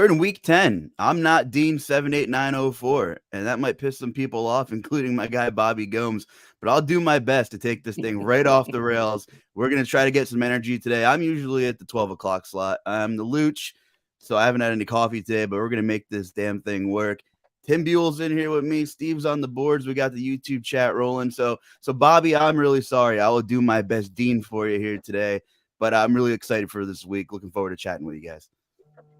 we're in week 10. I'm not Dean 78904, and that might piss some people off, including my guy Bobby Gomes. But I'll do my best to take this thing right off the rails. We're gonna try to get some energy today. I'm usually at the 12 o'clock slot. I'm the Luch, so I haven't had any coffee today, but we're gonna make this damn thing work. Tim Buell's in here with me. Steve's on the boards. We got the YouTube chat rolling. So Bobby, I'm really sorry. I will do my best Dean for you here today, but I'm really excited for this week. Looking forward to chatting with you guys.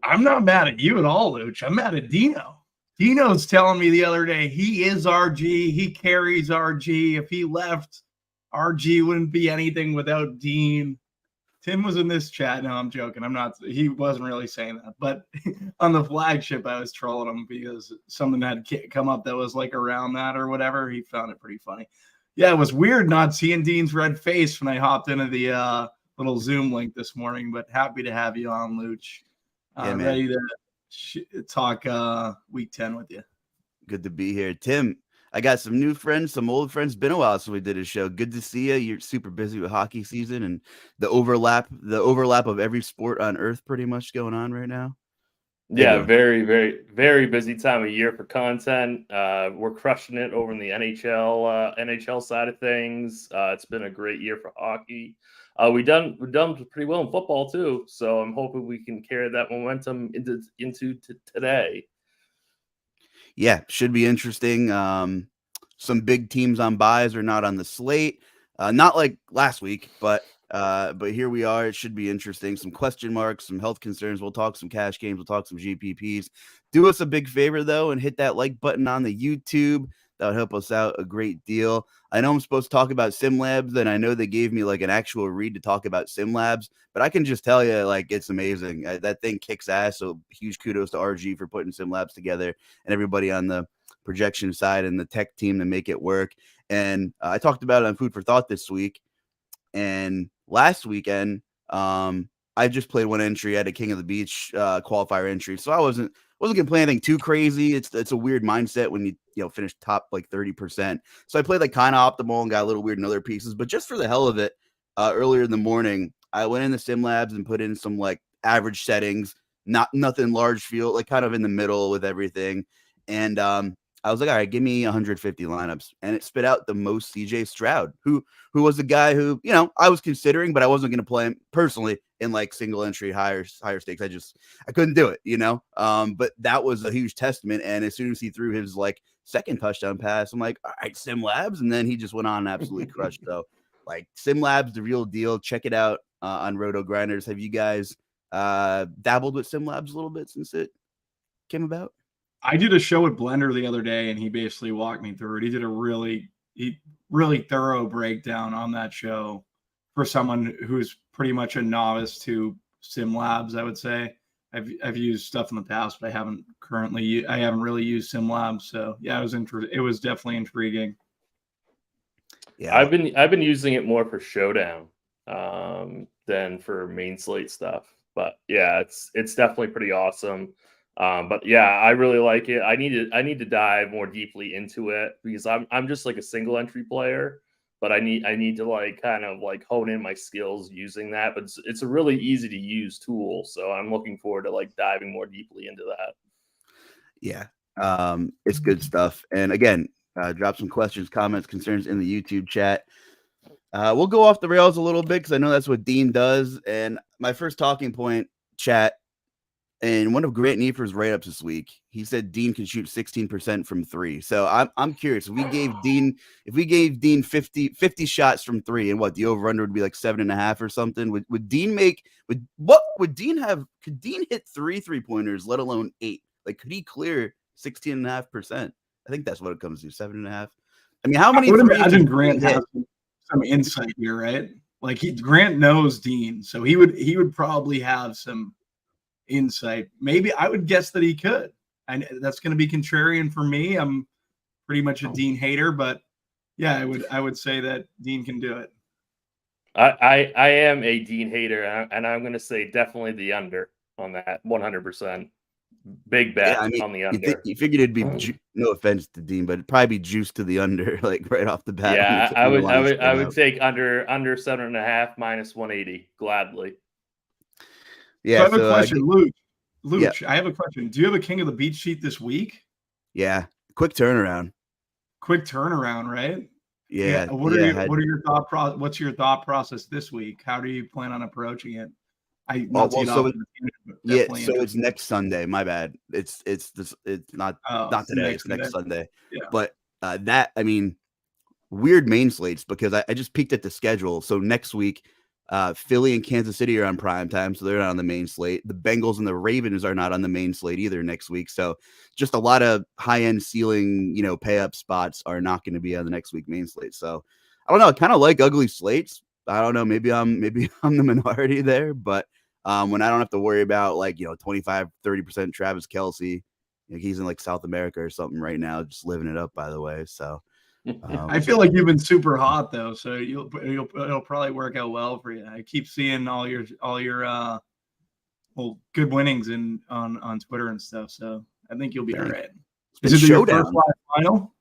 I'm not mad at you at all, Luch. I'm mad at Dino. Dino's telling me the other day he is RG. He carries RG. If he left, RG wouldn't be anything without Dean. Tim was in this chat. No, I'm joking. I'm not. He wasn't really saying that. But on the flagship, I was trolling him because something had come up that was like around that or whatever. He found it pretty funny. Yeah, it was weird not seeing Dean's red face when I hopped into the little Zoom link this morning. But happy to have you on, Luch. Yeah, man. Ready to talk week 10 with you. Good to be here. Tim, I got some new friends, some old friends. Been a while since we did a show. Good to see you. You're super busy with hockey season and the overlap of every sport on earth pretty much going on right now. Yeah, very, very, very busy time of year for content. We're crushing it over in the NHL side of things. It's been a great year for hockey. We've done pretty well in football too. So I'm hoping we can carry that momentum into today. Yeah, should be interesting. Some big teams on buys are not on the slate. Not like last week, but here we are. It should be interesting. Some question marks, some health concerns. We'll talk some cash games. We'll talk some GPPs. Do us a big favor, though, and hit that like button on the YouTube. That would help us out a great deal. I know I'm supposed to talk about Sim Labs, and I know they gave me like an actual read to talk about Sim Labs, but I can just tell you, like, it's amazing. That thing kicks ass. So huge kudos to RG for putting Sim Labs together and everybody on the projection side and the tech team to make it work. And I talked about it on Food for Thought this week. And last weekend, I just played one entry. I had a King of the Beach qualifier entry, so I wasn't gonna play anything too crazy. It's a weird mindset when you finish top like 30%. So I played like kind of optimal and got a little weird in other pieces. But just for the hell of it, earlier in the morning, I went into Sim Labs and put in some like average settings, nothing large field, like kind of in the middle with everything. And I was like, all right, give me 150 lineups. And it spit out the most CJ Stroud, who was the guy who, I was considering, but I wasn't going to play him personally in like single entry, higher stakes. I couldn't do it, but that was a huge testament. And as soon as he threw his like second touchdown pass, I'm like, all right, Sim Labs. And then he just went on and absolutely crushed. So like Sim Labs, the real deal. Check it out on RotoGrinders. Have you guys dabbled with Sim Labs a little bit since it came about? I did a show with Blender the other day, and he basically walked me through it. He did a really thorough breakdown on that show for someone who's pretty much a novice to Sim Labs, I would say. I've used stuff in the past, but I haven't really used Sim Labs. So yeah, it was definitely intriguing. Yeah, I've been using it more for Showdown than for main slate stuff. But yeah, it's definitely pretty awesome. But yeah, I really like it. I need to dive more deeply into it because I'm just like a single entry player, but I need to like kind of like hone in my skills using that. But it's a really easy to use tool, so I'm looking forward to like diving more deeply into that. Yeah, it's good stuff. And again, drop some questions, comments, concerns in the YouTube chat. We'll go off the rails a little bit because I know that's what Dean does. And my first talking point, chat. And one of Grant Nefer's write-ups this week, he said Dean can shoot 16% from three. So I'm curious. If we gave Dean 50 shots from three, and what the over-under would be like 7.5 or something, would Dean could Dean hit 3-3-pointers, let alone 8? Like, could he clear 16.5%? I think that's what it comes to, 7.5. I mean, how many? I would imagine Grant has some insight here, right? Like Grant knows Dean, so he would probably have some insight. Maybe I would guess that he could, and that's going to be contrarian for me. I'm pretty much a Dean hater, but yeah, I would say that Dean can do it. I am a Dean hater, and I'm going to say definitely the under on that 100%. Big bet on the under. You figured it'd be no offense to Dean, but it'd probably be juiced to the under, like right off the bat. Yeah, I would take under 7.5 minus 180 gladly. Yeah, so I have a question, Luke. Luch, I have a question. Do you have a King of the Beach sheet this week? Yeah. Quick turnaround. Quick turnaround, right? Yeah. What are your what's your thought process this week? How do you plan on approaching it? It's next Sunday. My bad. It's not today. It's next Sunday. Yeah. But weird main slates because I just peeked at the schedule. So next week, Philly and Kansas City are on prime time, so they're not on the main slate. The Bengals and the Ravens are not on the main slate either next week. So just a lot of high-end ceiling, pay up spots are not going to be on the next week main slate. So I don't know. I kind of like ugly slates. I don't know. Maybe I'm the minority there, but when I don't have to worry about 25-30% Travis Kelce, he's in South America or something right now, just living it up, by the way. So I feel like you've been super hot though, so it'll probably work out well for you. I keep seeing all your good winnings on Twitter and stuff, so I think you'll be all right. Is it your first live final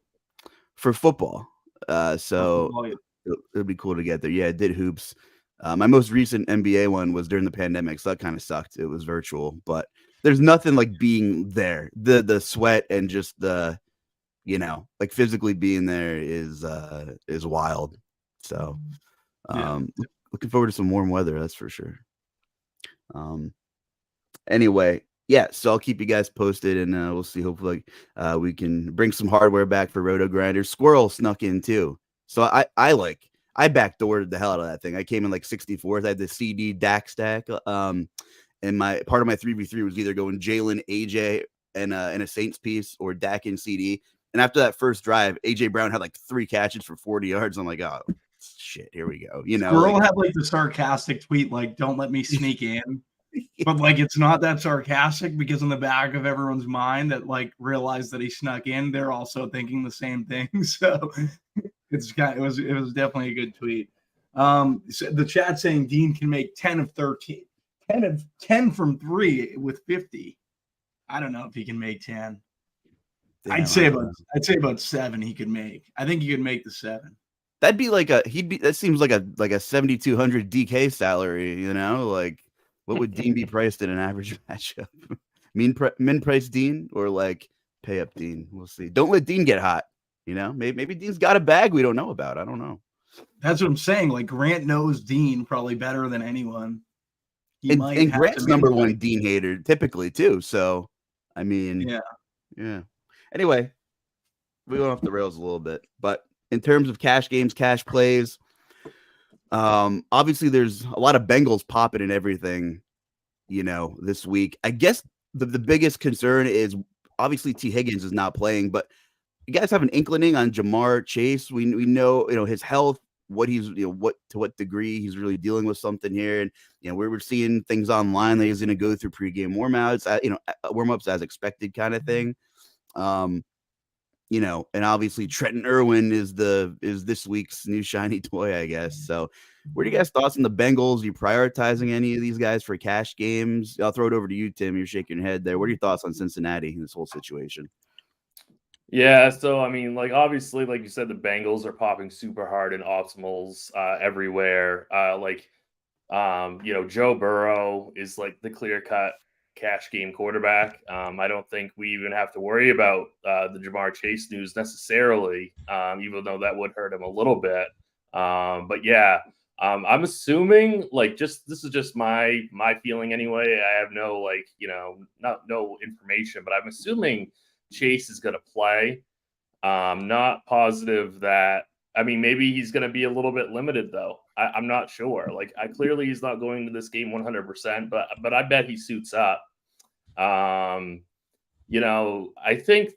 for football? It'll be cool to get there. Yeah, I did hoops. My most recent NBA one was during the pandemic, so that kind of sucked. It was virtual, but there's nothing like being there. The sweat and just the physically being there is wild. So looking forward to some warm weather, that's for sure. Anyway, so I'll keep you guys posted, and we'll see. Hopefully we can bring some hardware back for Roto-Grinders. Squirrel snuck in too, so I backdoored the hell out of that thing. I came in 64th. I had the CD DAC stack, and my part of my 3v3 was either going Jalen, AJ, and a Saints piece, or Dak and CD. And after that first drive, AJ Brown had 3 catches for 40 yards. I'm like, oh shit, here we go. Squirrel had the sarcastic tweet, don't let me sneak in. But it's not that sarcastic, because in the back of everyone's mind that realized that he snuck in, they're also thinking the same thing. So it was definitely a good tweet. So the chat saying Dean can make 10 of 13, 10 from 3 with 50. I don't know if he can make 10. Damn, I'd say about 7 he could make. I think he could make the 7. That'd be that seems like a 7,200 DK salary, what would Dean be priced in an average matchup? Min price Dean or pay up Dean? We'll see. Don't let Dean get hot. Maybe Dean's got a bag we don't know about. I don't know. That's what I'm saying. Grant knows Dean probably better than anyone. And Grant's number one Dean hater typically too. So yeah. Anyway, we went off the rails a little bit, but in terms of cash games, cash plays, obviously there's a lot of Bengals popping and everything, this week. I guess the biggest concern is obviously T. Higgins is not playing, but you guys have an inkling on Jamar Chase. We know, his health, what he's, to what degree he's really dealing with something here. And, we're seeing things online that he's going to go through pregame warm-ups as expected kind of thing. And obviously Trenton Irwin is this week's new shiny toy, I guess. So what are you guys' thoughts on the Bengals? Are you prioritizing any of these guys for cash games? I'll throw it over to you, Tim. You're shaking your head there. What are your thoughts on Cincinnati in this whole situation? Yeah, so obviously, like you said, the Bengals are popping super hard in optimals everywhere. Joe Burrow is the clear-cut cash game quarterback. I don't think we even have to worry about the Jamar Chase news necessarily, even though that would hurt him a little bit. But yeah, I'm assuming this is just my feeling anyway. I have no no information, but I'm assuming Chase is going to play. Not positive that. Maybe he's going to be a little bit limited though. I'm not sure. Clearly he's not going to this game 100%, but I bet he suits up. I think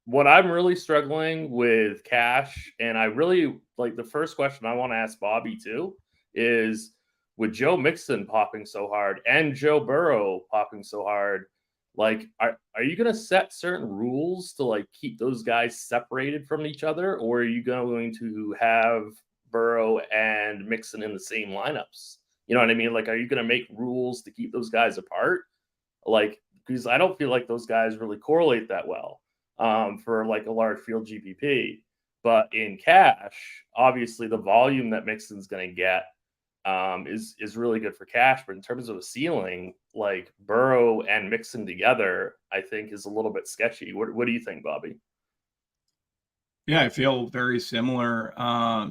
what I'm really struggling with cash, and I really the first question I want to ask Bobby too, is with Joe Mixon popping so hard and Joe Burrow popping so hard, are you going to set certain rules to keep those guys separated from each other, or are you going to have Burrow and Mixon in the same lineups? You know what I mean? Are you going to make rules to keep those guys apart? Because I don't feel like those guys really correlate that well for a large field GPP. But in cash, obviously the volume that Mixon's going to get is really good for cash. But in terms of a ceiling, like Burrow and Mixon together, I think is a little bit sketchy. What do you think, Bobby? Yeah, I feel very similar.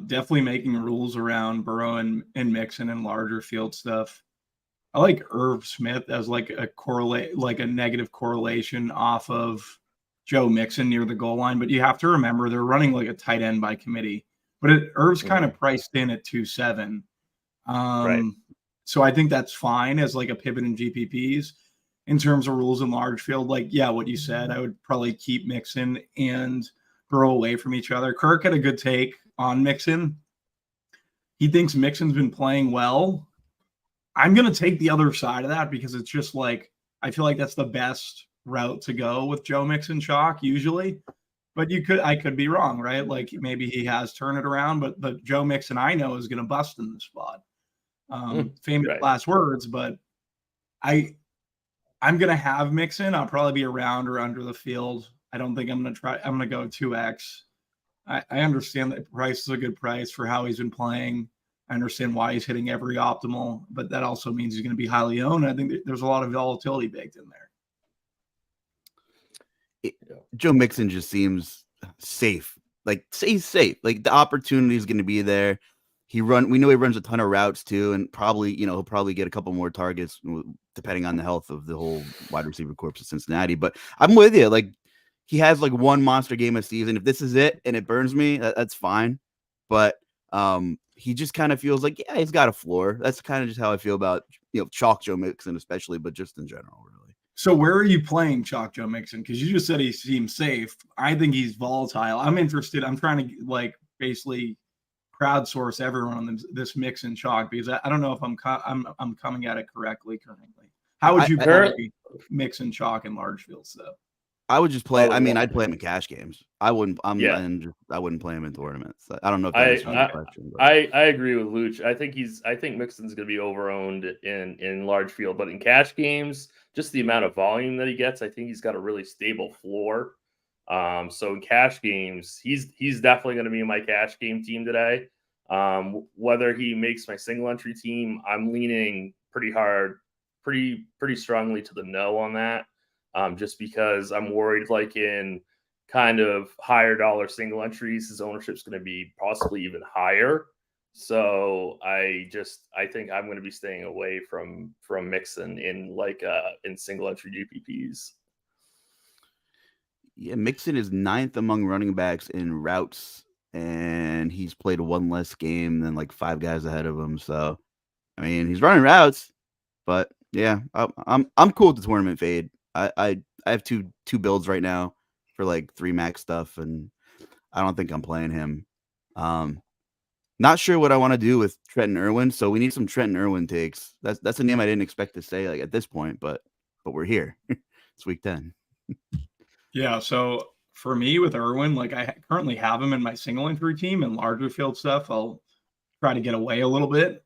Definitely making rules around Burrow and Mixon and larger field stuff. I like Irv Smith as like a negative correlation off of Joe Mixon near the goal line, but you have to remember they're running like a tight end by committee. But Irv's kind of priced in at 2.7. Right. So I think that's fine as like a pivot in GPPs. In terms of rules in large field, like, yeah, what you said, I would probably keep Mixon and Burrow away from each other. Kirk had a good take on Mixon. He thinks Mixon's been playing well. I'm going to take the other side of that because it's just like, I feel like that's the best route to go with Joe Mixon chalk usually. But I could be wrong, right? Like maybe he has turned it around, but the Joe Mixon I know is going to bust in the spot. Famous last words, but I'm going to have Mixon. I'll probably be around or under the field. I don't think I'm going to go 2X. I understand that price is a good price for how he's been playing. I understand why he's hitting every optimal, but that also means he's going to be highly owned. I think there's a lot of volatility baked in there. Joe Mixon just seems safe. Like, he's safe. Like, the opportunity is going to be there. We know he runs a ton of routes too, and probably, he'll probably get a couple more targets depending on the health of the whole wide receiver corps of Cincinnati. But I'm with you. Like, he has like one monster game a season. If this is it and it burns me, that's fine. But he just kind of feels like, yeah, he's got a floor. That's kind of just how I feel about, chalk Joe Mixon especially, but just in general, really. So where are you playing chalk Joe Mixon? Because you just said he seems safe. I think he's volatile. I'm interested. I'm trying to like basically crowdsource everyone on this Mixon chalk because I don't know if I'm coming at it correctly currently. How would you play Mixon chalk in large field stuff? I would just play. I'd play him in cash games. I wouldn't. I wouldn't play him in tournaments. I don't know if that is the question. But. I agree with Luch. I think Mixon's going to be overowned in large field, but in cash games, just the amount of volume that he gets, I think he's got a really stable floor. So in cash games, he's definitely going to be in my cash game team today. Whether he makes my single entry team, I'm leaning pretty hard, pretty strongly to the no on that. Just because I'm worried, like in kind of higher dollar single entries, his ownership is going to be possibly even higher. So I think I'm going to be staying away from Mixon in single entry GPPs. Yeah, Mixon is 9th among running backs in routes, and he's played one less game than like 5 guys ahead of him. So, I mean, he's running routes, but yeah, I'm cool with the tournament fade. I have two builds right now for like 3 max stuff, and I don't think I'm playing him. Not sure what I want to do with Trenton Irwin, so we need some Trenton Irwin takes. That's a name I didn't expect to say like at this point, but we're here. It's week 10. Yeah, so for me with Irwin, like I currently have him in my single entry team and larger field stuff. I'll try to get away a little bit.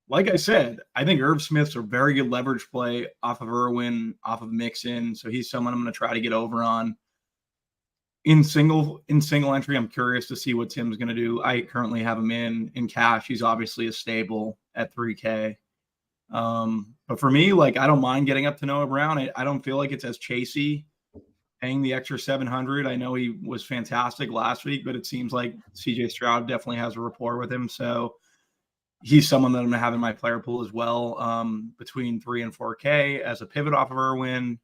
Like I said, I think Irv Smith's a very good leverage play off of Irwin, off of Mixon. So he's someone I'm going to try to get over on. In single entry, I'm curious to see what Tim's going to do. I currently have him in cash. He's obviously a stable at 3K. But for me, like I don't mind getting up to Noah Brown. I don't feel like it's as chasey paying the extra 700. I know he was fantastic last week, but it seems like CJ Stroud definitely has a rapport with him. So he's someone that I'm going to have in my player pool as well, between 3 and 4K as a pivot off of Irwin.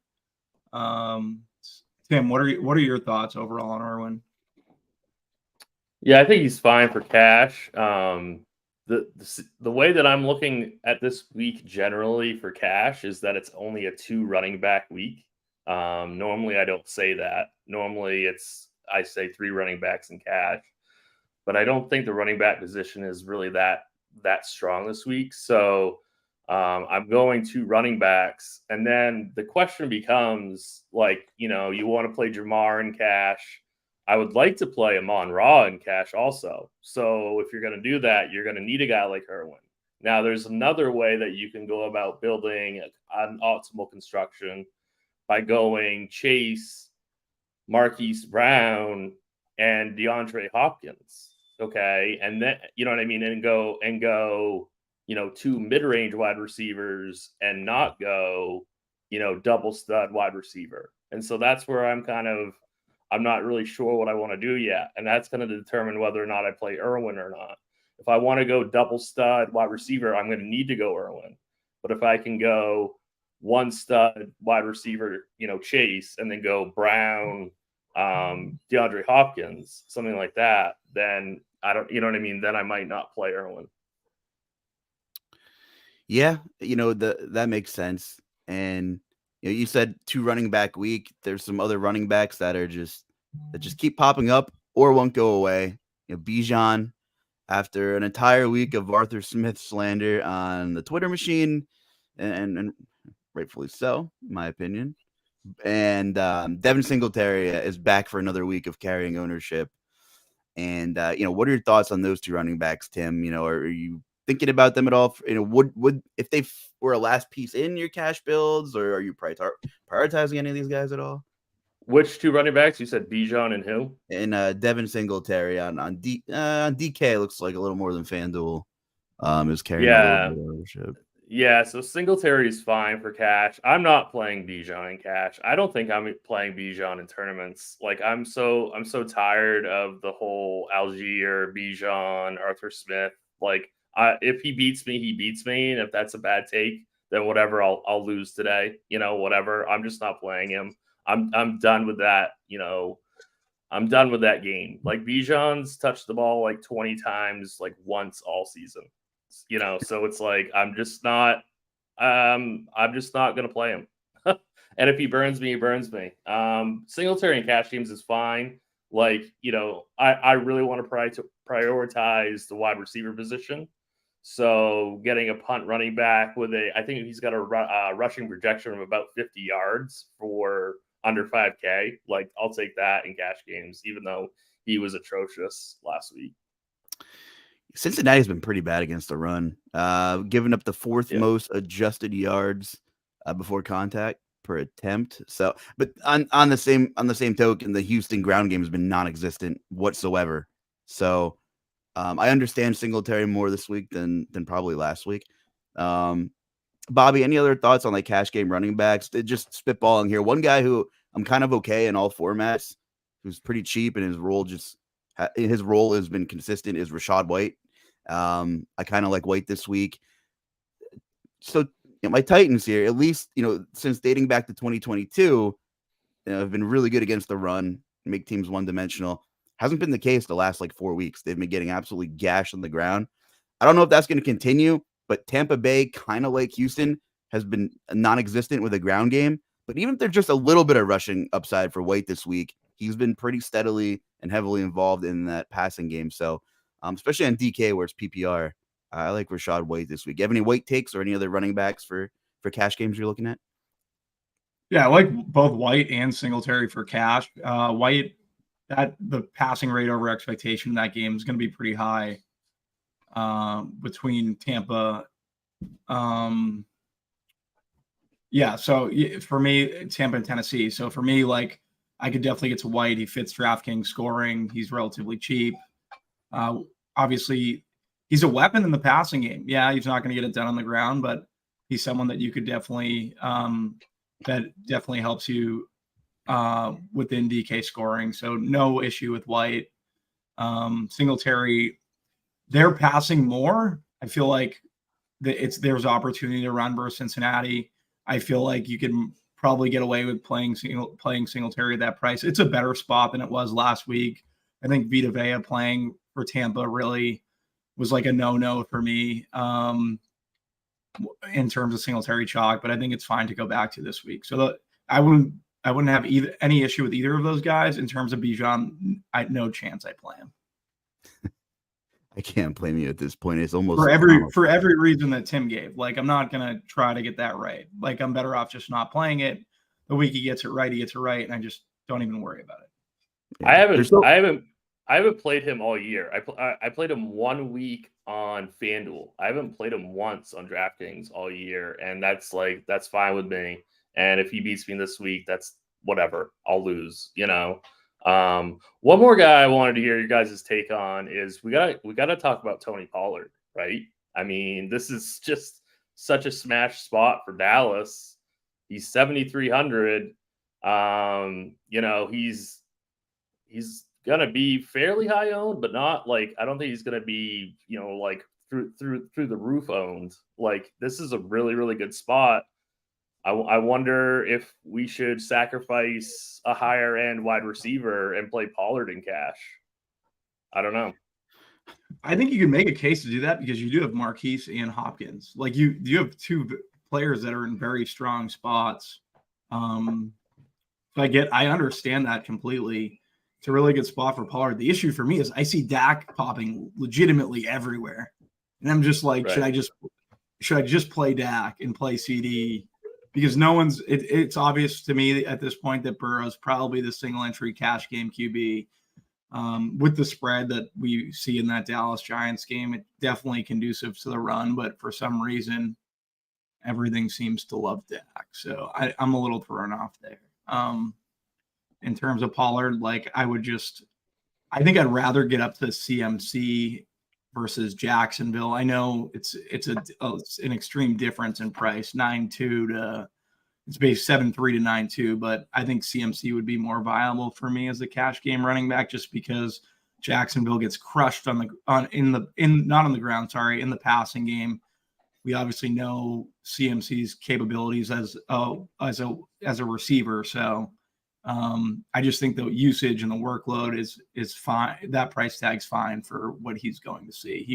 Tim, what are your thoughts overall on Irwin? Yeah, I think he's fine for cash. The way that I'm looking at this week generally for cash is that it's only a 2 running back week. Normally I don't say that. Normally I say 3 running backs in cash, but I don't think the running back position is really that strong this week. So I'm going 2 running backs, and then the question becomes like, you want to play Jamar in cash. I would like to play Amon-Ra in cash also. So if you're going to do that, you're going to need a guy like Irwin. Now, there's another way that you can go about building an optimal construction by going Chase, Marquise Brown, and DeAndre Hopkins. okay, and then you know what I mean, and go, you know, 2 mid-range wide receivers and not go, you know, double stud wide receiver. And so that's where I'm not really sure what I want to do yet. And that's going to determine whether or not I play Irwin or not. If I want to go double stud wide receiver, I'm going to need to go Irwin. But if I can go 1 stud wide receiver, you know, Chase, and then go Brown, DeAndre Hopkins, something like that, then I don't, you know what I mean? Then I might not play Irwin. Yeah, you know, that makes sense. And you know, you said 2 running back week. There's some other running backs that just keep popping up or won't go away. You know, Bijan, after an entire week of Arthur Smith slander on the Twitter machine, and rightfully so, in my opinion. And Devin Singletary is back for another week of carrying ownership. And you know, what are your thoughts on those 2 running backs, Tim? You know, are you thinking about them at all? You know, would if they were a last piece in your cash builds, or are you prioritizing any of these guys at all? Which 2 running backs? You said Bijan and who? And Devin Singletary on DK looks like a little more than FanDuel is carrying a little bit of ownership. Yeah, so Singletary is fine for cash. I'm not playing Bijan in cash. I don't think I'm playing Bijan in tournaments. Like I'm so tired of the whole Algier, Bijan, Arthur Smith. Like if he beats me, he beats me, and if that's a bad take, then whatever, I'll lose today. You know, whatever. I'm just not playing him. I'm done with that. You know, I'm done with that game. Like Bijan's touched the ball like 20 times, like once all season. You know, so it's like I'm just not gonna play him. And if he burns me, he burns me. Singletary in cash teams is fine. Like, you know, I really want to prioritize the wide receiver position. So getting a punt running back with I think he's got a rushing projection of about 50 yards for under 5K. Like, I'll take that in cash games, even though he was atrocious last week. Cincinnati's been pretty bad against the run, giving up the 4th most adjusted yards before contact per attempt. So, but on the same token, the Houston ground game has been non-existent whatsoever. So, I understand Singletary more this week than probably last week. Bobby, any other thoughts on like cash game running backs? Just spitballing here. One guy who I'm kind of okay in all formats, who's pretty cheap, and his role has been consistent, is Rachaad White. I kind of like White this week. So you know, my Titans here, at least, you know, since dating back to 2022, you know, have been really good against the run, make teams one-dimensional. Hasn't been the case the last like 4 weeks. They've been getting absolutely gashed on the ground. I don't know if that's going to continue, but Tampa Bay, kind of like Houston, has been non-existent with a ground game. But even if there's just a little bit of rushing upside for White this week, he's been pretty steadily and heavily involved in that passing game. So, especially on DK where it's PPR, I like Rachaad White this week. You have any White takes or any other running backs for cash games you're looking at? Yeah, I like both White and Singletary for cash. White, that the passing rate over expectation in that game is going to be pretty high between Tampa. Yeah, so for me, Tampa and Tennessee. So for me, like, I could definitely get to White. He fits DraftKings scoring. He's relatively cheap. Obviously, he's a weapon in the passing game. Yeah, he's not going to get it done on the ground, but he's someone that you could definitely that definitely helps you within DK scoring. So no issue with White. Singletary, they're passing more. I feel like there's opportunity to run versus Cincinnati. I feel like you can probably get away with playing Singletary at that price. It's a better spot than it was last week. I think Vita Vea playing for Tampa really was like a no-no for me in terms of Singletary chalk, but I think it's fine to go back to this week. So I wouldn't have any issue with either of those guys. In terms of Bijan, no chance I play him. I can't blame you at this point. It's almost for every reason that Tim gave. Like, I'm not gonna try to get that right. Like, I'm better off just not playing it. The week he gets it right, and I just don't even worry about it. Yeah. I haven't played him all year. I played him 1 week on FanDuel. I haven't played him once on DraftKings all year, and that's fine with me. And if he beats me this week, that's whatever. I'll lose, you know. One more guy I wanted to hear your guys' take on is we gotta talk about Tony Pollard, right? I mean, this is just such a smash spot for Dallas. He's 7,300. He's gonna be fairly high owned, but not like I don't think he's gonna be like through the roof owned. Like this is a really really good spot. I wonder if we should sacrifice a higher end wide receiver and play Pollard in cash. I don't know. I think you can make a case to do that because you do have Marquise and Hopkins. Like you have two players that are in very strong spots. I understand that completely. It's a really good spot for Pollard. The issue for me is I see Dak popping legitimately everywhere, and I'm just like, right. should I just play Dak and play CD? Because no one's. It's obvious to me at this point that Burrow's probably the single entry cash game QB. With the spread that we see in that Dallas Giants game, it definitely conducive to the run, but for some reason, everything seems to love Dak. So I'm a little thrown off there. In terms of Pollard, like I think I'd rather get up to CMC versus Jacksonville. I know it's an extreme difference in price, 9.2 to it's based 7.3 to 9.2, but I think CMC would be more viable for me as a cash game running back just because Jacksonville gets crushed in the passing game. We obviously know CMC's capabilities as a receiver, so I just think the usage and the workload is fine. That price tag's fine for what he's going to see.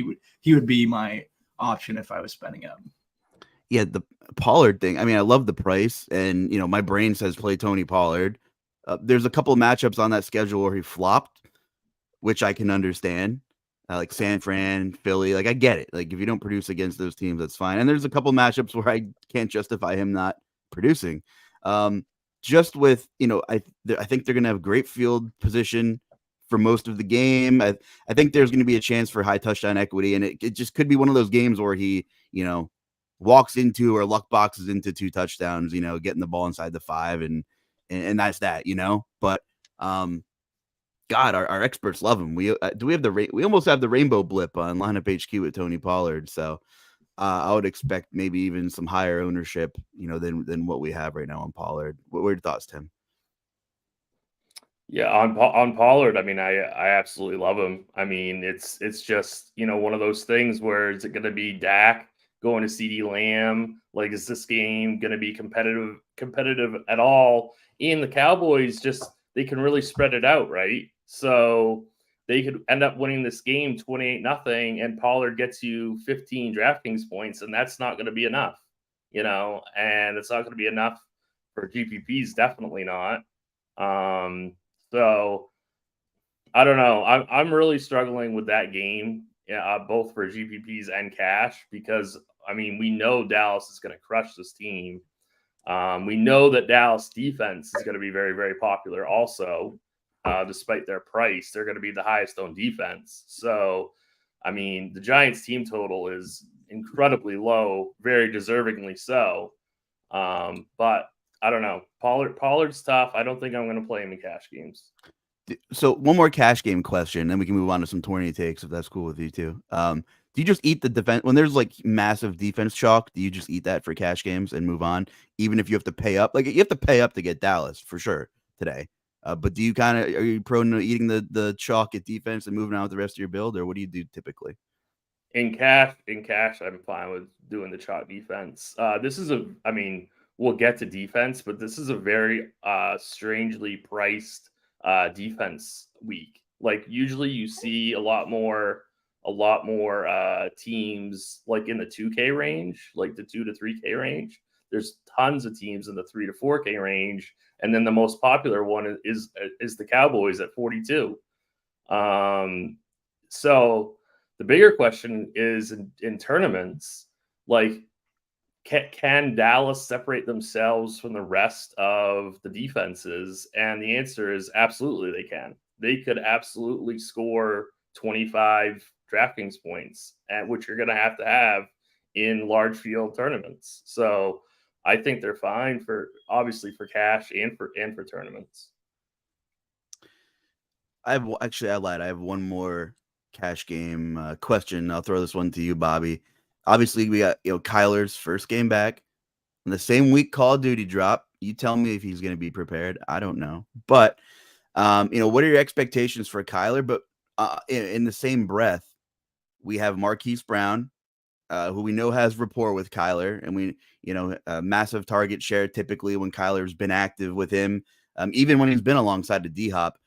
He would be my option if I was spending up. Yeah, the Pollard thing. I mean, I love the price, and my brain says play Tony Pollard. There's a couple of matchups on that schedule where he flopped, which I can understand. Like San Fran, Philly, like I get it. Like if you don't produce against those teams, that's fine. And there's a couple of matchups where I can't justify him not producing. Just with I think they're gonna have great field position for most of the game. I think there's going to be a chance for high touchdown equity, and it just could be one of those games where he walks into or luck boxes into 2 touchdowns, getting the ball inside the 5 and that's that, but God, our experts love him. We almost have the rainbow blip on lineup HQ with Tony Pollard. So I would expect maybe even some higher ownership, than what we have right now on Pollard. What were your thoughts, Tim? Yeah, on Pollard, I mean, I absolutely love him. I mean, it's just one of those things where is it going to be Dak going to CD Lamb? Like, is this game going to be competitive at all? And the Cowboys they can really spread it out, right? So they could end up winning this game 28-0, and Pollard gets you 15 DraftKings points, and that's not going to be enough, and it's not going to be enough for GPPs, definitely not. So I don't know. I'm really struggling with that game, both for GPPs and cash, because I mean we know Dallas is going to crush this team. We know that Dallas defense is going to be very very popular. Also, despite their price, they're going to be the highest owned defense. So, I mean, the Giants team total is incredibly low, very deservingly so. But I don't know. Pollard's tough. I don't think I'm going to play him in cash games. So one more cash game question, then we can move on to some tourney takes if that's cool with you too. Do you just eat the defense when there's like massive defense chalk? Do you just eat that for cash games and move on, even if you have to pay up? Like you have to pay up to get Dallas for sure today. But are you prone to eating the chalk at defense and moving on with the rest of your build, or what do you do typically? In cash, I'm fine with doing the chalk defense. We'll get to defense, but this is a very strangely priced defense week. Like usually you see a lot more teams like in the 2K range, like the 2 to 3K range. There's tons of teams in the 3 to 4K range, and then the most popular one is the Cowboys at 42. So the bigger question is in tournaments, like can Dallas separate themselves from the rest of the defenses? And the answer is absolutely they can. They could absolutely score 25 DraftKings points, which you're going to have in large field tournaments. So I think they're fine for obviously for cash and for tournaments. I lied. I have one more cash game question. I'll throw this one to you, Bobby. Obviously, we got Kyler's first game back. In the same week Call of Duty drop. You tell me if he's going to be prepared. I don't know. But, what are your expectations for Kyler? But in the same breath, we have Marquise Brown, who we know has rapport with Kyler. And we, a massive target share typically when Kyler's been active with him, even when he's been alongside the D-Hop.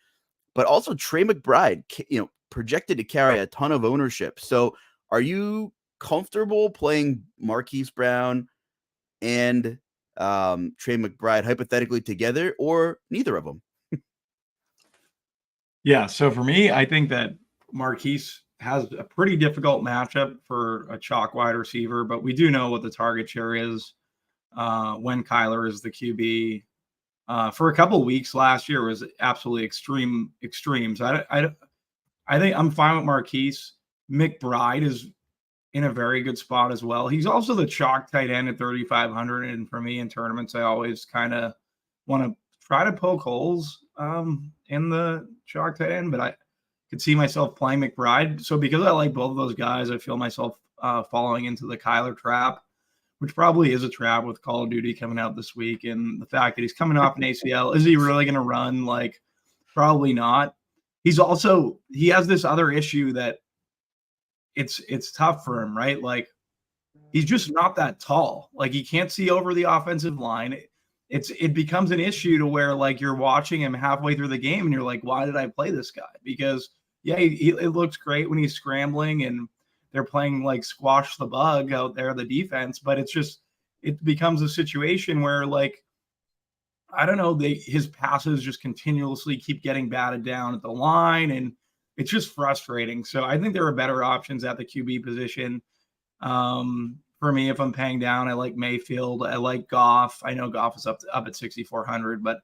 But also Trey McBride, projected to carry a ton of ownership. So are you comfortable playing Marquise Brown and Trey McBride hypothetically together, or neither of them? Yeah, so for me, I think that Marquise has a pretty difficult matchup for a chalk wide receiver, but we do know what the target share is when Kyler is the QB. For a couple of weeks last year, it was absolutely extremes. I think I'm fine with Marquise. McBride is in a very good spot as well. He's also the chalk tight end at 3,500. And for me in tournaments, I always kind of want to try to poke holes in the chalk tight end, but I could see myself playing McBride. So because I like both of those guys, I feel myself falling into the Kyler trap, which probably is a trap with Call of Duty coming out this week. And the fact that he's coming off an ACL, is he really going to run? Like, probably not. He has this other issue that it's tough for him, right? Like, he's just not that tall. Like, he can't see over the offensive line. It becomes an issue to where, like, you're watching him halfway through the game and you're like, why did I play this guy? Because it looks great when he's scrambling and they're playing like squash the bug out there, the defense, but it becomes a situation where, like, I don't know, his passes just continuously keep getting batted down at the line, and it's just frustrating. So I think there are better options at the QB position. For me, if I'm paying down, I like Mayfield. I like Goff. I know Goff is up at 6,400, but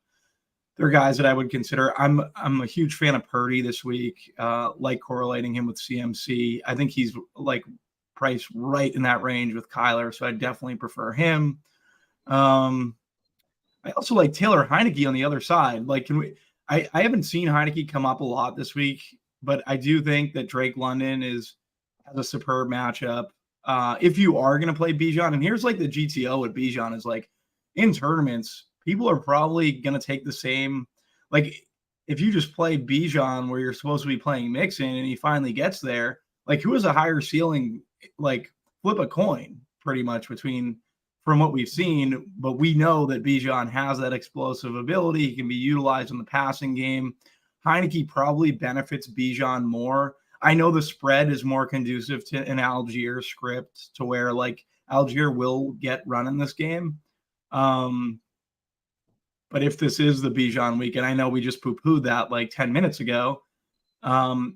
they're guys that I would consider. I'm a huge fan of Purdy this week, like correlating him with CMC. I think he's like priced right in that range with Kyler, so I definitely prefer him. I also like Taylor Heineke on the other side. Like, I haven't seen Heineke come up a lot this week, but I do think that Drake London has a superb matchup. If you are going to play Bijan, and here's like the GTO with Bijan is like, in tournaments, people are probably going to take the same, like, if you just play Bijan where you're supposed to be playing Mixon and he finally gets there, like, who has a higher ceiling, like, flip a coin pretty much from what we've seen. But we know that Bijan has that explosive ability. He can be utilized in the passing game. Heineke probably benefits Bijan more. I know the spread is more conducive to an Algier script to where, like, Algier will get run in this game. But if this is the Bijan week, and I know we just poo-pooed that like 10 minutes ago,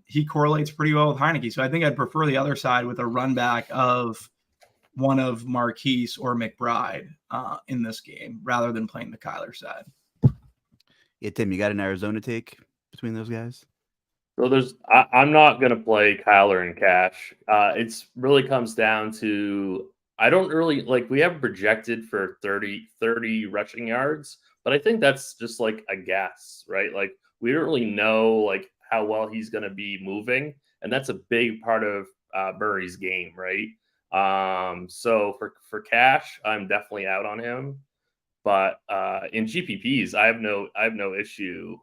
he correlates pretty well with Heineke. So I think I'd prefer the other side with a run back of one of Marquise or McBride in this game rather than playing the Kyler side. Yeah, Tim, you got an Arizona take between those guys? So I'm not going to play Kyler in cash. It's really comes down to, I don't really like, we have projected for 30 rushing yards, but I think that's just like a guess, right? Like, we don't really know like how well he's going to be moving. And that's a big part of Murray's game, right? So for cash, I'm definitely out on him. But in GPPs, I have no issue.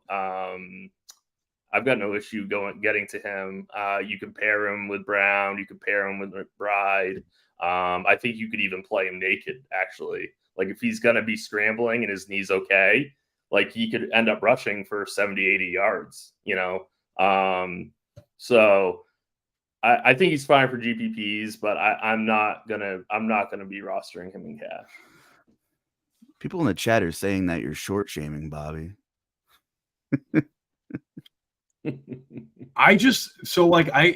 I've got no issue getting to him. You can pair him with Brown. You can pair him with McBride. I think you could even play him naked, actually. Like, if he's going to be scrambling and his knee's okay, like, he could end up rushing for 70, 80 yards, you know? So I think he's fine for GPPs, but I'm not gonna be rostering him in cash. People in the chat are saying that you're short shaming Bobby. I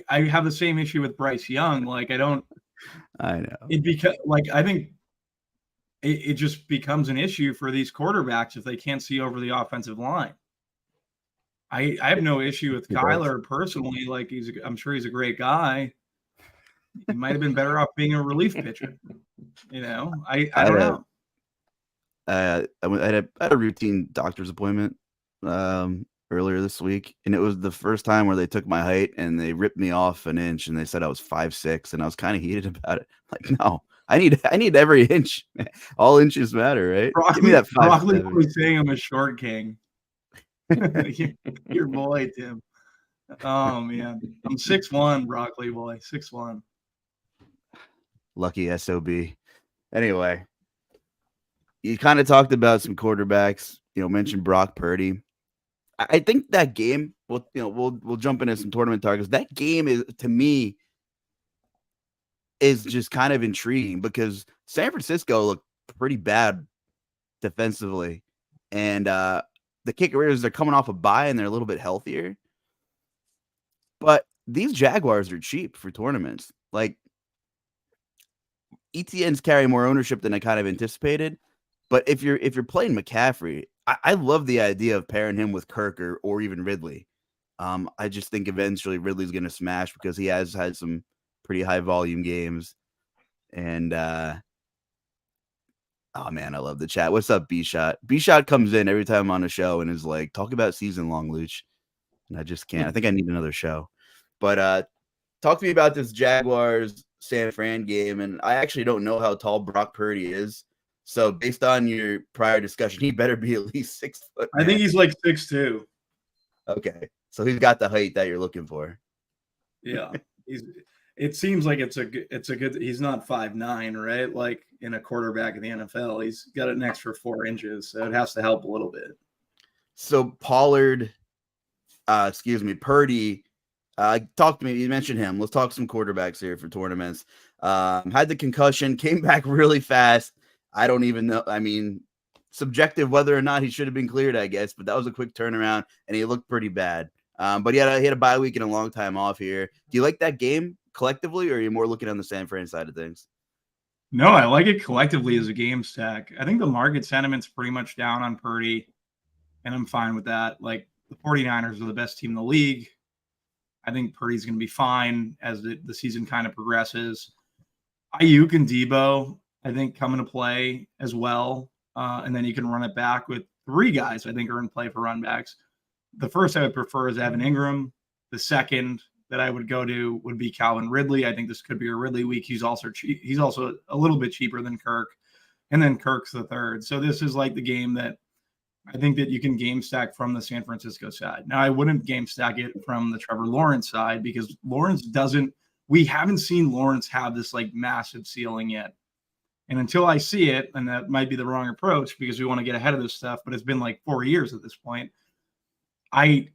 have the same issue with Bryce Young. Like, I know. I think it just becomes an issue for these quarterbacks if they can't see over the offensive line. I have no issue with Kyler personally. Like, I'm sure he's a great guy. He might have been better off being a relief pitcher. You know, I don't know. I had a routine doctor's appointment earlier this week, and it was the first time where they took my height and they ripped me off an inch, and they said I was 5'6", and I was kind of heated about it. Like, no, I need every inch. All inches matter, right? Give me that 5'7". Broccoli was saying I'm a short king. Your boy, Tim. Oh man, I'm 6'1", Broccoli boy, 6'1". Lucky SOB. Anyway, you kind of talked about some quarterbacks. Mentioned Brock Purdy. I think that game. We'll jump into some tournament targets. That game is, to me, is just kind of intriguing because San Francisco looked pretty bad defensively, and the kicker is they're coming off a bye and they're a little bit healthier. But these Jaguars are cheap for tournaments. Like, ETNs carry more ownership than I kind of anticipated. But if you're playing McCaffrey, I love the idea of pairing him with Kirk or even Ridley. I just think eventually Ridley's going to smash because he has had some pretty high volume games. And oh man, I love the chat. What's up, B-Shot? B-Shot comes in every time I'm on a show and is like, talk about season long, Luch. And I just can't. I think I need another show. But talk to me about this Jaguars San Fran game. And I actually don't know how tall Brock Purdy is. So based on your prior discussion, he better be at least 6 foot. I think he's like 6'2". Okay. So he's got the height that you're looking for. Yeah. It seems like it's a good, he's not 5'9", right? Like in a quarterback in the NFL, he's got an extra 4 inches. So it has to help a little bit. So Purdy, talk to me. You mentioned him. Let's talk some quarterbacks here for tournaments. Had the concussion, came back really fast. I don't even know. I mean, subjective whether or not he should have been cleared, I guess, but that was a quick turnaround and he looked pretty bad. But he had a bye week and a long time off here. Do you like that game collectively, or are you more looking on the San Fran side of things? No, I like it collectively as a game stack. I think the market sentiment's pretty much down on Purdy, and I'm fine with that. Like, the 49ers are the best team in the league. I think Purdy's going to be fine as the season kind of progresses. Ayuk and Debo, I think, come into play as well. And then you can run it back with 3 guys I think are in play for run backs. The first I would prefer is Evan Ingram. The second that I would go to would be Calvin Ridley. I think this could be a Ridley week. He's also cheap. He's also a little bit cheaper than Kirk. And then Kirk's the third. So this is like the game that I think that you can game stack from the San Francisco side. Now, I wouldn't game stack it from the Trevor Lawrence side because we haven't seen Lawrence have this like massive ceiling yet. And until I see it, and that might be the wrong approach because we want to get ahead of this stuff, but it's been like 4 years at this point. I'm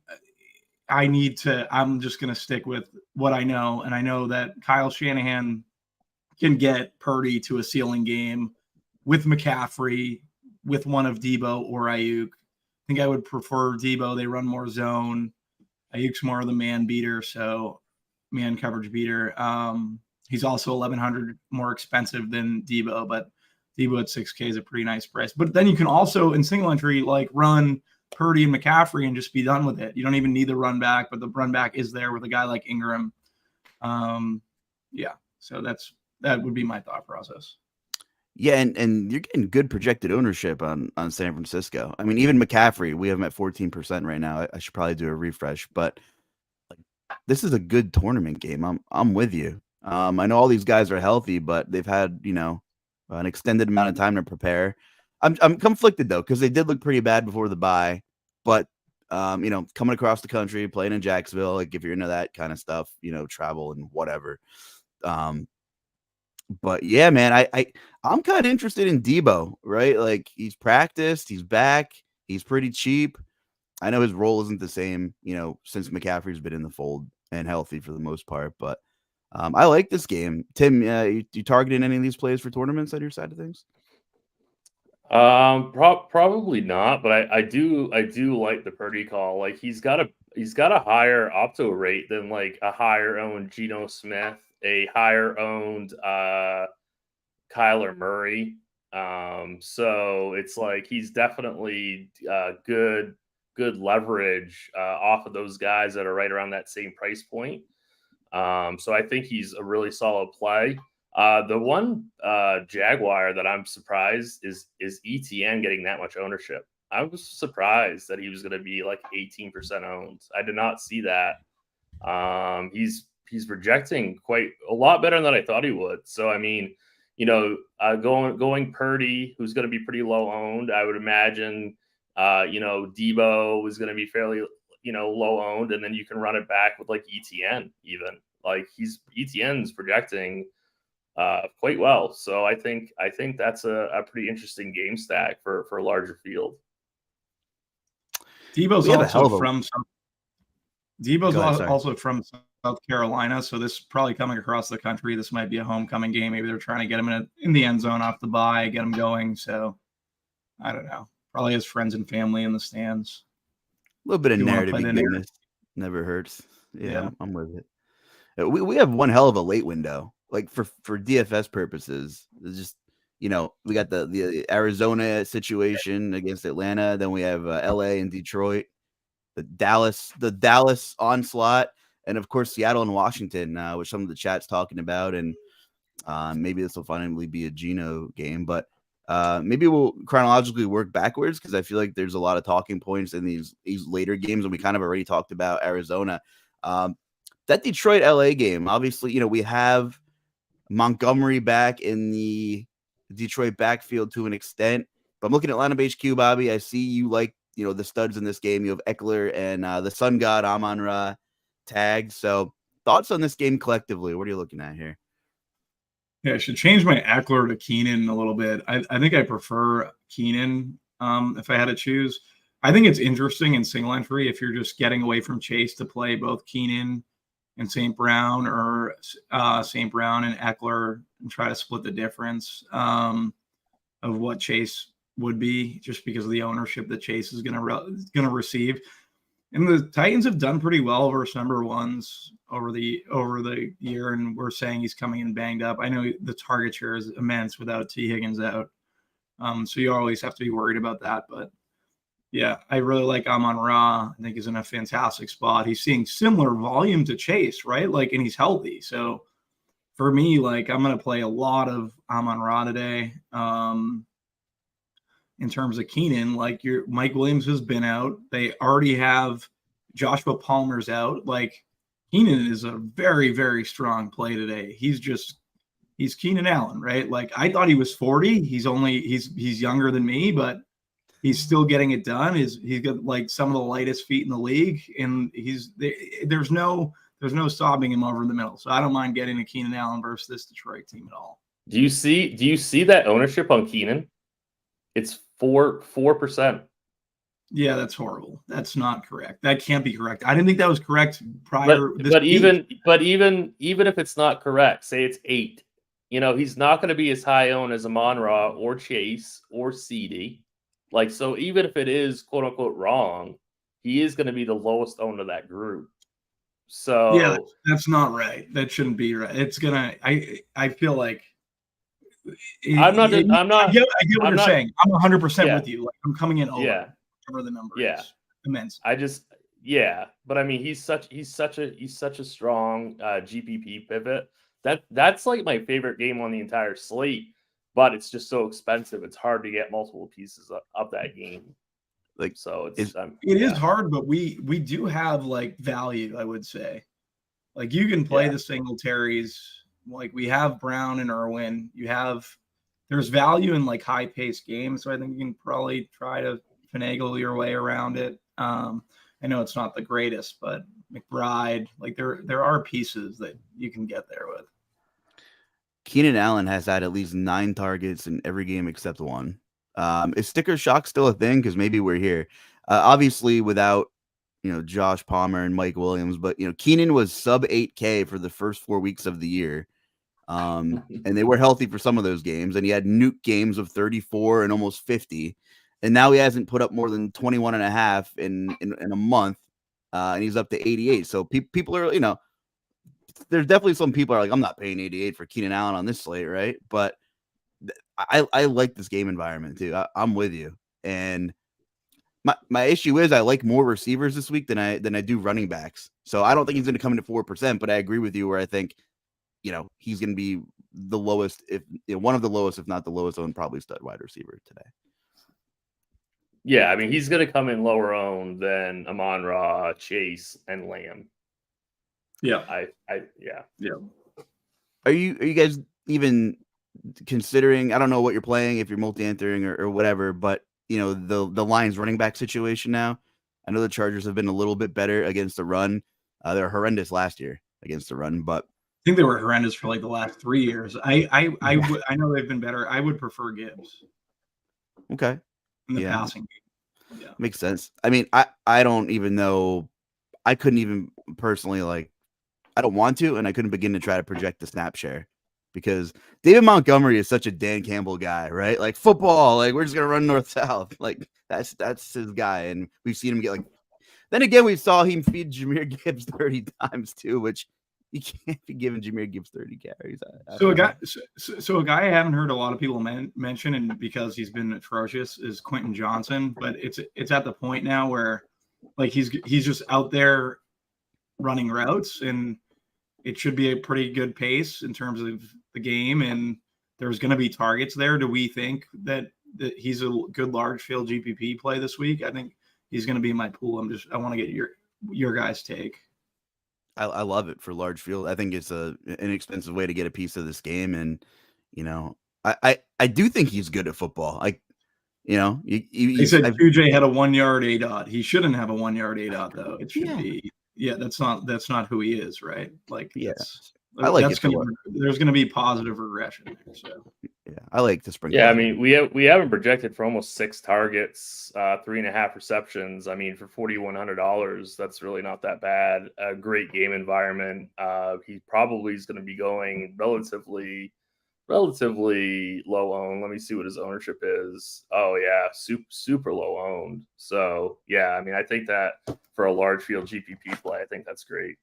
just going to stick with what I know. And I know that Kyle Shanahan can get Purdy to a ceiling game with McCaffrey, with one of Debo or Ayuk. I think I would prefer Debo. They run more zone. Ayuk's more of the man beater, so man coverage beater. He's also $1,100 more expensive than Debo, but Debo at $6K is a pretty nice price. But then you can also, in single entry, like run Purdy and McCaffrey and just be done with it. You don't even need the run back, but the run back is there with a guy like Ingram. So that would be my thought process. Yeah, and you're getting good projected ownership on San Francisco. I mean, even McCaffrey, we have him at 14% right now. I should probably do a refresh, but like, this is a good tournament game. I'm with you. I know all these guys are healthy, but they've had an extended amount of time to prepare. I'm conflicted though because they did look pretty bad before the bye, but coming across the country, playing in Jacksonville, like if you're into that kind of stuff, travel and whatever. But yeah, man, I'm kind of interested in Debo, right? Like he's practiced, he's back, he's pretty cheap. I know his role isn't the same, since McCaffrey's been in the fold and healthy for the most part, but I like this game. Tim, you targeting any of these plays for tournaments on your side of things? Probably not, but I do like the Purdy call. Like he's got a higher opto rate than like a higher owned Geno Smith, a higher owned Kyler Murray. So it's like he's definitely good leverage off of those guys that are right around that same price point. So I think he's a really solid play. The one Jaguar that I'm surprised is ETN getting that much ownership. I was surprised that he was going to be like 18% owned. I did not see that. He's projecting quite a lot better than I thought he would. So I mean, going Purdy, who's going to be pretty low owned. I would imagine, Debo was going to be fairly, low owned, and then you can run it back with like ETN even. Like ETN's projecting quite well. So I think that's a pretty interesting game stack for a larger field. Debo's also from South Carolina, so this is probably coming across the country. This might be a homecoming game. Maybe they're trying to get him in the end zone off the bye, get him going. So I don't know. Probably has friends and family in the stands. A little bit of narrative never hurts. Yeah. I'm with it. We have one hell of a late window, like for DFS purposes. It's just, we got the Arizona situation against Atlanta. Then we have LA and Detroit, the Dallas onslaught, and of course Seattle and Washington, which some of the chat's talking about. And maybe this will finally be a Geno game, but maybe we'll chronologically work backwards, because I feel like there's a lot of talking points in these later games, and we kind of already talked about Arizona. That Detroit LA game, obviously, we have Montgomery back in the Detroit backfield to an extent, but I'm looking at lineup HQ, Bobby. I see you like, the studs in this game. You have Eckler and the Sun God Amon-Ra tagged. So thoughts on this game collectively? What are you looking at here? Yeah, I should change my Eckler to Keenan a little bit. I think I prefer Keenan if I had to choose. I think it's interesting in single entry if you're just getting away from Chase to play both Keenan and St. Brown, or St. Brown and Eckler, and try to split the difference of what Chase would be, just because of the ownership that Chase is going to receive. And the Titans have done pretty well versus number ones over the year, and we're saying he's coming in banged up. I know the target share is immense without T. Higgins out, so you always have to be worried about that. But yeah, I really like Amon-Ra. I think he's in a fantastic spot. He's seeing similar volume to Chase, right? Like, and he's healthy. So for me, like, I'm going to play a lot of Amon-Ra today. In terms of Keenan, like, Mike Williams has been out. They already have Joshua Palmer's out. Like, Keenan is a very, very strong play today. He's Keenan Allen, right? Like, I thought he was 40. He's younger than me, but he's still getting it done. He's got like some of the lightest feet in the league, and there's no stopping him over the middle. So I don't mind getting a Keenan Allen versus this Detroit team at all. Do you see that ownership on Keenan? It's 4%. Yeah, that's horrible. That's not correct. That can't be correct. I didn't think that was correct prior. But even if it's not correct, say it's 8. He's not going to be as high owned as Amon-Ra or Chase or CD. Like, so even if it is quote unquote wrong, he is going to be the lowest owned of that group. So yeah, that's not right. That shouldn't be right. It's gonna. I feel like. I get what you're saying. I'm 100% with you. Like, I'm coming in over the number. Yeah, immense. But I mean, he's such a strong GPP pivot. That's like my favorite game on the entire slate. But it's just so expensive. It's hard to get multiple pieces of that game. Like, so it is hard, but we do have like value, I would say. Like, you can play the Singletaries. Like, we have Brown and Irwin. There's value in like high paced games. So I think you can probably try to finagle your way around it. I know it's not the greatest, but McBride, like there are pieces that you can get there with. Keenan Allen has had at least 9 targets in every game except one. Is sticker shock still a thing? Because maybe we're here. Obviously, without Josh Palmer and Mike Williams, but Keenan was sub 8K for the first 4 weeks of the year, and they were healthy for some of those games. And he had nuke games of 34 and almost 50, and now he hasn't put up more than 21.5 in a month, and he's up to 88. So people are there's definitely some people are like, I'm not paying 88 for Keenan Allen on this slate, right? But I like this game environment too. I'm with you. And my issue is I like more receivers this week than I do running backs. So I don't think he's going to come into 4%, but I agree with you where I think, he's going to be the lowest, if one of the lowest, if not the lowest owned, probably stud wide receiver today. Yeah, I mean, he's going to come in lower owned than Amon-Ra, Chase, and Lamb. Yeah. Yeah. Are you guys even considering? I don't know what you're playing, if you're multi-entering or whatever, but the Lions running back situation now. I know the Chargers have been a little bit better against the run. They were horrendous last year against the run, but I think they were horrendous for like the last 3 years. I know they've been better. I would prefer Gibbs. Okay. In the passing game. Yeah. Makes sense. I mean, I don't even know. I couldn't even personally, like, I don't want to, and I couldn't begin to try to project the snap share because David Montgomery is such a Dan Campbell guy, right? Like football, like we're just gonna run north-south. Like that's his guy. And we've seen him get then again, we saw him feed Jahmyr Gibbs 30 times too, which you can't be giving Jahmyr Gibbs 30 carries. So a guy I haven't heard a lot of people mention, and because he's been atrocious, is Quentin Johnson. But it's at the point now where like he's just out there running routes, and it should be a pretty good pace in terms of the game, and there's going to be targets there. Do we think that he's a good large field GPP play this week? I think he's going to be in my pool. I want to get your guys' take. I love it for large field. I think it's an inexpensive way to get a piece of this game, and I do think he's good at football. Like he said QJ had a 1 yard ADOT. He shouldn't have a 1 yard ADOT though. It should be. Yeah, that's not who he is, right? Like, I like that's there's going to be positive regression there. So I like to sprinkle. Yeah, I mean, we haven't projected for almost 6 targets, 3.5 receptions. I mean, for $4,100, that's really not that bad. A great game environment. He probably is going to be going relatively low owned. Let me see what his ownership is. Oh yeah, super low owned. So yeah, I mean, I think that for a large field GPP play, I think that's great.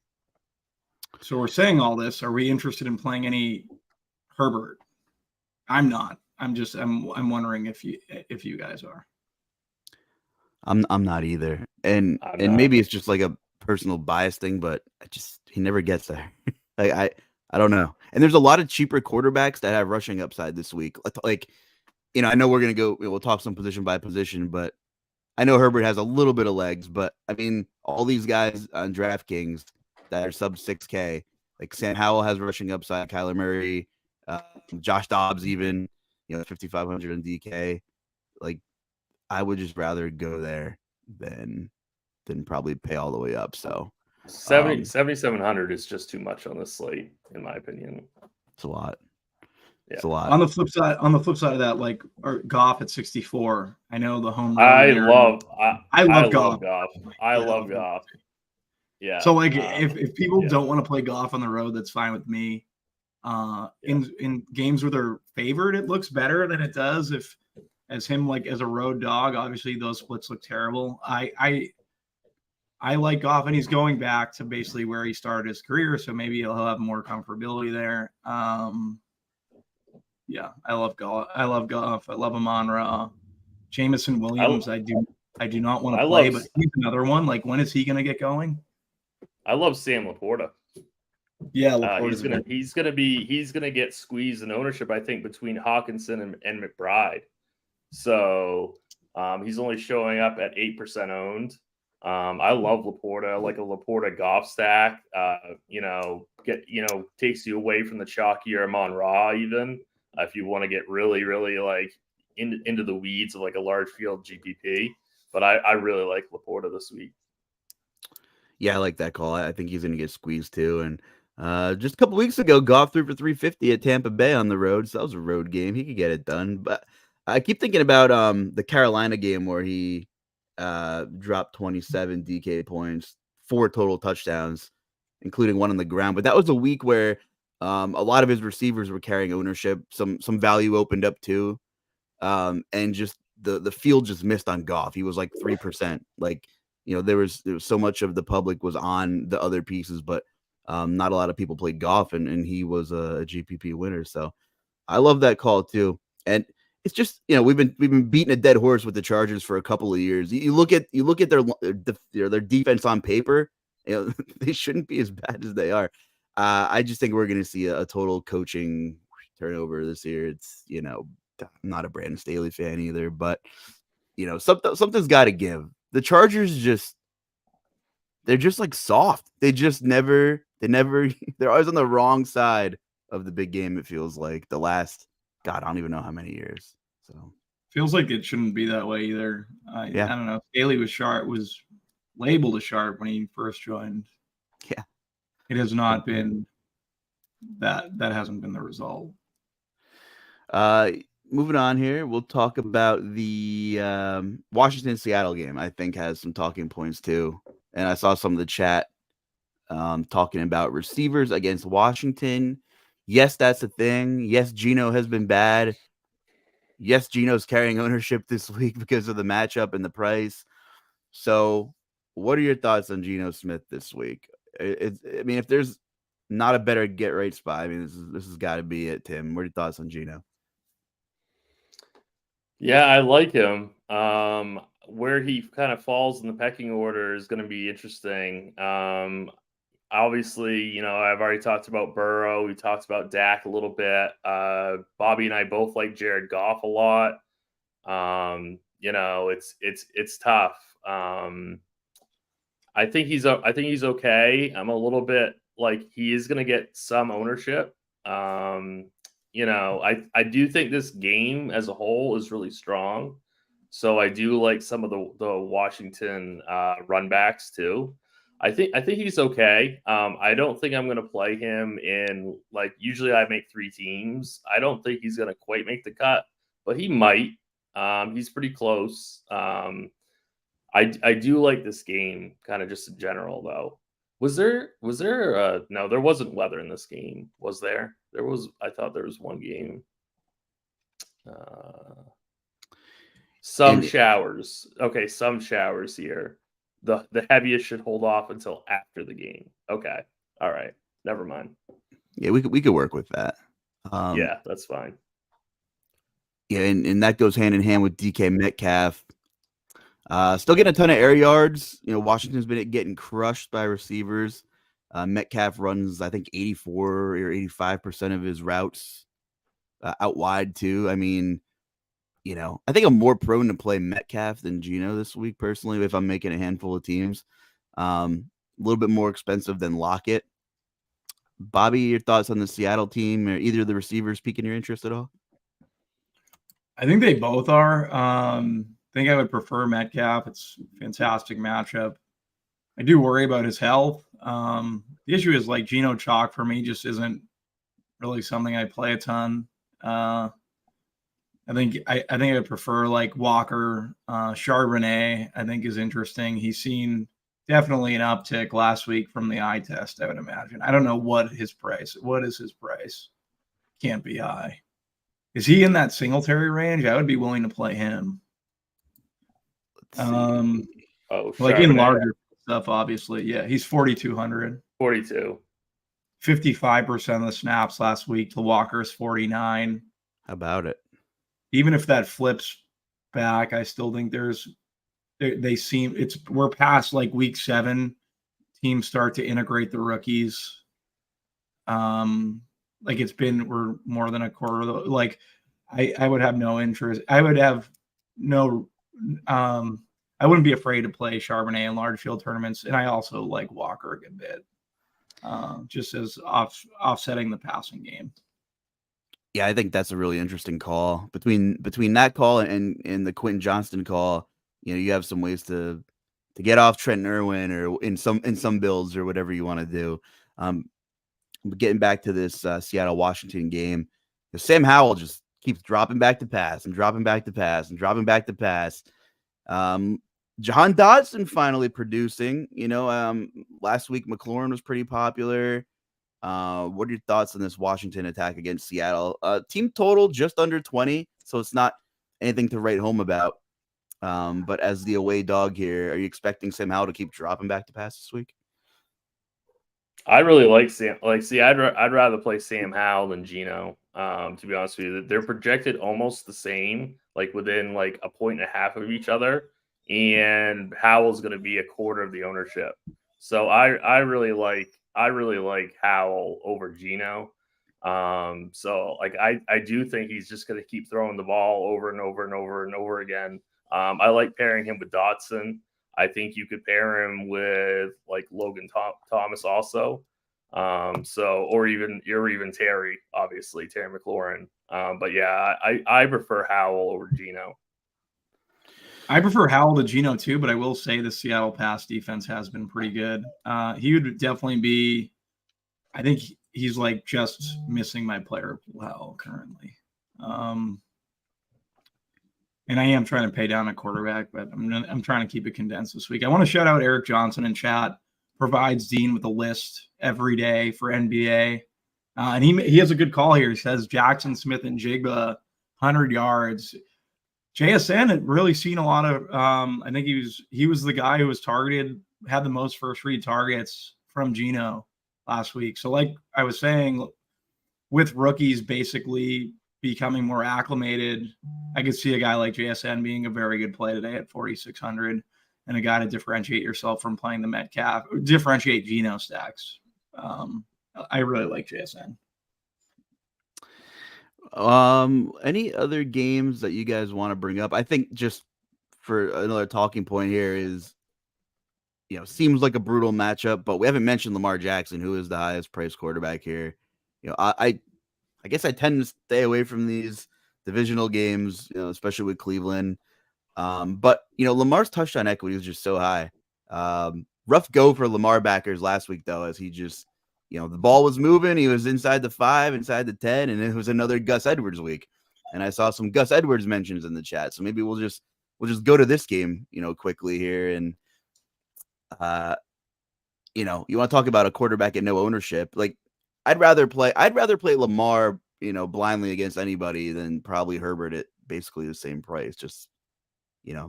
So we're saying all this. Are we interested in playing any Herbert? I'm not. I'm wondering if you guys are. I'm not either. And maybe it's just like a personal bias thing, but he never gets there. Like I don't know. And there's a lot of cheaper quarterbacks that have rushing upside this week. Like, I know we'll talk some position by position, but I know Herbert has a little bit of legs, but I mean, all these guys on DraftKings that are sub 6K, like Sam Howell has rushing upside, Kyler Murray, Josh Dobbs, even, 5,500 on DK. Like, I would just rather go there than probably pay all the way up. So 7,700 is just too much on this slate, in my opinion. It's a lot. Yeah. It's a lot. On the flip side of that, like Goff at 64. I know the home. I love Goff. I love Goff. Yeah. So like, if people don't want to play Goff on the road, that's fine with me. In games where they're favored, it looks better than it does as him like as a road dog. Obviously, those splits look terrible. I like Goff, and he's going back to basically where he started his career, so maybe he'll have more comfortability there. Yeah, I love Goff. I love Amon-Ra. Jameson Williams, I do not want to play, but he's another one. Like, when is he going to get going? I love Sam Laporta. Yeah, he's gonna get squeezed in ownership, I think, between Hawkinson and McBride. So he's only showing up at 8% owned. I love Laporta. I like a Laporta Goff stack. Takes you away from the chalkier Amon-Ra even. If you want to get really, really like into the weeds of like a large field GPP. But I really like Laporta this week. Yeah, I like that call. I think he's going to get squeezed too. And just a couple weeks ago, Goff threw for 350 at Tampa Bay on the road. So that was a road game. He could get it done. But I keep thinking about the Carolina game where he dropped 27 DK points, 4 total touchdowns, including 1 on the ground. But that was a week where a lot of his receivers were carrying ownership. Some value opened up too. And just the field just missed on Goff. He was like 3%. Like, there was so much of the public was on the other pieces, but not a lot of people played Goff, and he was a GPP winner. So I love that call too. And it's just, we've been beating a dead horse with the Chargers for a couple of years. You look at their defense on paper, they shouldn't be as bad as they are. I just think we're going to see a total coaching turnover this year. It's, I'm not a Brandon Staley fan either, but something's got to give. The Chargers they're just like soft. They're always on the wrong side of the big game. It feels like the last, God, I don't even know how many years. So feels like it shouldn't be that way either. I don't know. Staley was labeled a sharp when he first joined. Yeah, it has not been that hasn't been the result. Moving on here, we'll talk about the Washington-Seattle game. I think has some talking points too. And I saw some of the chat talking about receivers against Washington. Yes, that's a thing. Yes, Geno has been bad. Yes, Geno's carrying ownership this week because of the matchup and the price. So what are your thoughts on Geno Smith this week? I mean, if there's not a better get right spot, I mean, this has got to be it, Tim. What are your thoughts on Geno? Yeah, I like him. Where he kind of falls in the pecking order is going to be interesting. Obviously, I've already talked about Burrow. We talked about Dak a little bit. Bobby and I both like Jared Goff a lot. It's tough. I think he's okay. I'm a little bit like he is going to get some ownership. I do think this game as a whole is really strong. So I do like some of the Washington run backs too. I think he's okay. I don't think I'm going to play him in usually I make 3 teams. I don't think he's going to quite make the cut, but he might. He's pretty close. I do like this game kind of just in general though. Was there no, there wasn't weather in this game. Was there? I thought there was one game. Some showers. Okay, some showers here. The heaviest should hold off until after the game. Okay. All right. Never mind. Yeah, we could work with that. Yeah, that's fine. Yeah, and that goes hand in hand with DK Metcalf. Still getting a ton of air yards. Washington's been getting crushed by receivers. Metcalf runs, I think, 84 or 85% of his routes out wide too. I mean, I think I'm more prone to play Metcalf than Geno this week personally if I'm making a handful of teams. A little bit more expensive than Lockett. Bobby, your thoughts on the Seattle team or either of the receivers piquing your interest at all? I think they both are. I think I would prefer Metcalf. It's a fantastic matchup. I do worry about his health. The issue is Geno chalk for me just isn't really something I play a ton. I think I would prefer Walker. Charbonnet, I think, is interesting. He's seen definitely an uptick last week from the eye test, I would imagine. I don't know what is his price. Can't be high. Is he in that Singletary range? I would be willing to play him. In larger stuff, obviously. Yeah, he's 4,200. 42. 55% of the snaps last week to Walker's 49. How about it? Even if that flips back, I still think we're past week 7. Teams start to integrate the rookies. We're more than a quarter. I would have no interest. I would have no. I wouldn't be afraid to play Charbonnet in large field tournaments, and I also like Walker a good bit, just as offsetting the passing game. Yeah, I think that's a really interesting call. Between that call and the Quentin Johnston call, you have some ways to get off Trenton Irwin or in some builds or whatever you want to do. But getting back to this Seattle Washington game, Sam Howell just keeps dropping back to pass and dropping back to pass and dropping back to pass. Jahan Dotson finally producing. Last week McLaurin was pretty popular. What are your thoughts on this Washington attack against Seattle? Team total just under 20, so it's not anything to write home about. But as the away dog here, are you expecting Sam Howell to keep dropping back to pass this week? I really like Sam. I'd rather play Sam Howell than Geno. To be honest with you, they're projected almost the same, within a point and a half of each other. And Howell's going to be a quarter of the ownership. So I really like Howell over Geno. So I do think he's just going to keep throwing the ball over and over and over and over again. I like pairing him with Dotson. I think you could pair him with like Logan Thomas also. Or even Terry, obviously Terry McLaurin. But yeah, I prefer Howell over Geno. I prefer Howell to Geno too, but I will say the Seattle pass defense has been pretty good. He would definitely be. I think he's like just missing my player pool Howell currently. And I am trying to pay down a quarterback, but I'm trying to keep it condensed this week. I want to shout out Eric Johnson in chat. Provides Dean with a list every day for NBA. And he has a good call here. He says Jackson Smith and Jigba, 100 yards. JSN had really seen a lot of I think he was the guy who was targeted, had the most first read targets from Geno last week. So like I was saying, with rookies basically becoming more acclimated, I could see a guy like JSN being a very good play today at 4,600 and a guy to differentiate yourself from playing the Metcalf, differentiate Geno stacks. I really like JSN. Any other games that you guys want to bring up? I think just for another talking point here is, seems like a brutal matchup, but we haven't mentioned Lamar Jackson, who is the highest priced quarterback here. I guess I tend to stay away from these divisional games, especially with Cleveland. But Lamar's touchdown equity is just so high. Rough go for Lamar backers last week though, as he just, the ball was moving. He was inside the 5, inside the 10, and it was another Gus Edwards week. And I saw some Gus Edwards mentions in the chat. So maybe we'll just go to this game, quickly here. And, you want to talk about a quarterback at no ownership. Like I'd rather play Lamar, blindly against anybody than probably Herbert at basically the same price, just,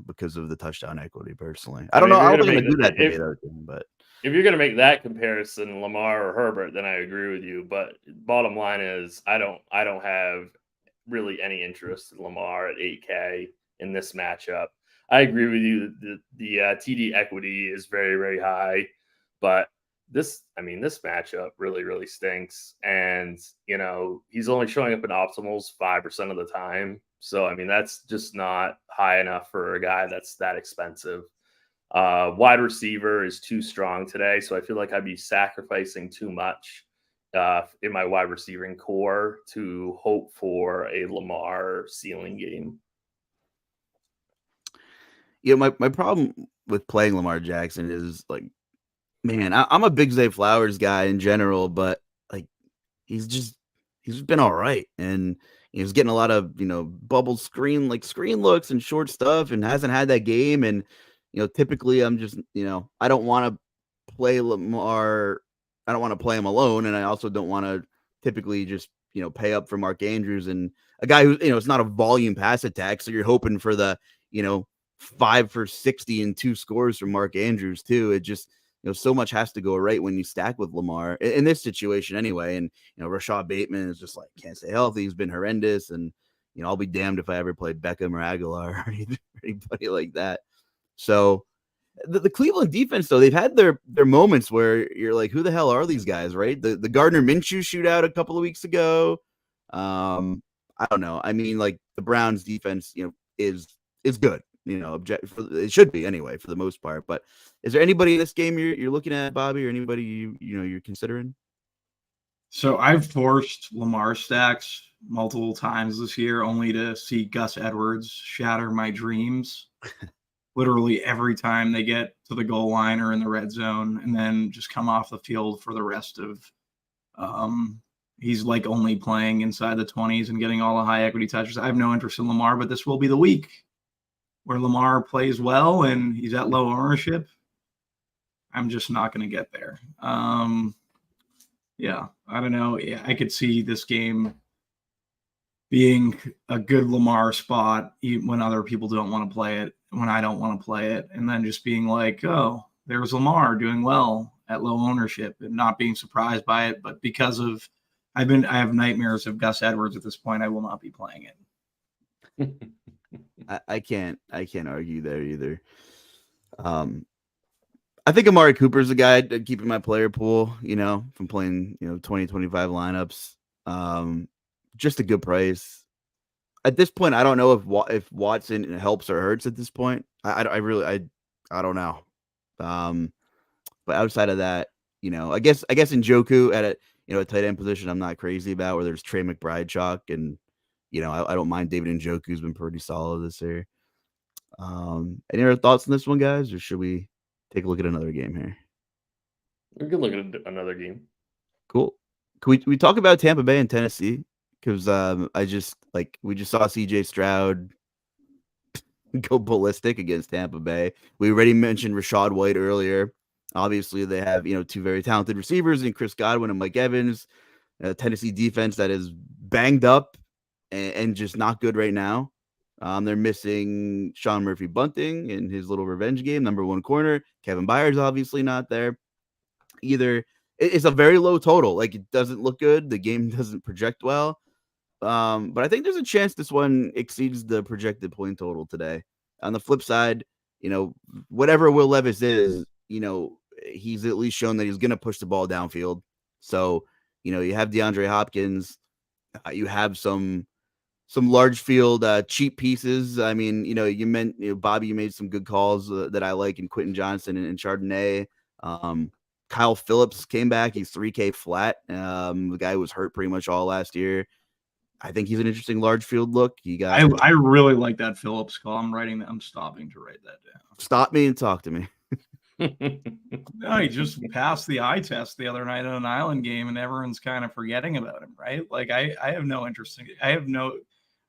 because of the touchdown equity personally. I don't know. I'm going to do that today, though, but if you're going to make that comparison, Lamar or Herbert, then I agree with you. But bottom line is, I don't have really any interest in Lamar at 8K in this matchup. I agree with you. The TD equity is very, very high, but this matchup really, really stinks. And, he's only showing up in optimals 5% of the time. So, that's just not high enough for a guy that's that expensive. Wide receiver is too strong today. So I feel like I'd be sacrificing too much in my wide receiving core to hope for a Lamar ceiling game. My problem with playing Lamar Jackson is like, man, I'm a big Zay Flowers guy in general, but like he's been all right. And he's getting a lot of, bubble screen looks and short stuff and hasn't had that game. And, typically I'm just, I don't want to play Lamar. I don't want to play him alone. And I also don't want to typically just, pay up for Mark Andrews and a guy who, it's not a volume pass attack. So you're hoping for the, 5 for 60 and 2 scores from Mark Andrews too. It just, so much has to go right when you stack with Lamar in this situation anyway. And, Rashad Bateman is just like, can't stay healthy. He's been horrendous. And, I'll be damned if I ever played Beckham or Aguilar or anybody like that. So the Cleveland defense, though, they've had their moments where you're like, who the hell are these guys, right? The Gardner Minshew shootout a couple of weeks ago. I don't know. Like the Browns defense, is good. It should be anyway for the most part. But is there anybody in this game you're looking at, Bobby, or anybody you're considering? So I've forced Lamar stacks multiple times this year, only to see Gus Edwards shatter my dreams. Literally every time they get to the goal line or in the red zone, and then just come off the field for the rest of. He's like only playing inside the 20s and getting all the high equity touches. I have no interest in Lamar, but this will be the week where Lamar plays well and he's at low ownership. I'm just not going to get there. Yeah, I don't know. Yeah, I could see this game being a good Lamar spot when other people don't want to play it, when I don't want to play it, and then just being like, oh, there's Lamar doing well at low ownership and not being surprised by it. But because of I have nightmares of Gus Edwards at this point, I will not be playing it. I can't argue there either. I think Amari Cooper's a guy to keep in my player pool, from playing, 20, 25 lineups. Just a good price. at this point, I don't know if Watson helps or hurts at this point. I don't know. But outside of that, I guess Njoku at a tight end position, I'm not crazy about, where there's Trey McBride chalk, and I don't mind David Njoku's been pretty solid this year. Any other thoughts on this one, guys, or should we take a look at another game here? We can look at another game. Cool. Can we talk about Tampa Bay and Tennessee? Because we just saw CJ Stroud go ballistic against Tampa Bay. We already mentioned Rachaad White earlier. Obviously, they have two very talented receivers in Chris Godwin and Mike Evans. Tennessee defense that is banged up and just not good right now. They're missing Sean Murphy-Bunting in his little revenge game, number 1 corner. Kevin Byard's obviously not there either. It's a very low total. Like, it doesn't look good. The game doesn't project well. But I think there's a chance this one exceeds the projected point total today. On the flip side, whatever Will Levis is, he's at least shown that he's going to push the ball downfield. So, you have DeAndre Hopkins, you have some large field cheap pieces. I mean, you meant Bobby, you made some good calls that I like in Quentin Johnson and Chardonnay. Kyle Phillips came back. He's 3K flat. The guy was hurt pretty much all last year. I think he's an interesting large field look. I really like that Phillips call. I'm stopping to write that down. Stop me and talk to me. No, he just passed the eye test the other night on an island game, and everyone's kind of forgetting about him, right? Like, I have no interest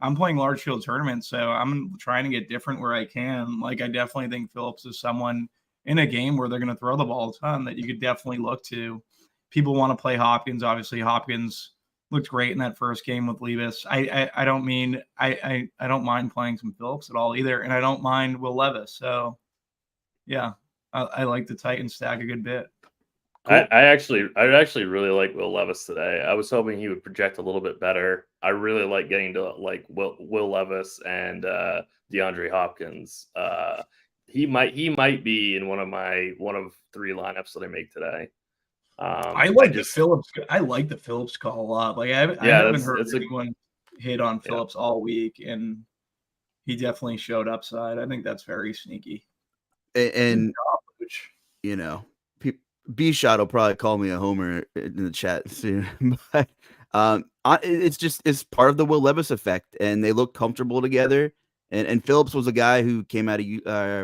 I'm playing large field tournaments, so I'm trying to get different where I can. Like, I definitely think Phillips is someone in a game where they're going to throw the ball a ton that you could definitely look to. People want to play Hopkins. Obviously, Hopkins looked great in that first game with Levis. I don't mind playing some Phillips at all either, and I don't mind Will Levis. So, yeah, I like the Titans stack a good bit. Cool. I actually really like Will Levis today. I was hoping he would project a little bit better. I really like getting to like Will Levis and DeAndre Hopkins. He might be in one of 3 lineups that I make today. I like the Phillips call a lot. Like, I haven't heard anyone hit on Phillips all week, and he definitely showed upside. I think that's very sneaky. And B-Shot will probably call me a homer in the chat soon. But it's part of the Will Levis effect, and they look comfortable together. And Phillips was a guy who came out of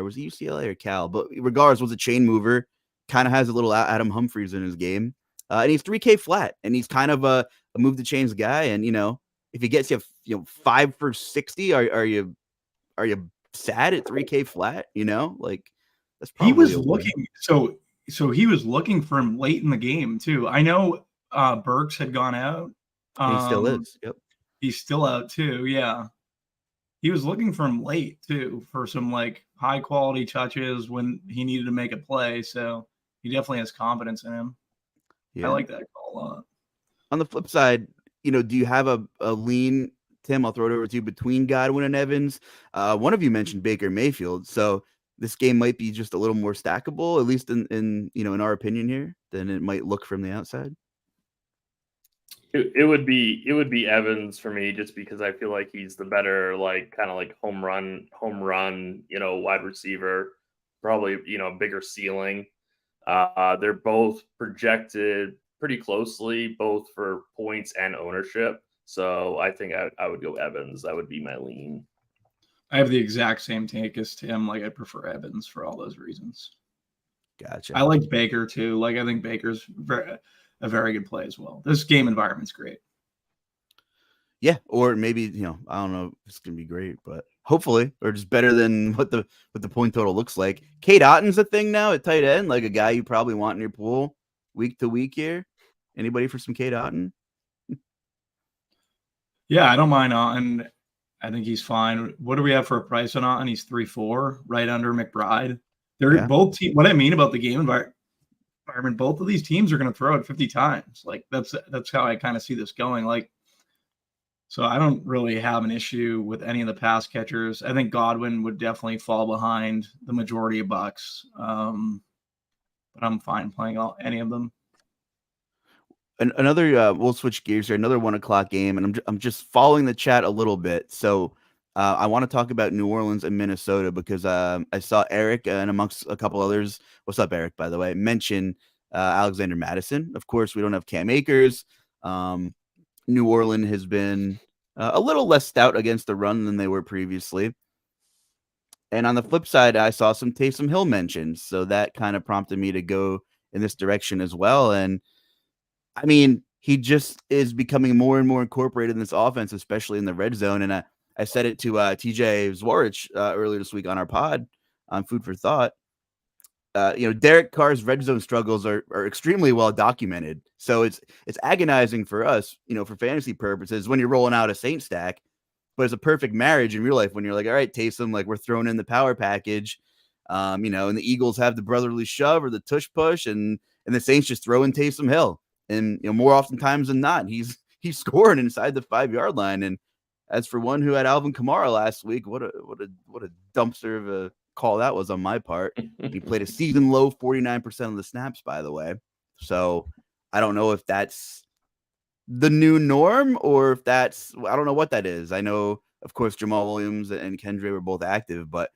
was it UCLA or Cal? But regardless, was a chain mover. Kind of has a little Adam Humphries in his game. And he's 3K flat, and he's kind of a move the chains guy. And if he gets you 5 for 60, are you sad at 3K flat? Like, that's probably he was looking so he was looking for him late in the game too. I know Burks had gone out. He still is. Yep. He's still out too. Yeah. He was looking for him late too for some like high quality touches when he needed to make a play. So he definitely has confidence in him. Yeah. I like that call a lot. On the flip side, do you have a lean, Tim? I'll throw it over to you, between Godwin and Evans. One of you mentioned Baker Mayfield, so this game might be just a little more stackable, at least in our opinion here, than it might look from the outside. It would be Evans for me, just because I feel like he's the better, like, kind of like home run, wide receiver, probably, bigger ceiling. They're both projected pretty closely, both for points and ownership. So I think I would go Evans. That would be my lean. I have the exact same take as Tim. Like, I prefer Evans for all those reasons. Gotcha. I like Baker too. Like, I think Baker's a very good play as well. This game environment's great. Yeah, or maybe I don't know if it's gonna be great, but hopefully, or just better than what the point total looks like. Cade Otton's a thing now at tight end, like a guy you probably want in your pool week to week here. Anybody for some Cade Otton? Yeah, I don't mind Otton. I think he's fine. What do we have for a price on Otton? He's 3.4, right under McBride. They're both what I mean about the game environment, both of these teams are going to throw it 50 times. Like, that's how I kind of see this going. Like, so I don't really have an issue with any of the pass catchers. I think Godwin would definitely fall behind the majority of bucks. But I'm fine playing any of them. Another we'll switch gears here. Another 1:00 game, and I'm just following the chat a little bit. So I want to talk about New Orleans and Minnesota because I saw Erik and amongst a couple others. What's up, Erik? By the way, mention Alexander Mattison. Of course, we don't have Cam Akers. New Orleans has been a little less stout against the run than they were previously. And on the flip side, I saw some Taysom Hill mentioned, so that kind of prompted me to go in this direction as well. And I mean, he just is becoming more and more incorporated in this offense, especially in the red zone. And I said it to TJ Zwarych earlier this week on our pod on Food for Thought. Derek Carr's red zone struggles are extremely well documented. So it's agonizing for us, for fantasy purposes when you're rolling out a Saint stack. But it's a perfect marriage in real life when you're like, all right, Taysom, like we're throwing in the power package, and the Eagles have the brotherly shove or the tush push, and the Saints just throw in Taysom Hill. And more oftentimes than not, he's scoring inside the 5-yard line. And as for one who had Alvin Kamara last week, what a dumpster of a call that was on my part. He played a season low 49% of the snaps, by the way. So I don't know if that's the new norm or if I don't know what that is. I know, of course, Jamal Williams and Kendra were both active, but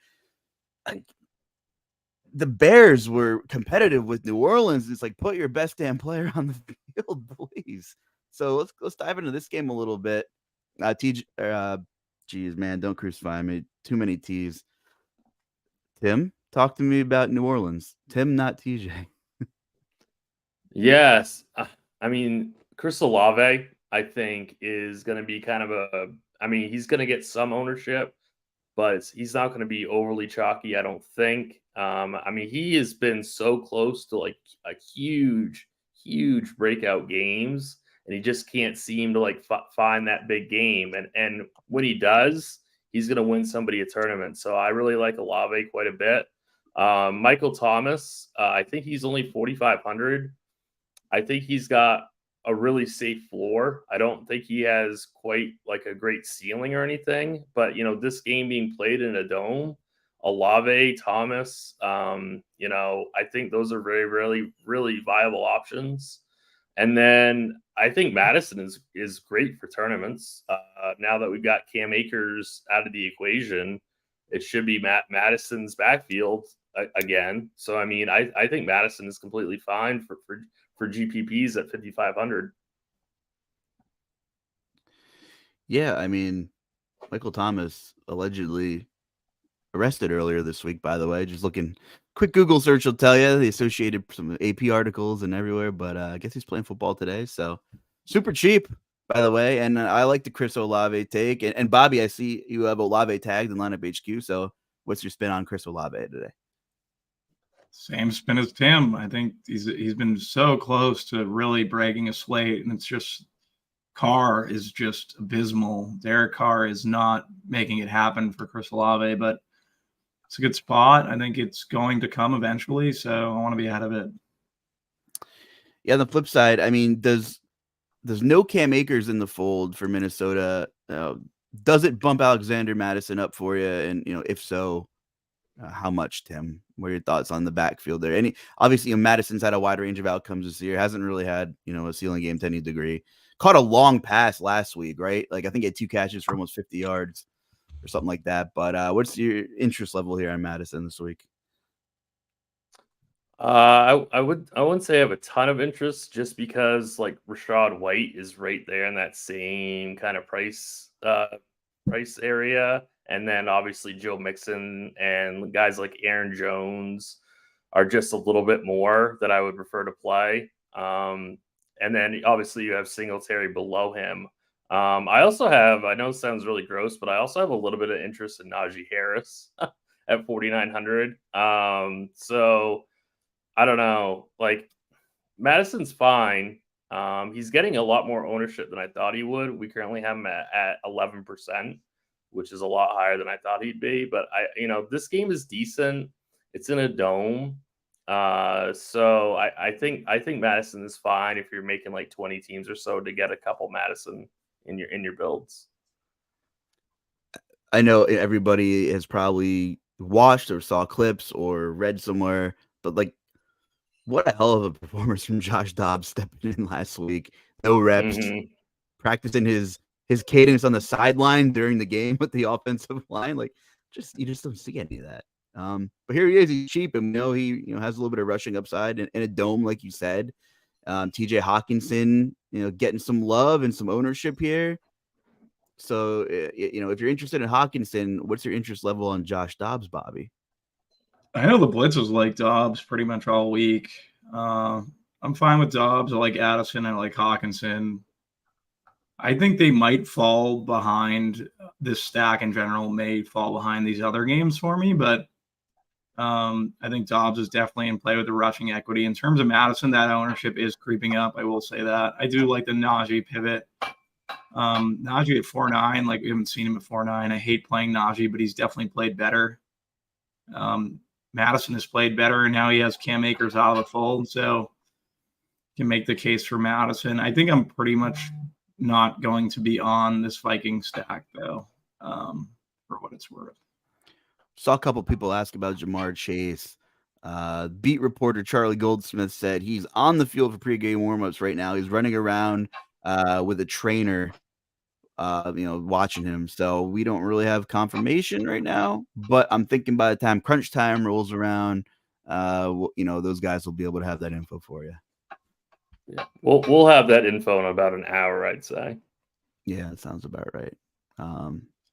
the Bears were competitive with New Orleans. It's like, put your best damn player on the field, please. So let's dive into this game a little bit. Geez, man, don't crucify me. Too many T's. Tim, talk to me about New Orleans. Tim, not TJ. Yes. I mean, Chris Olave, I think, is going to be kind of he's going to get some ownership, but he's not going to be overly chalky, I don't think. He has been so close to like a huge breakout games, and he just can't seem to like find that big game. And when he does, he's going to win somebody a tournament. So I really like Olave quite a bit. Michael Thomas, I think he's only 4,500. I think he's got a really safe floor. I don't think he has quite like a great ceiling or anything, but this game being played in a dome, Olave, Thomas, I think those are very, really, really viable options. And then I think Madison is great for tournaments. Now that we've got Cam Akers out of the equation, it should be Madison's backfield again. So I think Madison is completely fine for GPPs at 5,500. Yeah, Michael Thomas allegedly arrested earlier this week, by the way. Just looking, quick Google search will tell you the associated some AP articles and everywhere, but I guess he's playing football today. So super cheap, by the way. And I like the Chris Olave take. And Bobby, I see you have Olave tagged in lineup HQ. So what's your spin on Chris Olave today? Same spin as Tim. I think he's been so close to really breaking a slate, and it's just Carr is just abysmal. Derek Carr is not making it happen for Chris Olave, but it's a good spot. I think it's going to come eventually, so I want to be ahead of it. Yeah, on the flip side, does no Cam Akers in the fold for Minnesota? Does it bump Alexander Mattison up for you? And if so, how much, Tim? What are your thoughts on the backfield there? Obviously, Madison's had a wide range of outcomes this year. Hasn't really had a ceiling game to any degree. Caught a long pass last week, right? Like I think he had 2 catches for almost 50 yards or something like that. But what's your interest level here on Madison this week? I wouldn't say I have a ton of interest just because like Rachaad White is right there in that same kind of price area. And then obviously Joe Mixon and guys like Aaron Jones are just a little bit more that I would prefer to play. And then obviously you have Singletary below him. I also have, I know it sounds really gross, but I also have a little bit of interest in Najee Harris at 4,900. So I don't know, like Madison's fine. He's getting a lot more ownership than I thought he would. We currently have him at 11%. Which is a lot higher than I thought he'd be. But this game is decent. It's in a dome. So I think Madison is fine if you're making like 20 teams or so to get a couple Madison in your builds. I know everybody has probably watched or saw clips or read somewhere, but like what a hell of a performance from Josh Dobbs stepping in last week. No reps, practicing his cadence on the sideline during the game with the offensive line. Like, you just don't see any of that. But here he is. He's cheap, and we know he has a little bit of rushing upside in a dome, like you said. TJ Hawkinson, getting some love and some ownership here. So, if you're interested in Hawkinson, what's your interest level on Josh Dobbs, Bobby? I know the blitzers like Dobbs pretty much all week. I'm fine with Dobbs. I like Addison. I like Hawkinson. I think they might fall behind. This stack in general may fall behind these other games for me, but I think Dobbs is definitely in play with the rushing equity. In terms of Madison, that ownership is creeping up. I will say that. I do like the Najee pivot. Najee at 4.9, like we haven't seen him at 4.9. I hate playing Najee, but he's definitely played better. Madison has played better, and now he has Cam Akers out of the fold, so can make the case for Madison. I think I'm pretty much not going to be on this Viking stack, though, for what it's worth. Saw a couple people ask about Jamar Chase. Beat reporter Charlie Goldsmith said he's on the field for pregame warmups right now. He's running around with a trainer, watching him. So we don't really have confirmation right now, but I'm thinking by the time crunch time rolls around, those guys will be able to have that info for you. Yeah, we'll have that info in about an hour, I'd say. Yeah, that sounds about right.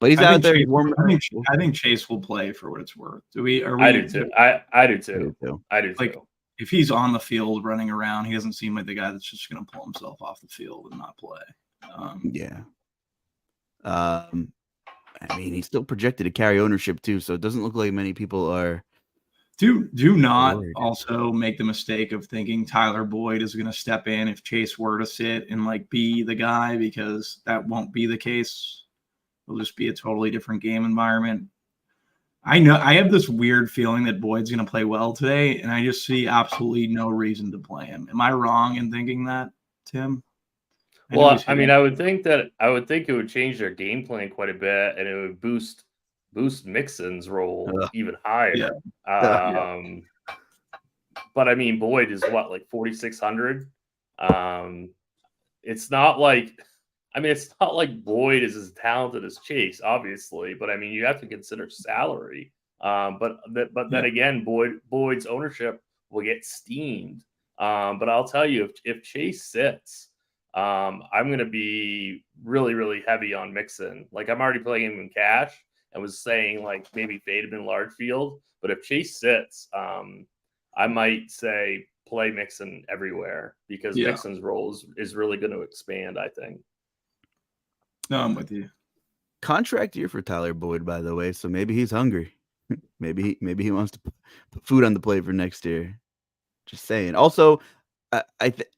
But he's out there. I think Chase will play for what it's worth. I do too. I do too. I do too. Like, if he's on the field running around, he doesn't seem like the guy that's just going to pull himself off the field and not play. Yeah. I mean, he's still projected to carry ownership too, so it doesn't look like many people are. Do not also make the mistake of thinking Tyler Boyd is going to step in if Chase were to sit and be the guy, because that won't be the case. It'll just be a totally different game environment. I know I have this weird feeling that Boyd's going to play well today, and I just see absolutely no reason to play him. Am I wrong in thinking that, Tim? Well, I mean, I would think it would change their game plan quite a bit, and it would boost Mixon's role even higher. Yeah. But I mean, Boyd is what, like 4,600. It's not like Boyd is as talented as Chase, obviously, but I mean, you have to consider salary. But then again, Boyd's ownership will get steamed. But I'll tell you, if Chase sits, I'm going to be really, really heavy on Mixon. Like, I'm already playing him in cash and was saying like maybe fade him in large field. But if Chase sits, I might say play Mixon everywhere, because Mixon's role is really going to expand, I think. No, I'm with you. Contract year for Tyler Boyd, by the way, so maybe he's hungry. maybe he wants to put food on the plate for next year. Just saying. Also, I think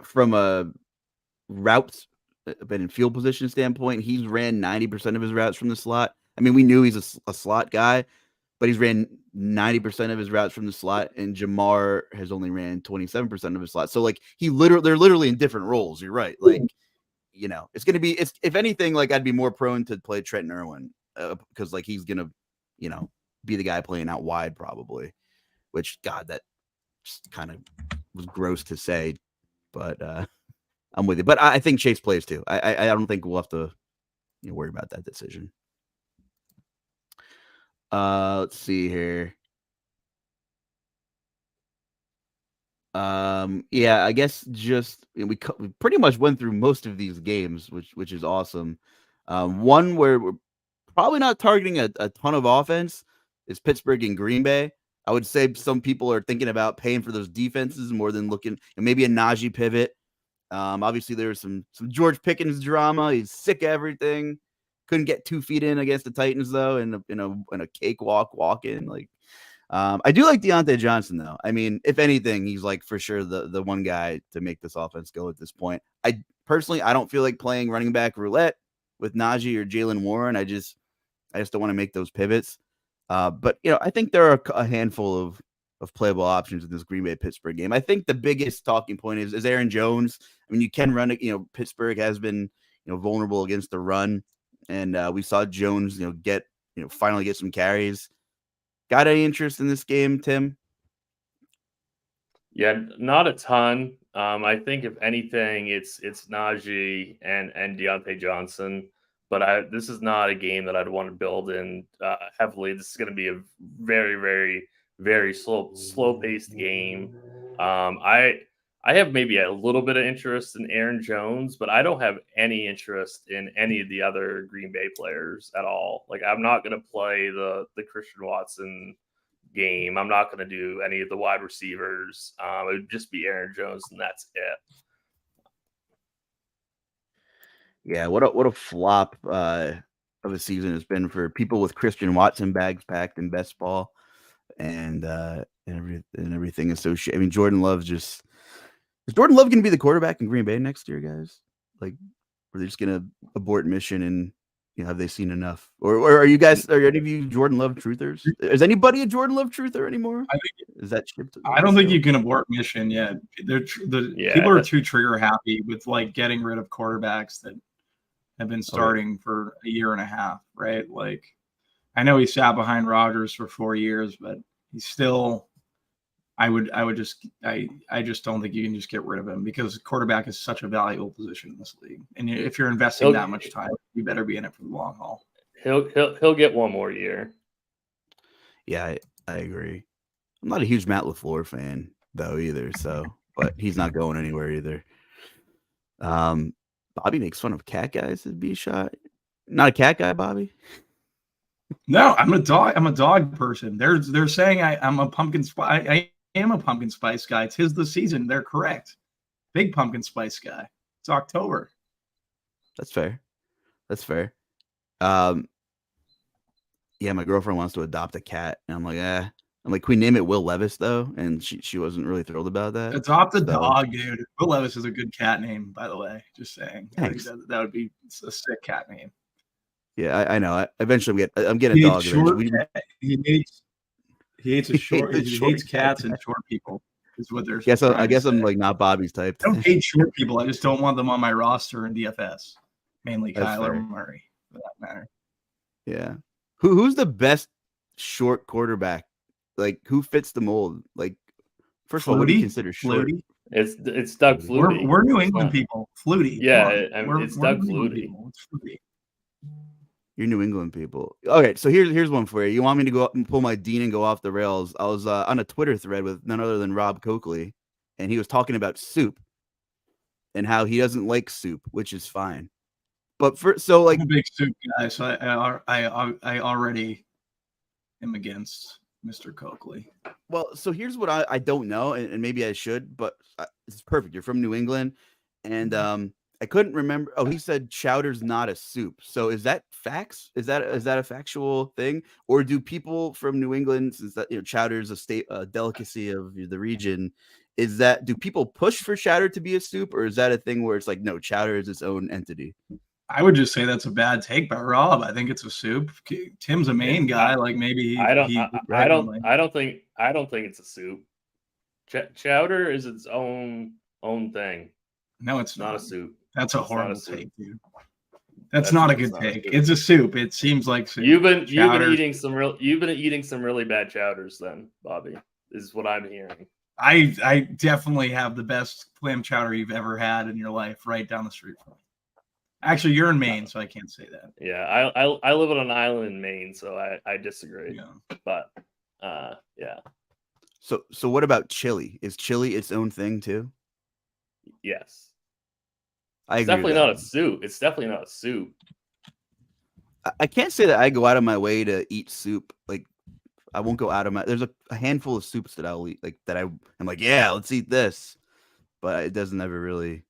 from a routes and field position standpoint, he's ran 90% of his routes from the slot. I mean, we knew he's a slot guy, but he's ran 90% of his routes from the slot, and Jamar has only ran 27% of his slot. So like they're literally in different roles. You're right. Like, it's going to be, if anything, like I'd be more prone to play Trenton Irwin because like he's going to, be the guy playing out wide probably, which God, that just kind of was gross to say, but I'm with you. But I think Chase plays too. I don't think we'll have to worry about that decision. Let's see here. Yeah, I guess just we pretty much went through most of these games, which is awesome. One where we're probably not targeting a ton of offense is Pittsburgh and Green Bay. I would say some people are thinking about paying for those defenses more than looking, and maybe a Najee pivot. Obviously there was some George Pickens drama. He's sick of everything. Couldn't get 2 feet in against the Titans though, in a cakewalk walk-in. Like, I do like Deontay Johnson though. I mean, if anything, he's like for sure the one guy to make this offense go at this point. I don't feel like playing running back roulette with Najee or Jalen Warren. I just don't want to make those pivots. But I think there are a handful of playable options in this Green Bay Pittsburgh game. I think the biggest talking point is Aaron Jones. I mean, you can run it. Pittsburgh has been vulnerable against the run, and we saw Jones finally get some carries. Got any interest in this game, Tim? Yeah, not a ton. I think if anything, it's Najee and Deontay Johnson. But this is not a game that I'd want to build in heavily. This is going to be a very, very, very slow paced game. I have maybe a little bit of interest in Aaron Jones, but I don't have any interest in any of the other Green Bay players at all. Like, I'm not going to play the Christian Watson game. I'm not going to do any of the wide receivers. It would just be Aaron Jones, and that's it. Yeah, what a flop of a season has been for people with Christian Watson bags packed in best ball and everything associated. I mean, Jordan Love's just is Jordan Love going to be the quarterback in Green Bay next year, guys? Like, are they just going to abort mission and have they seen enough? Or are you guys? Are any of you Jordan Love truthers? Is anybody a Jordan Love truther anymore? I think is that shipped? I don't think you can abort mission yet. People are too trigger happy with like getting rid of quarterbacks that have been starting for a year and a half, right? Like, I know he sat behind Rodgers for 4 years, but he's still. I just don't think you can just get rid of him because quarterback is such a valuable position in this league. And if you're investing that much time, you better be in it for the long haul. He'll get one more year. Yeah, I agree. I'm not a huge Matt LaFleur fan though either, but he's not going anywhere either. Bobby makes fun of cat guys at B-Shot. Not a cat guy, Bobby? No, I'm a dog person. They're saying I'm a pumpkin spice. I am a pumpkin spice guy. 'Tis the season. They're correct. Big pumpkin spice guy. It's October. That's fair. Yeah, my girlfriend wants to adopt a cat, and I'm like, can we name it Will Levis though? And she wasn't really thrilled about that. Adopt a dog, dude. Will Levis is a good cat name, by the way. Just saying. Thanks. I think that would be a sick cat name. Yeah, I know. Eventually, I'm getting a dog. He hates cats and short people. Is what they're. I guess I'm like not Bobby's type. I don't hate short people. I just don't want them on my roster in DFS. Mainly Kyler Murray, for that matter. Yeah. Who's the best short quarterback? Like, who fits the mold? Like, first of all, what do you consider short? Flutie? It's Doug Flutie. We're New England people. Flutie. Yeah, it's Doug Flutie. It's Flutie. You're New England people. Okay, so here's one for you. You want me to go up and pull my Dean and go off the rails? I was on a Twitter thread with none other than Rob Coakley, and he was talking about soup and how he doesn't like soup, which is fine. But I'm a big soup guy, so I already am against Mr. Coakley. Well, so here's what I don't know, and maybe I should, but it's perfect. You're from New England, and I couldn't remember. Oh, he said chowder's not a soup. So is that facts? Is that a factual thing, or do people from New England, since that chowder's a delicacy of the region, do people push for chowder to be a soup, or is that a thing where it's like no, chowder is its own entity? I would just say that's a bad take by Rob. I think it's a soup. Tim's a Maine guy. Like maybe I don't think it's a soup. Chowder is its own thing. No, it's not a soup. That's a horrible take, dude. That's not a good take. It's a soup. It seems like soup. You've been eating some really bad chowders then, Bobby. Is what I'm hearing. I definitely have the best clam chowder you've ever had in your life right down the street from me. Actually, you're in Maine, so I can't say that. Yeah, I live on an island in Maine, so I disagree. Yeah. But yeah. So what about chili? Is chili its own thing too? Yes. It's definitely not a soup. It's definitely not a soup. I can't say that I go out of my way to eat soup. Like, I won't go out of my. There's a handful of soups that I'll eat, like that I'm like, yeah, let's eat this, but it doesn't ever really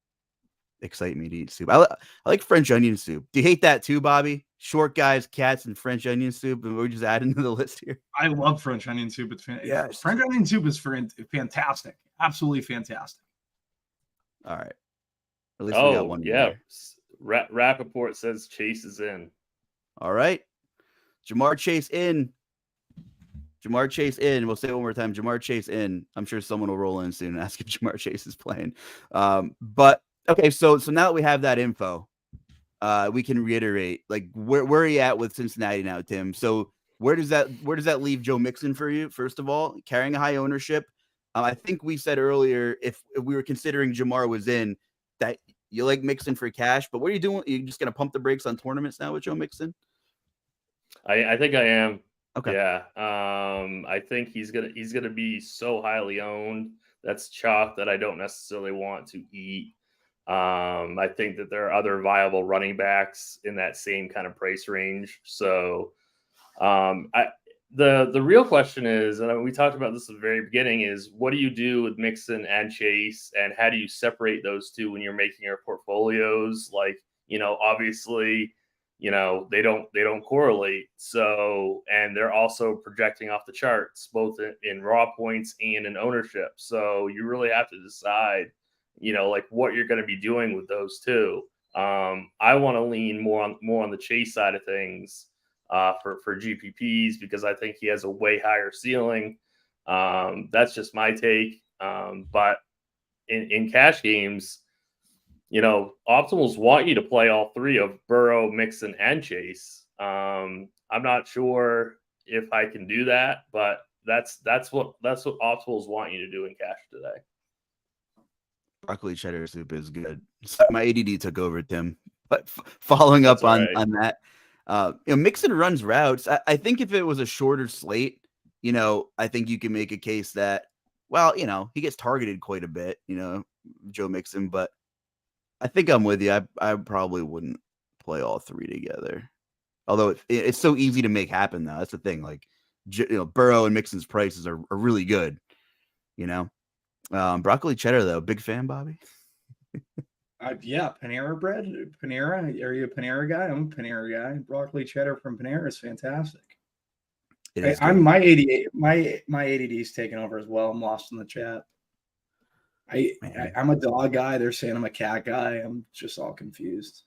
excite me to eat soup. I like French onion soup. Do you hate that too, Bobby? Short guys, cats, and French onion soup, and we're just adding to the list here. I love French onion soup. It's fantastic. French onion soup is fantastic, absolutely fantastic. All right. At least we got one. Yeah. Rappaport says Chase is in. All right. Jamar Chase in. We'll say it one more time. Jamar Chase in. I'm sure someone will roll in soon and ask if Jamar Chase is playing. But okay, so now that we have that info, we can reiterate like where are you at with Cincinnati now, Tim? So where does that leave Joe Mixon for you? First of all, carrying a high ownership. I think we said earlier if we were considering Jamar was in, that you like Mixon for cash. But what are you doing? Are you just going to pump the brakes on tournaments now with Joe Mixon? I think I am. Okay. Yeah. I think he's gonna be so highly owned. That's chalk that I don't necessarily want to eat. I think that there are other viable running backs in that same kind of price range. So the real question is, and we talked about this at the very beginning, is what do you do with Mixon and Chase, and how do you separate those two when you're making your portfolios? Like, obviously, they don't correlate. So, and they're also projecting off the charts, both in raw points and in ownership. So you really have to decide, like what you're going to be doing with those two. I want to lean more on the Chase side of things for GPPs because I think he has a way higher ceiling. That's just my take. But in cash games, optimals want you to play all three of Burrow, Mixon, and Chase. I'm not sure if I can do that, but that's what optimals want you to do in cash today. Broccoli cheddar soup is good. My ADD took over, Tim. But following up on that, Mixon runs routes. I think if it was a shorter slate, I think you can make a case that, well, he gets targeted quite a bit, Joe Mixon. But I think I'm with you. I probably wouldn't play all three together. Although it's so easy to make happen, though. That's the thing. Like, Burrow and Mixon's prices are really good, Broccoli cheddar, though. Big fan, Bobby? Yeah, Panera bread. Panera. Are you a Panera guy? I'm a Panera guy. Broccoli cheddar from Panera is fantastic. I'm my ADD. My ADD is taking over as well. I'm lost in the chat. I'm a dog guy. They're saying I'm a cat guy. I'm just all confused.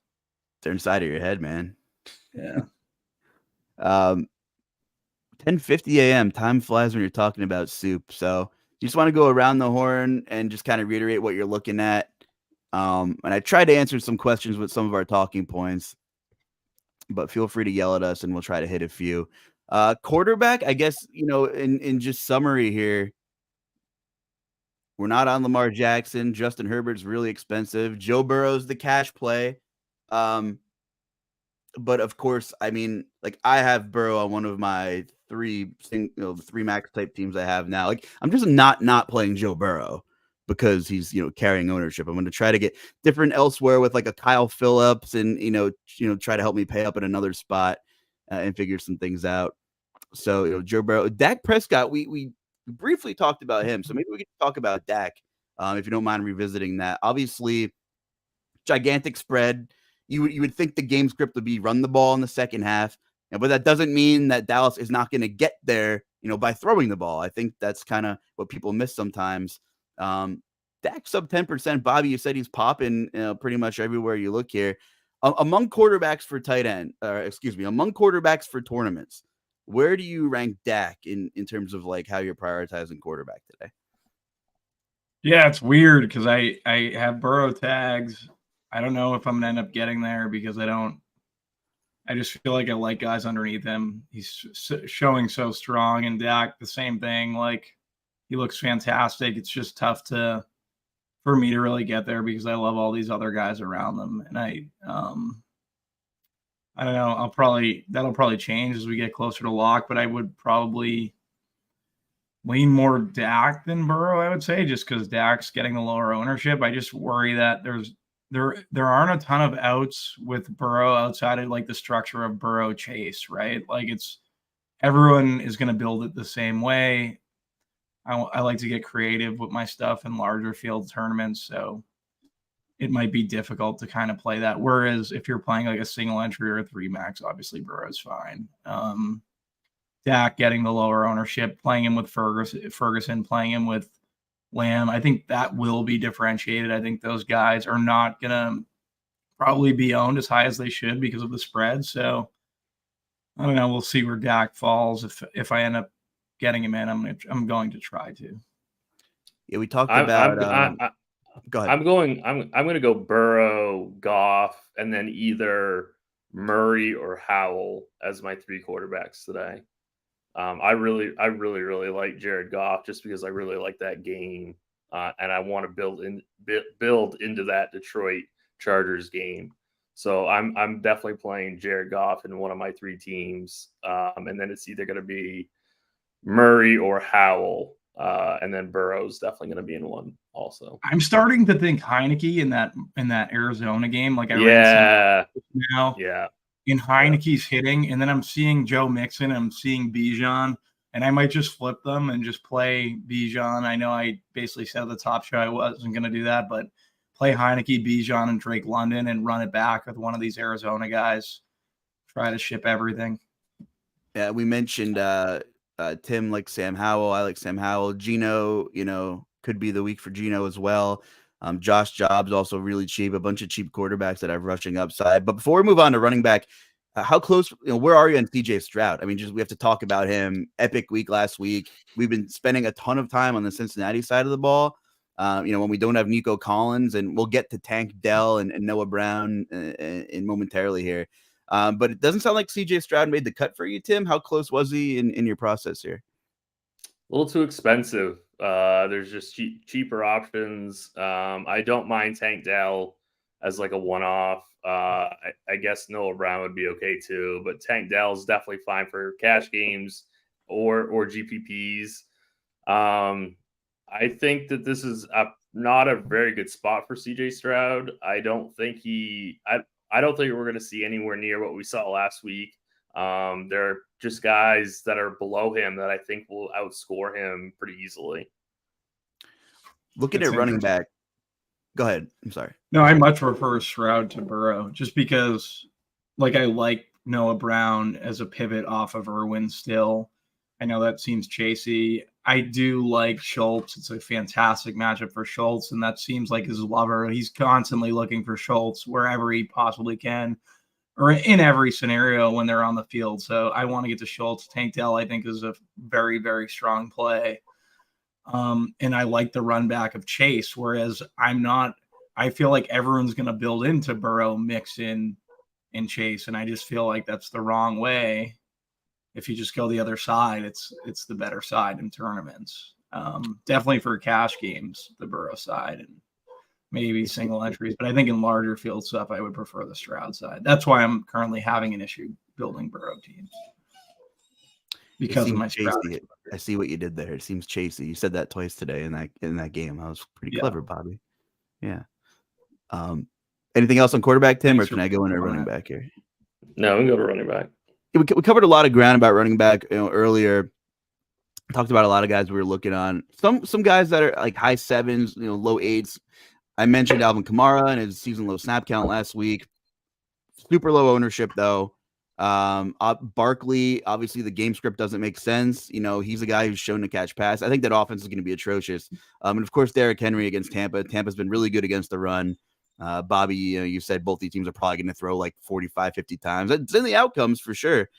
They're inside of your head, man. Yeah. 10:50 a.m. Time flies when you're talking about soup. So you just want to go around the horn and just kind of reiterate what you're looking at. And I tried to answer some questions with some of our talking points, but feel free to yell at us and we'll try to hit a few. Quarterback, I guess, in just summary here, we're not on Lamar Jackson. Justin Herbert's really expensive. Joe Burrow's the cash play. But of course, I mean, like I have Burrow on one of my three max type teams I have now. Like I'm just not playing Joe Burrow because he's carrying ownership. I'm going to try to get different elsewhere with like a Kyle Phillips and try to help me pay up in another spot and figure some things out. So Joe Burrow, Dak Prescott, we briefly talked about him, so maybe we can talk about Dak if you don't mind revisiting that. Obviously, gigantic spread. You would think the game script would be run the ball in the second half, but that doesn't mean that Dallas is not going to get there, by throwing the ball. I think that's kind of what people miss sometimes. Dak sub 10%. Bobby, you said he's popping pretty much everywhere you look here. Among quarterbacks for among quarterbacks for tournaments, where do you rank Dak in terms of like how you're prioritizing quarterback today? Yeah, it's weird because I have Burrow tags. I don't know if I'm going to end up getting there because I just feel like I like guys underneath him. He's showing so strong, and Dak, the same thing. Like, he looks fantastic. It's just tough for me to really get there because I love all these other guys around them. And I don't know. That'll probably change as we get closer to lock, but I would probably lean more Dak than Burrow, I would say, just because Dak's getting the lower ownership. I just worry that there aren't a ton of outs with Burrow outside of like the structure of Burrow Chase, right? Like everyone is going to build it the same way. I like to get creative with my stuff in larger field tournaments, so it might be difficult to kind of play that. Whereas if you're playing like a single entry or a 3 max, obviously Burrow's fine. Dak getting the lower ownership, playing him with Ferguson, playing him with Lamb, I think that will be differentiated. I think those guys are not going to probably be owned as high as they should because of the spread. So I don't know. We'll see where Dak falls. If I end up getting him in, I'm going to try to. Yeah, we talked about. Go ahead. I'm going to go Burrow, Goff, and then either Murray or Howell as my 3 quarterbacks today. I really like Jared Goff just because I really like that game, and I want to build into that Detroit Chargers game. So I'm definitely playing Jared Goff in one of my 3 teams, and then it's either going to be Murray or Howell, and then Burrow's definitely going to be in one also. I'm starting to think Heineke in that Arizona game. Like I ran now. Yeah. In Heineke's hitting, and then I'm seeing Joe Mixon, I'm seeing Bijan, and I might just flip them and just play Bijan. I know I basically said at the top show I wasn't going to do that, but play Heineke, Bijan, and Drake London and run it back with one of these Arizona guys. Try to ship everything. Yeah, we mentioned Tim like Sam Howell. I like Sam Howell. Gino, could be the week for Gino as well. Josh Jobs also really cheap. A bunch of cheap quarterbacks that have rushing upside. But before we move on to running back, how close? Where are you on CJ Stroud? I mean, we have to talk about him. Epic week last week. We've been spending a ton of time on the Cincinnati side of the ball. When we don't have Nico Collins, and we'll get to Tank Dell and Noah Brown in momentarily here. But it doesn't sound like CJ Stroud made the cut for you, Tim. How close was he in your process here? A little too expensive. There's just cheaper options. I don't mind Tank Dell as like a one-off. I guess Noah Brown would be okay too, but Tank Dell is definitely fine for cash games or GPPs. I think that this is not a very good spot for CJ Stroud. I don't think we're going to see anywhere near what we saw last week. There are just guys that are below him that I think will outscore him pretty easily. Looking at running back. Go ahead. I'm sorry. No, I much prefer Stroud to Burrow just because I like Noah Brown as a pivot off of Irwin still. I know that seems chasey. I do like Schultz. It's a fantastic matchup for Schultz, and that seems like his lover. He's constantly looking for Schultz wherever he possibly can, or in every scenario when they're on the field. So I want to get to Schultz. Tank Dell, I think, is a very, very strong play. And I like the run back of Chase, whereas I feel like everyone's going to build into Burrow, Mixon, and Chase, and I just feel like that's the wrong way. If you just go the other side, it's the better side in tournaments. Definitely for cash games, the Burrow side, and maybe single entries. But I think in larger field stuff, I would prefer the Stroud side. That's why I'm currently having an issue building Burrow teams. Because of my Stroud. I see what you did there. It seems chasey. You said that twice today in that game. That was pretty clever, Bobby. Yeah. Anything else on quarterback, Tim, or can I go into running back here? No, we can go to running back. We covered a lot of ground about running back earlier. Talked about a lot of guys we were looking on. Some guys that are like high 7s, low 8s. I mentioned Alvin Kamara and his season low snap count last week. Super low ownership though. Barkley, obviously the game script doesn't make sense. He's a guy who's shown to catch pass. I think that offense is going to be atrocious. And of course, Derrick Henry against Tampa. Tampa's been really good against the run. Bobby, you said both these teams are probably going to throw like 45, 50 times. It's in the outcomes for sure.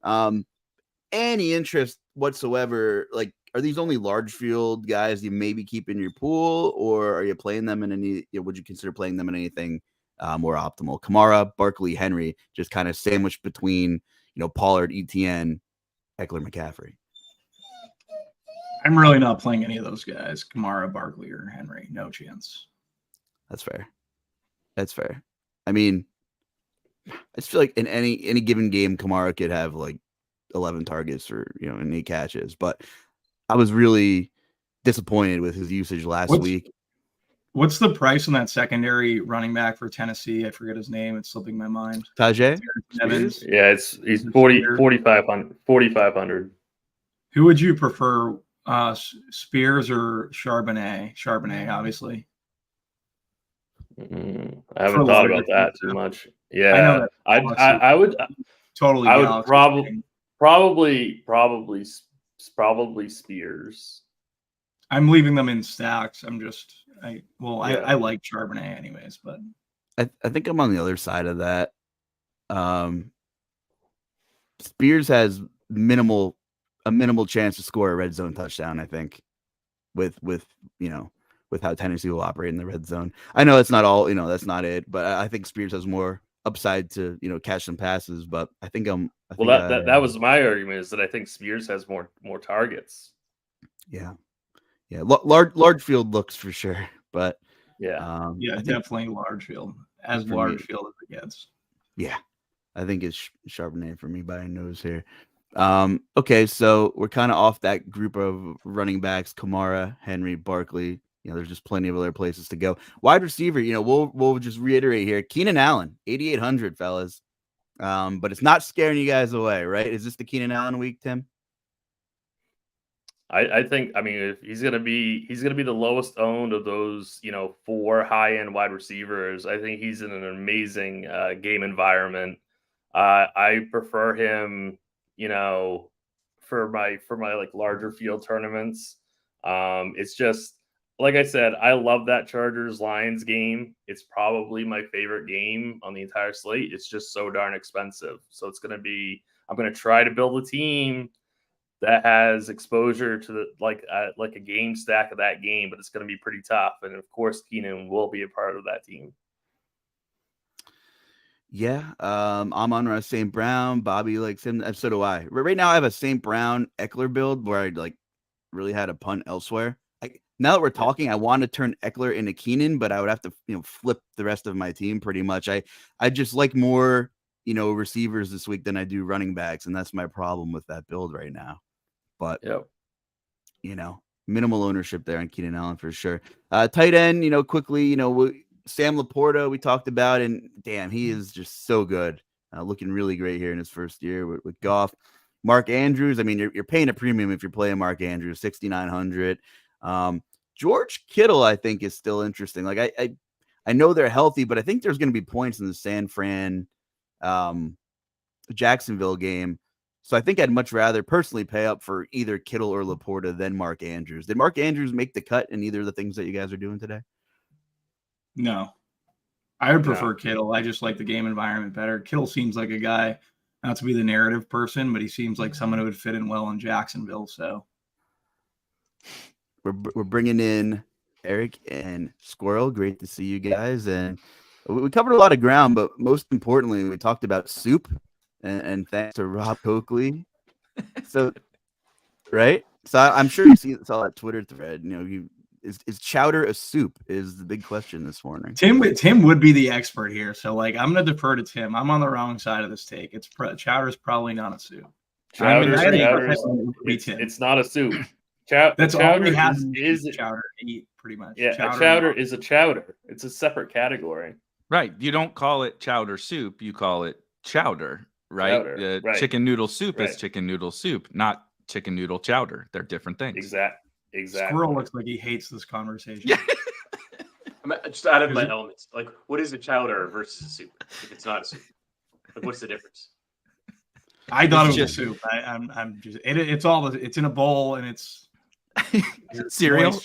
Any interest whatsoever? Like, are these only large field guys you maybe keep in your pool, or are you playing them in any? Would you consider playing them in anything more optimal? Kamara, Barkley, Henry, just kind of sandwiched between Pollard, ETN, Eckler, McCaffrey. I'm really not playing any of those guys. Kamara, Barkley, or Henry. No chance. That's fair. I mean, I just feel like in any given game, Kamara could have like 11 targets or and 8 catches. But I was really disappointed with his usage last week. What's the price on that secondary running back for Tennessee? I forget his name. It's slipping my mind. Tajay Evans. Yeah, he's 4,500. Who would you prefer, Spears or Charbonnet? Charbonnet, obviously. I haven't thought about that too much. Yeah, I would totally. I would probably Spears. I'm leaving them in stacks. I like Charbonnet anyways, but I think I'm on the other side of that. Spears has a minimal chance to score a red zone touchdown, I think, with how Tennessee will operate in the red zone. I know it's not all, that's not it, but I think Spears has more upside to catch some passes. But I think that was my argument, is that I think Spears has more targets. Yeah, large field looks for sure, but definitely large field, as large field as it gets. Yeah, I think it's Charbonnet for me by a nose here. Okay, so we're kind of off that group of running backs: Kamara, Henry, Barkley. There's just plenty of other places to go. Wide receiver, we'll just reiterate here: Keenan Allen, 8,800, fellas. But it's not scaring you guys away, right? Is this the Keenan Allen week, Tim? I think, if he's gonna be the lowest owned of those, 4 high-end wide receivers. I think he's in an amazing game environment. I prefer him, for my like larger field tournaments. It's just, like I said, I love that Chargers-Lions game. It's probably my favorite game on the entire slate. It's just so darn expensive. So I'm gonna try to build a team that has exposure to like a game stack of that game, but it's going to be pretty tough. And of course, Keenan will be a part of that team. Yeah, I'm on St. Brown. Bobby likes him. So do I. Right now, I have a St. Brown Eckler build where I really had a punt elsewhere. Now that we're talking, I want to turn Eckler into Keenan, but I would have to flip the rest of my team pretty much. I just like more receivers this week than I do running backs, and that's my problem with that build right now. But minimal ownership there on Keenan Allen for sure. Tight end, quickly, Sam Laporta we talked about, and damn, he is just so good, looking really great here in his first year with Goff. Mark Andrews, you're paying a premium if you're playing Mark Andrews, 6,900. George Kittle, I think, is still interesting. Like I know they're healthy, but I think there's going to be points in the San Fran, Jacksonville game. So I think I'd much rather personally pay up for either Kittle or Laporta than Mark Andrews. Did Mark Andrews make the cut in either of the things that you guys are doing today? No. I would prefer Kittle. I just like the game environment better. Kittle seems like a guy, not to be the narrative person, but he seems like someone who would fit in well in Jacksonville. So we're bringing in Erik and Squirrel. Great to see you guys. And we covered a lot of ground, but most importantly, we talked about soup. And thanks to Rob Coakley. So, right? So I'm sure you saw that Twitter thread. Is chowder a soup? Is the big question this morning. Tim would be the expert here. So, I'm going to defer to Tim. I'm on the wrong side of this take. Chowder is probably not a soup. It's not a soup. That's all we have is chowder to eat, pretty much. Yeah, chowder is a chowder. It's a separate category. Right. You don't call it chowder soup. You call it chowder. Right? Right. Chicken noodle soup is chicken noodle soup, not chicken noodle chowder. They're different things. Exactly. Squirrel looks like he hates this conversation. Yeah. I'm just out of my elements. What is a chowder versus a soup? If it's not a soup, what's the difference? I thought it was a soup. I'm just it's in a bowl and it's cereal.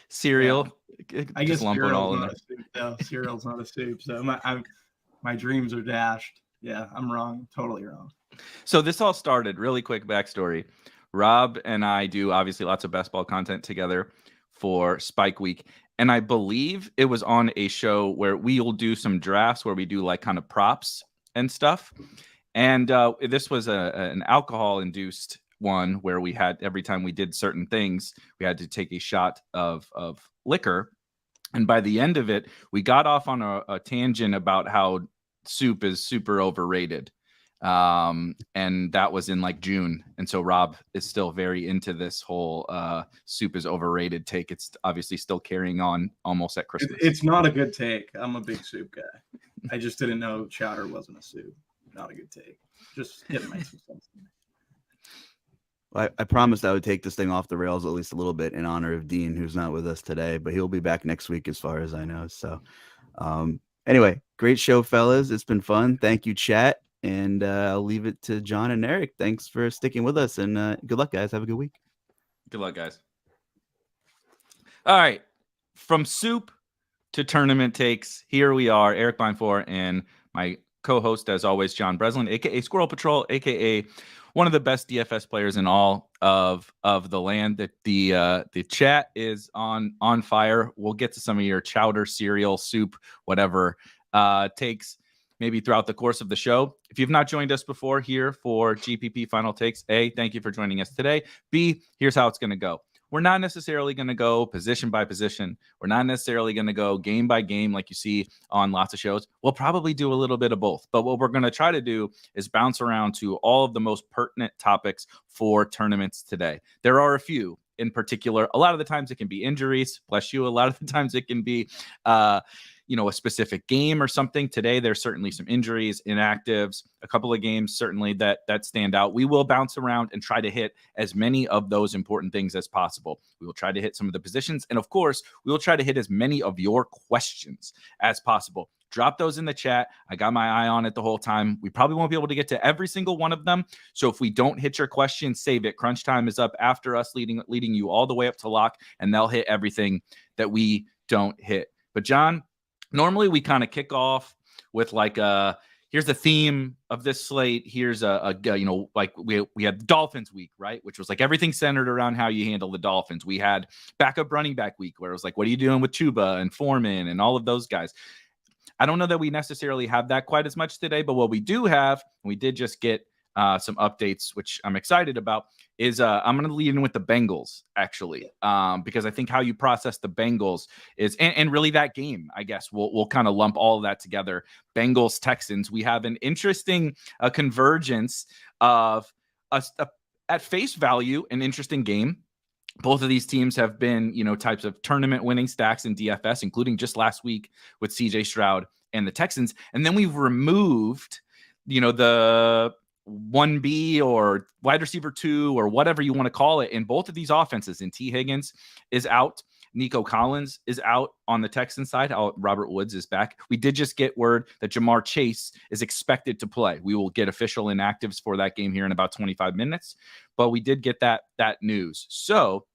Cereal. Yeah. I guess cereal's not a soup, though. Cereal's not a soup. So my dreams are dashed. Yeah, I'm wrong. Totally wrong. So this all started, really quick backstory. Rob and I do obviously lots of best ball content together for Spike Week. And I believe it was on a show where we'll do some drafts where we do kind of props and stuff. And this was an alcohol-induced one where we had, every time we did certain things, we had to take a shot of liquor. And by the end of it, we got off on a tangent about how soup is super overrated. And that was in June. And so Rob is still very into this whole soup is overrated take. It's obviously still carrying on almost at Christmas. It's not a good take. I'm a big soup guy. I just didn't know chowder wasn't a soup. Not a good take. Just getting my 2 cents. I promised I would take this thing off the rails at least a little bit in honor of Dean, who's not with us today, but he'll be back next week as far as I know. So anyway, great show, fellas. It's been fun. Thank you, chat. And I'll leave it to John and Erik. Thanks for sticking with us. And good luck, guys. Have a good week. Good luck, guys. All right. From soup to tournament takes, here we are, Erik Beimfohr and my co-host, as always, John Breslin, a.k.a. SquirrelPatrol, a.k.a. one of the best DFS players in all of the land. The chat is on fire. We'll get to some of your chowder, cereal, soup, whatever takes. maybe throughout the course of the show. If you've not joined us before here for GPP Final Takes, A, thank you for joining us today. B, here's how it's going to go. We're not necessarily going to go position by position. We're not necessarily going to go game by game like you see on lots of shows. We'll probably do a little bit of both. But what we're going to try to do is bounce around to all of the most pertinent topics for tournaments today. There are a few in particular. A lot of the times it can be injuries, bless you. A lot of the times it can be a specific game or something. Today, there's certainly some injuries, inactives, a couple of games certainly that stand out. We will bounce around and try to hit as many of those important things as possible. We will try to hit some of the positions. And of course, we will try to hit as many of your questions as possible. Drop those in the chat. I got my eye on it the whole time. We probably won't be able to get to every single one of them. So if we don't hit your question, save it. Crunch time is up after us, leading you all the way up to lock, and they'll hit everything that we don't hit. But John, normally we kind of kick off with like here's the theme of this slate. Here's we had Dolphins week, right? Which was like everything centered around how you handle the Dolphins. We had backup running back week where it was like, what are you doing with Chuba and Foreman and all of those guys? I don't know that we necessarily have that quite as much today, but what we do have, and we did just get some updates, which I'm excited about, is I'm going to lead in with the Bengals, actually, because I think how you process the Bengals is, and really that game, I guess, we'll kind of lump all of that together. Bengals, Texans, we have an interesting convergence of, at face value, an interesting game. Both of these teams have been, types of tournament winning stacks in DFS, including just last week with CJ Stroud and the Texans. And then we've removed, the 1B or wide receiver 2 or whatever you want to call it in both of these offenses. And T. Higgins is out. Nico Collins is out on the Texans side. Robert Woods is back. We did just get word that Jamar Chase is expected to play. We will get official inactives for that game here in about 25 minutes. But we did get that news. So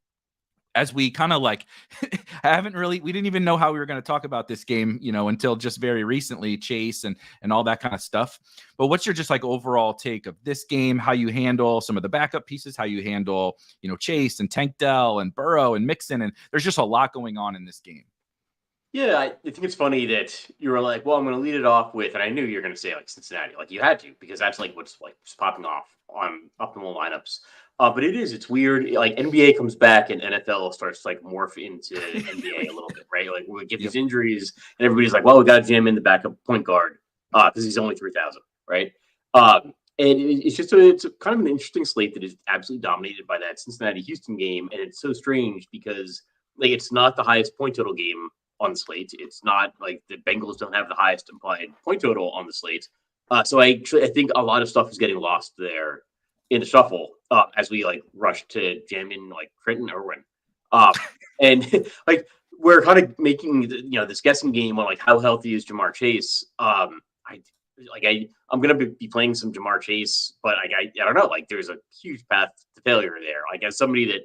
as we kind of we didn't even know how we were going to talk about this game, until just very recently, Chase and all that kind of stuff. But what's your just overall take of this game, how you handle some of the backup pieces, how you handle, Chase and Tank Dell and Burrow and Mixon, and there's just a lot going on in this game. Yeah, I think it's funny that you were like, well, I'm going to lead it off with, and I knew you were going to say Cincinnati, you had to, because that's what's popping off on optimal lineups. But it's weird. NBA comes back and NFL starts morph into NBA a little bit, right? We get these injuries and everybody's like, well, we got to jam in the backup point guard because he's only 3,000, right? And it's kind of an interesting slate that is absolutely dominated by that Cincinnati-Houston game. And it's so strange because it's not the highest point total game on the slate. It's not the Bengals don't have the highest implied point total on the slate. So I think a lot of stuff is getting lost there in the shuffle as we rush to jam in Trenton Irwin. And we're kind of making this guessing game on how healthy is Jamar Chase. I'm gonna be playing some Jamar Chase, but I don't know. There's a huge path to failure there. As somebody that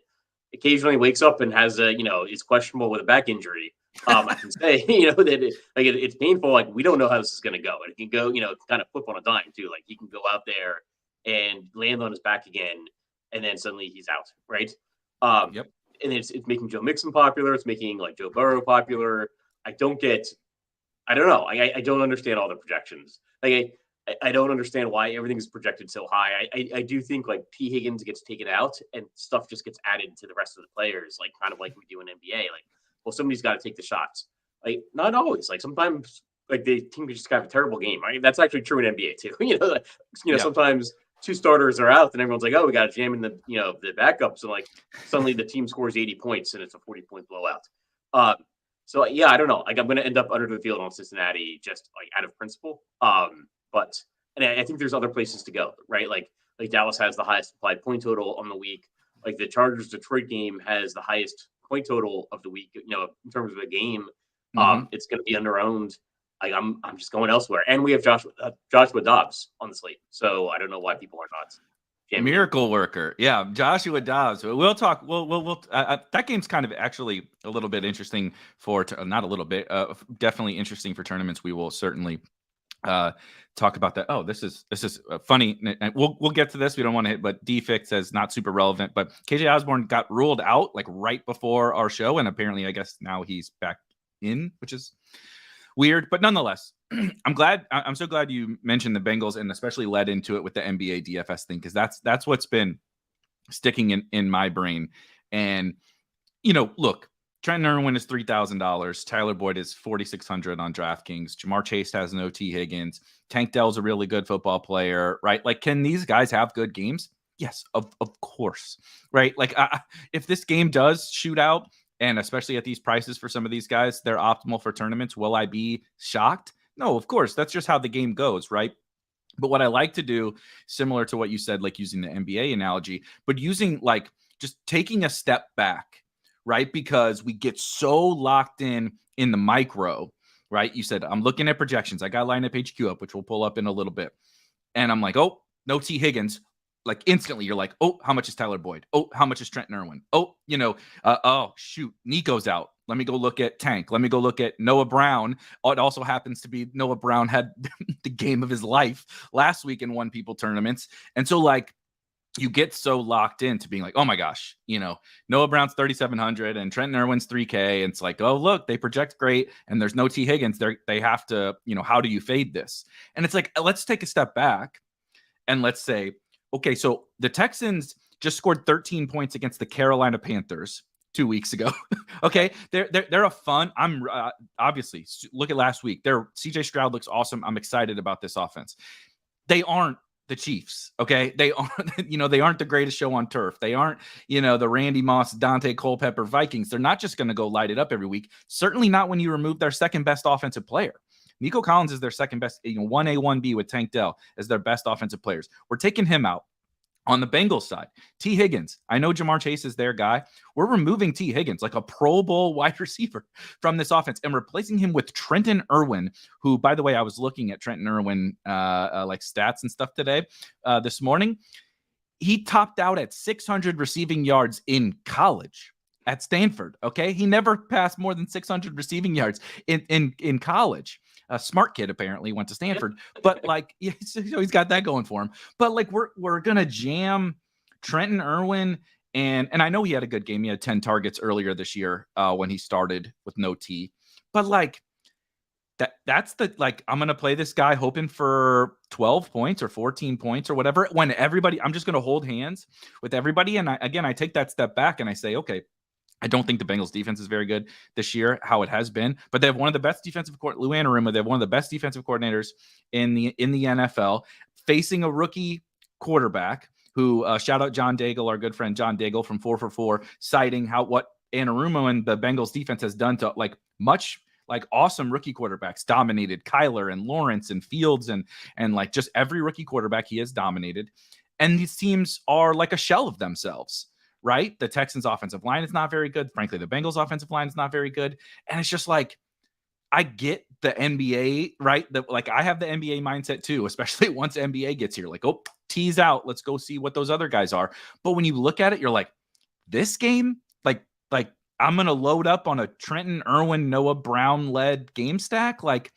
occasionally wakes up and has is questionable with a back injury, I can say that it's painful. We don't know how this is gonna go, and it can go kind of flip on a dime too. He can go out there and land on his back again, and then suddenly he's out, right? Yep. And it's making Joe Mixon popular. It's making Joe Burrow popular. I don't know. I don't understand all the projections. I don't understand why everything is projected so high. I do think T. Higgins gets taken out and stuff just gets added to the rest of the players, kind of like we do in NBA. Well, somebody's got to take the shots. Not always. Sometimes the team just have a terrible game. Right? That's actually true in NBA too. Sometimes two starters are out and everyone's like, oh, we got to jam in the backups, and suddenly the team scores 80 points and it's a 40-point blowout. So yeah, I don't know. I'm going to end up under the field on Cincinnati just out of principle. But I think there's other places to go, right? Dallas has the highest implied point total on the week. The Chargers Detroit game has the highest point total of the week. In terms of a game, it's going to be underowned. I'm just going elsewhere, and we have Joshua Dobbs on the slate, so I don't know why people are not. Miracle worker, yeah, Joshua Dobbs. We'll talk. We'll that game's kind of actually a little bit interesting not a little bit, definitely interesting for tournaments. We will certainly talk about that. Oh, this is funny, and we'll get to this. We don't want to hit, but DFIC says not super relevant, but KJ Osborne got ruled out right before our show, and apparently, I guess now he's back in, which is weird, but nonetheless, I'm so glad you mentioned the Bengals and especially led into it with the NBA DFS thing, because that's what's been sticking in my brain. And look, Trenton Irwin is $3,000. Tyler Boyd is $4,600 on DraftKings. Jamar Chase has no T. Higgins. Tank Dell's a really good football player, right? Like, can these guys have good games? Yes, of course, right? Like, if this game does shoot out, and especially at these prices for some of these guys, they're optimal for tournaments, will I be shocked? No, of course. That's just how the game goes, right? But what I like to do, similar to what you said, like using the NBA analogy, but using like just taking a step back, right? Because we get so locked in the micro, right? You said, I'm looking at projections. I got lineup HQ up, which we'll pull up in a little bit. And I'm like, oh, no T. Higgins. Like instantly you're like, oh, how much is Tyler Boyd? Oh, how much is Trenton Irwin? Oh, oh, shoot, Nico's out. Let me go look at Tank. Let me go look at Noah Brown. Oh, it also happens to be Noah Brown had the game of his life last week in one people tournaments. And so like, you get so locked into being like, oh my gosh, Noah Brown's 3,700 and Trenton Irwin's 3K. And it's like, oh, look, they project great. And there's no T. Higgins. They have to, how do you fade this? And it's like, let's take a step back and let's say, okay, so the Texans just scored 13 points against the Carolina Panthers 2 weeks ago. Okay, they're a fun. I'm obviously look at last week. CJ Stroud looks awesome. I'm excited about this offense. They aren't the Chiefs. Okay, they aren't. They aren't the greatest show on turf. They aren't. The Randy Moss, Dante Culpepper Vikings. They're not just going to go light it up every week. Certainly not when you remove their second best offensive player. Nico Collins is their second best, 1A, 1B with Tank Dell as their best offensive players. We're taking him out. On the Bengals side, T. Higgins. I know Jamar Chase is their guy. We're removing T. Higgins, like a Pro Bowl wide receiver, from this offense and replacing him with Trenton Irwin, who, by the way, I was looking at Trenton Irwin like stats and stuff today, this morning. He topped out at 600 receiving yards in college at Stanford. Okay, he never passed more than 600 receiving yards in college. A smart kid, apparently, went to Stanford, but like, so he's got that going for him. But like, we're gonna jam Trenton Irwin, and I know he had a good game. He had 10 targets earlier this year when he started with no T. But like, that's the like, I'm gonna play this guy hoping for 12 points or 14 points or whatever. When everybody, I'm just gonna hold hands with everybody, and I take that step back and I say, okay. I don't think the Bengals defense is very good this year, how it has been, but they have one of the best defensive Lou Anarumo. They have one of the best defensive coordinators in the NFL, facing a rookie quarterback who shout out John Daigle, our good friend John Daigle from 4 for 4, citing what Anarumo and the Bengals defense has done to like much like awesome rookie quarterbacks, dominated Kyler and Lawrence and Fields and like just every rookie quarterback he has dominated. And these teams are like a shell of themselves. Right? The Texans offensive line is not very good. Frankly, the Bengals offensive line is not very good. And it's just like, I get the NBA, right? Like I have the NBA mindset too, especially once NBA gets here. Like, oh, T's out. Let's go see what those other guys are. But when you look at it, you're like, this game, like I'm going to load up on a Trenton Irwin, Noah Brown led game stack. Like,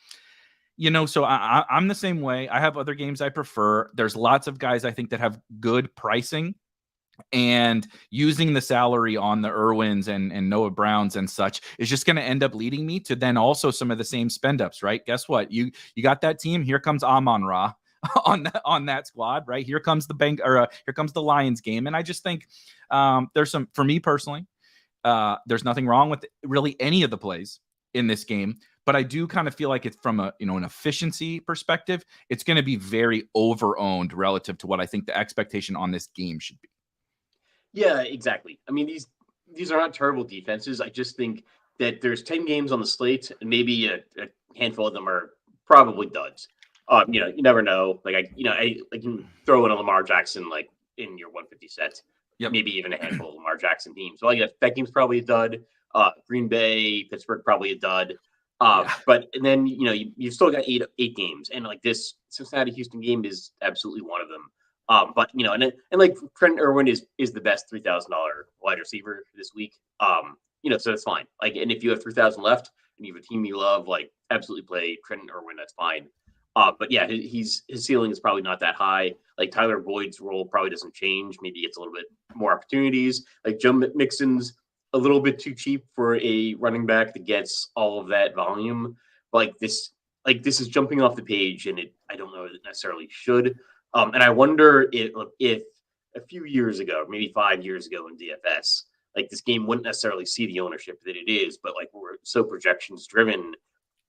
so I'm the same way. I have other games I prefer. There's lots of guys I think that have good pricing. And using the salary on the Irwins and Noah Browns and such is just going to end up leading me to then also some of the same spend ups, right? Guess what? You got that team. Here comes Amon-Ra on that squad, right? Here comes here comes the Lions game. And I just think there's some, for me personally, there's nothing wrong with really any of the plays in this game. But I do kind of feel like it's from an efficiency perspective, it's going to be very over-owned relative to what I think the expectation on this game should be. Yeah, exactly. I mean, these are not terrible defenses. I just think that there's 10 games on the slate, and maybe a handful of them are probably duds. You never know. Like I can throw in a Lamar Jackson like in your 150 set. Yep. Maybe even a handful of Lamar Jackson teams. So that game's probably a dud. Green Bay, Pittsburgh probably a dud. But and then you've still got eight games, and like this Cincinnati Houston game is absolutely one of them. But and like Trenton Irwin is the best $3,000 wide receiver this week. So it's fine. Like, and if you have 3,000 left and you have a team you love, like absolutely play Trenton Irwin. That's fine. But yeah, his ceiling is probably not that high. Like Tyler Boyd's role probably doesn't change. Maybe he gets a little bit more opportunities. Like Joe Mixon's a little bit too cheap for a running back that gets all of that volume. Like this is jumping off the page, and I don't know that it necessarily should. And I wonder if a few years ago, maybe 5 years ago in DFS, like this game wouldn't necessarily see the ownership that it is, but like we're so projections driven,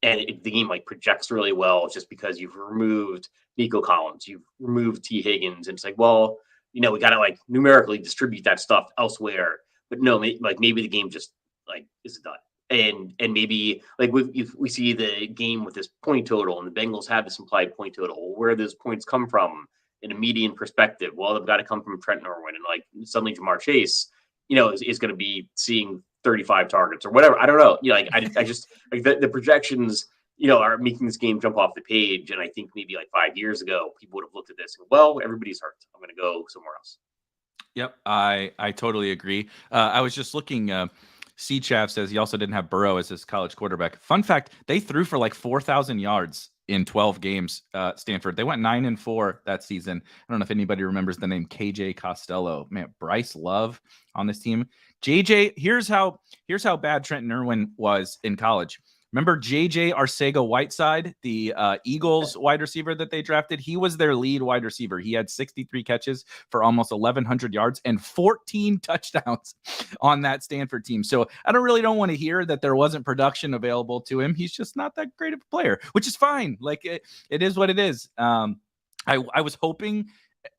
and the game like projects really well just because you've removed Nico Collins, you've removed T Higgins, and it's like, well, we got to like numerically distribute that stuff elsewhere. But no, maybe the game just like is done. And maybe like if we see the game with this point total, and the Bengals have this implied point total, where those points come from in a median perspective? Well, they've got to come from Trent Irwin, and like suddenly Jamar Chase, is going to be seeing 35 targets or whatever. I don't know. I just like the projections, are making this game jump off the page. And I think maybe like 5 years ago, people would have looked at this and, well, everybody's hurt, I'm going to go somewhere else. Yep, I totally agree. I was just looking. C-Chav says he also didn't have Burrow as his college quarterback. Fun fact, they threw for like 4,000 yards in 12 games, Stanford. They went 9-4 that season. I don't know if anybody remembers the name KJ Costello. Man, Bryce Love on this team. JJ, here's how bad Trenton Irwin was in college. Remember JJ Arcega-Whiteside, the Eagles wide receiver that they drafted? He was their lead wide receiver. He had 63 catches for almost 1,100 yards and 14 touchdowns on that Stanford team. So I don't want to hear that there wasn't production available to him. He's just not that great of a player, which is fine. Like it is what it is. I was hoping.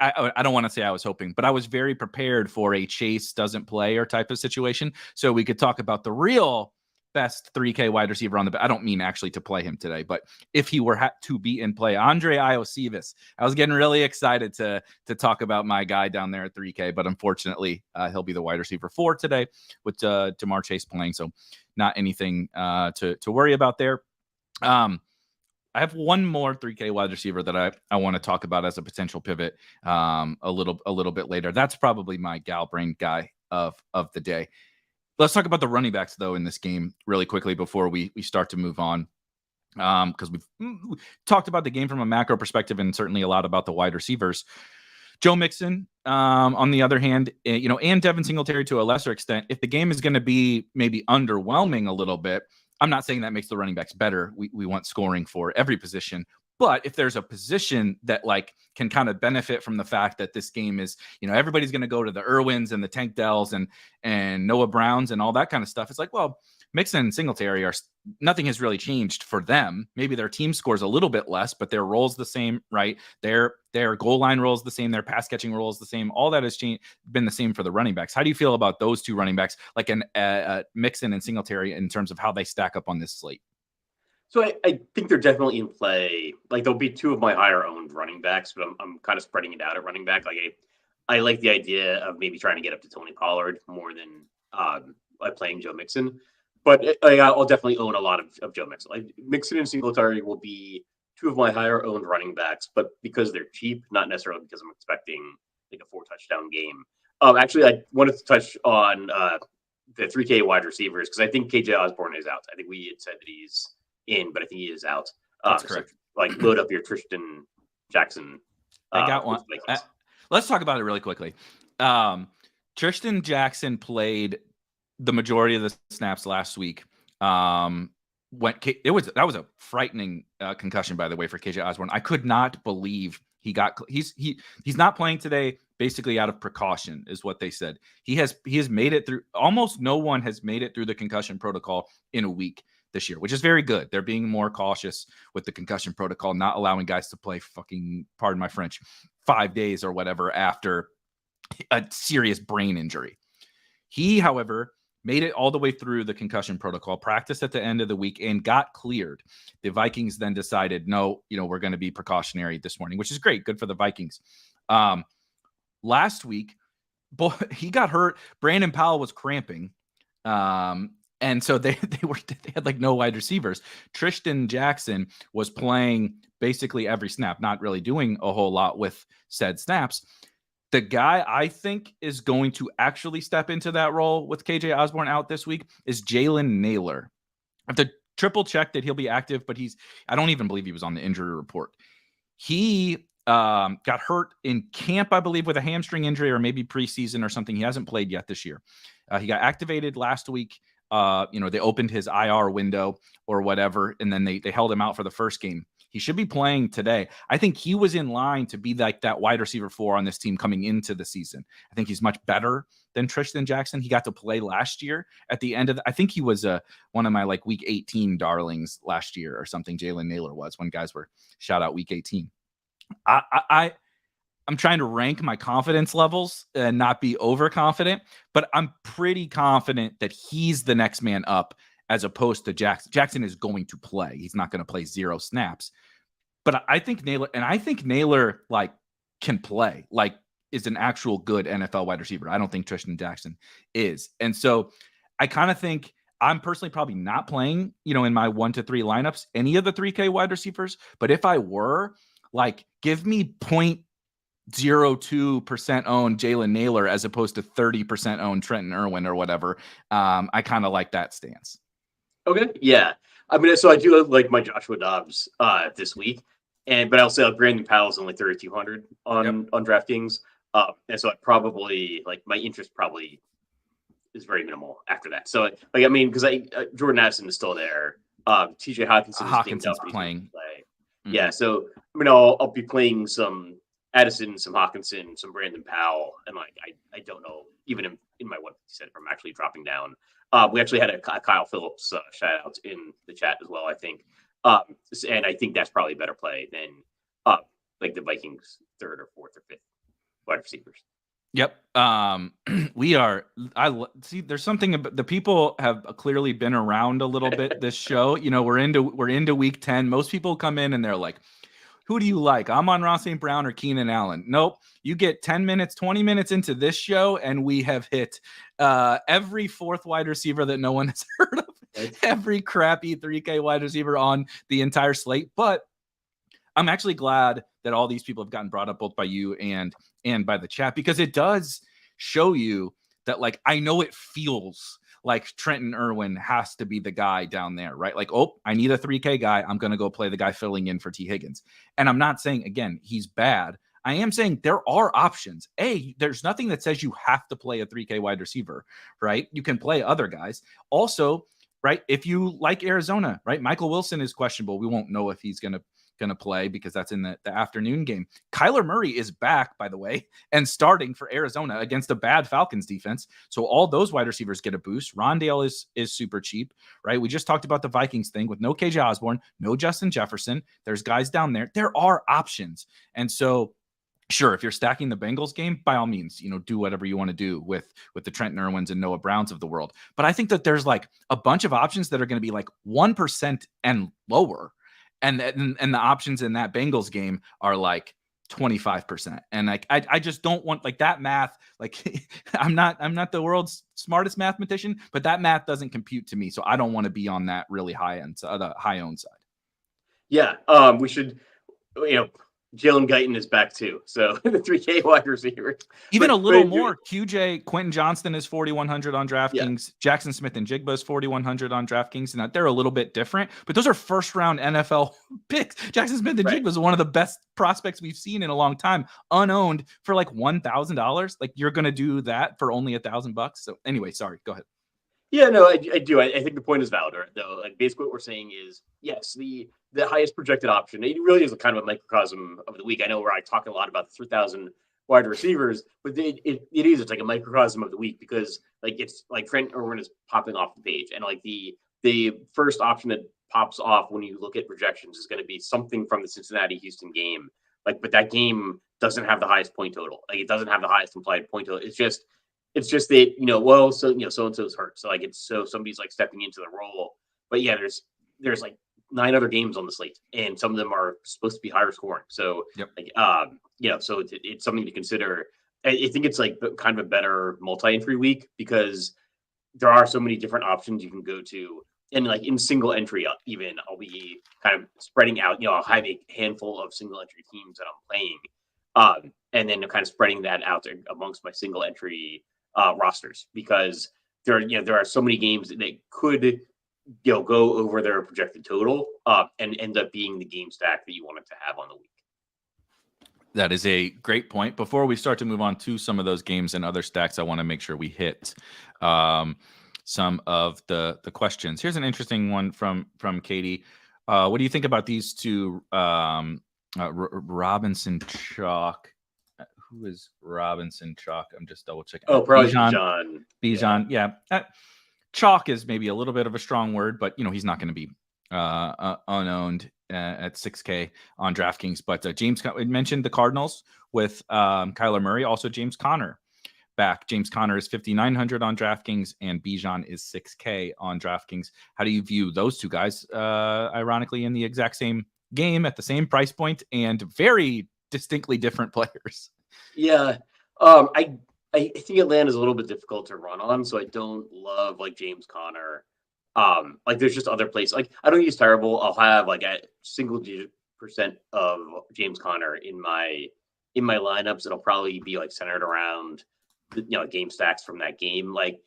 I don't want to say I was hoping, but I was very prepared for a Chase doesn't play or type of situation. So we could talk about the real best 3K wide receiver on the. I don't mean actually to play him today, but if he were to be in play, Andre Iosivas. I was getting really excited to talk about my guy down there at 3K, but unfortunately, he'll be the wide receiver 4 today with Jamar Chase playing. So not anything to worry about there. I have one more 3K wide receiver that I want to talk about as a potential pivot a little bit later. That's probably my gal brain guy of the day. Let's talk about the running backs, though, in this game really quickly before we start to move on, because we've talked about the game from a macro perspective and certainly a lot about the wide receivers. Joe Mixon, on the other hand, and Devin Singletary to a lesser extent, if the game is going to be maybe underwhelming a little bit, I'm not saying that makes the running backs better. We want scoring for every position. But if there's a position that like can kind of benefit from the fact that this game is, everybody's going to go to the Irwins and the Tank Dells and Noah Browns and all that kind of stuff. It's like, well, Mixon and Singletary nothing has really changed for them. Maybe their team scores a little bit less, but their role's the same, right? Their goal line role is the same. Their pass catching role is the same. All that has been the same for the running backs. How do you feel about those two running backs, like Mixon and Singletary, in terms of how they stack up on this slate? So I think they're definitely in play. Like there'll be 2 of my higher owned running backs, but I'm kind of spreading it out at running back. Like I like the idea of maybe trying to get up to Tony Pollard more than like playing Joe Mixon. But I'll definitely own a lot of Joe Mixon. Like Mixon and Singletary will be 2 of my higher owned running backs, but because they're cheap, not necessarily because I'm expecting like a 4-touchdown game. Actually, I wanted to touch on the 3K wide receivers because I think KJ Osborne is out. I think we had said that he's in, but I think he is out. That's correct. So, like load up your Tristan Jackson. I got one. Let's talk about it really quickly. Tristan Jackson played the majority of the snaps last week. That was a frightening concussion, by the way, for KJ Osborne. I could not believe he's not playing today basically out of precaution, is what they said. He has made it through. Almost no one has made it through the concussion protocol in a week this year, which is very good. They're being more cautious with the concussion protocol, not allowing guys to play fucking, pardon my French, 5 days or whatever after a serious brain injury. He, however, made it all the way through the concussion protocol, practiced at the end of the week, and got cleared. The Vikings then decided, no, we're going to be precautionary this morning, which is great. Good for the Vikings. Last week, he got hurt. Brandon Powell was cramping. And so they had like no wide receivers. Tristan Jackson was playing basically every snap, not really doing a whole lot with said snaps. The guy I think is going to actually step into that role with KJ Osborne out this week is Jalen Naylor. I have to triple check that he'll be active, but I don't even believe he was on the injury report. He got hurt in camp, I believe, with a hamstring injury or maybe preseason or something. He hasn't played yet this year. He got activated last week they opened his IR window or whatever, and then they held him out for the first game. He should be playing today. I think he was in line to be like that wide receiver 4 on this team coming into the season. I think he's much better than Tristan Jackson. He got to play last year at the end of I think he was one of my like week 18 darlings last year or something. Jalen Naylor was, when guys were shout out week 18. I'm trying to rank my confidence levels and not be overconfident, but I'm pretty confident that he's the next man up as opposed to Jackson. Jackson is going to play. He's not going to play 0 snaps. But I think Naylor like can play, like is an actual good NFL wide receiver. I don't think Tristan Jackson is. And so I kind of think I'm personally probably not playing, in my 1 to 3 lineups, any of the 3K wide receivers. But if I were, like, give me 0.02% own Jalen Naylor as opposed to 30% own Trenton Irwin or whatever. I kind of like that stance. Okay. Yeah. I mean, so I do like my Joshua Dobbs this week, but I'll say Brandon Powell's only 3,200 on DraftKings, and so I probably like my interest probably is very minimal after that. So like I mean, because Jordan Addison is still there, TJ Hawkinson's playing. Mm-hmm. Yeah. So I mean, I'll be playing some Addison, some Hawkinson, some Brandon Powell, and like I don't know, even in my 150 if I'm actually dropping down. We actually had a Kyle Phillips shout out in the chat as well, I think. And I think that's probably a better play than like the Vikings 3rd or 4th or 5th wide receivers. Yep. There's something about the people have clearly been around a little bit this show. We're into week 10. Most people come in and they're like, who do you like? Amon-Ra St. Brown or Keenan Allen? Nope. You get 10 minutes, 20 minutes into this show, and we have hit every 4th wide receiver that no one has heard of. Every crappy 3K wide receiver on the entire slate. But I'm actually glad that all these people have gotten brought up both by you and by the chat, because it does show you that, like, I know it feels like Trenton Irwin has to be the guy down there, right? Like, oh, I need a 3K guy. I'm going to go play the guy filling in for T. Higgins. And I'm not saying, again, he's bad. I am saying there are options. There's nothing that says you have to play a 3K wide receiver, right? You can play other guys. Also, right, if you like Arizona, right, Michael Wilson is questionable. We won't know if he's going to play because that's in the afternoon game. Kyler Murray is back, by the way, and starting for Arizona against a bad Falcons defense. So all those wide receivers get a boost. Rondale is super cheap, right? We just talked about the Vikings thing with no KJ Osborne, no Justin Jefferson. There's guys down there. There are options. And so sure, if you're stacking the Bengals game, by all means, do whatever you want to do with the Trenton Irwins and Noah Browns of the world. But I think that there's like a bunch of options that are going to be like 1% and lower. And the options in that Bengals game are like 25%. And like, I just don't want like that math. Like I'm not the world's smartest mathematician, but that math doesn't compute to me. So I don't want to be on that really high end, the high owned side. Yeah. We should, Jalen Guyton is back too. So the 3K wide receiver. Even a little more. QJ, Quentin Johnston is 4,100 on DraftKings. Yeah. Jackson Smith and Jigba is 4,100 on DraftKings. And they're a little bit different, but those are first round NFL picks. Jackson Smith and Jigba is one of the best prospects we've seen in a long time, unowned for like $1,000. Like you're going to do that for only $1,000. So anyway, sorry, go ahead. Yeah, no, I do. I think the point is valid, though. Like basically what we're saying is, yes, the highest projected option. It really is a kind of a microcosm of the week. I know where I talk a lot about the 3,000 wide receivers, but it's like a microcosm of the week because like it's like Trent Irwin is popping off the page, and like the first option that pops off when you look at projections is going to be something from the Cincinnati-Houston game. Like, but that game doesn't have the highest point total. Like, it doesn't have the highest implied point total. It's just that, so-and-so's hurt. So like, so somebody's like stepping into the role, but yeah, there's like 9 other games on the slate and some of them are supposed to be higher scoring. So yep. So it's something to consider. I think it's like kind of a better multi-entry week because there are so many different options you can go to. And like in single entry, even I'll be kind of spreading out, I'll have a handful of single entry teams that I'm playing. And then kind of spreading that out amongst my single entry rosters because there are so many games that they could go over their projected total and end up being the game stack that you wanted to have on the week. That is a great point. Before we start to move on to some of those games and other stacks, I want to make sure we hit some of the questions. Here's an interesting one from Katie. What do you think about these two? Robinson Chalk. Who is Robinson Chalk? I'm just double checking. Oh, probably Bijan. Bijan, yeah. Chalk is maybe a little bit of a strong word, but he's not going to be unowned at 6K on DraftKings. But James mentioned the Cardinals with Kyler Murray, also James Conner back. James Conner is 5,900 on DraftKings, and Bijan is 6K on DraftKings. How do you view those two guys? Ironically, in the exact same game at the same price point and very distinctly different players. Yeah, I think Atlanta's a little bit difficult to run on, so I don't love like James Conner. There's just other places. Like I don't use terrible. I'll have like a single-digit % of James Conner in my lineups. It'll probably be like centered around game stacks from that game. Like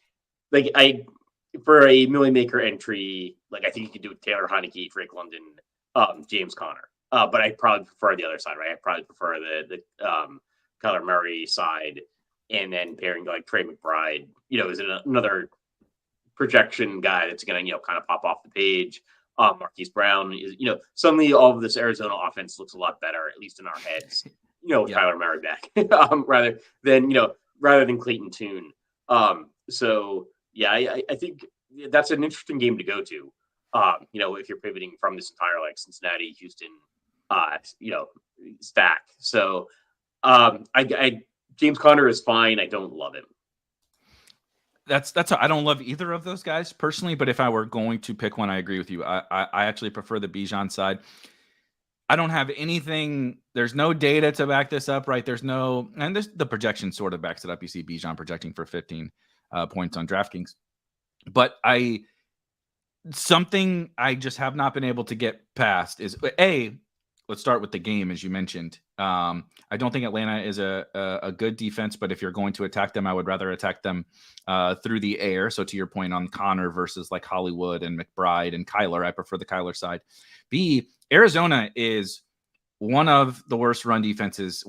I for a million maker entry, like I think you could do with Taylor Heineke, Drake London, James Conner. But I probably prefer the other side, right? I probably prefer the Kyler Murray side, and then pairing like Trey McBride, is another projection guy that's going to, kind of pop off the page. Marquise Brown is, suddenly all of this Arizona offense looks a lot better, at least in our heads, with Kyler Murray back, rather than Clayton Tune. So yeah, I think that's an interesting game to go to. If you're pivoting from this entire like Cincinnati, Houston, stack. So James Conner is fine. I don't love him. I don't love either of those guys personally, but if I were going to pick one, I agree with you. I actually prefer the Bijan side. I don't have anything. There's no data to back this up, right? The projection sort of backs it up. You see Bijan projecting for 15 points on DraftKings, but something I just have not been able to get past is let's start with the game, as you mentioned. I don't think Atlanta is a good defense, but if you're going to attack them, I would rather attack them through the air. So to your point on Conner versus like Hollywood and McBride and Kyler, I prefer the Kyler side. Arizona is one of the worst defenses,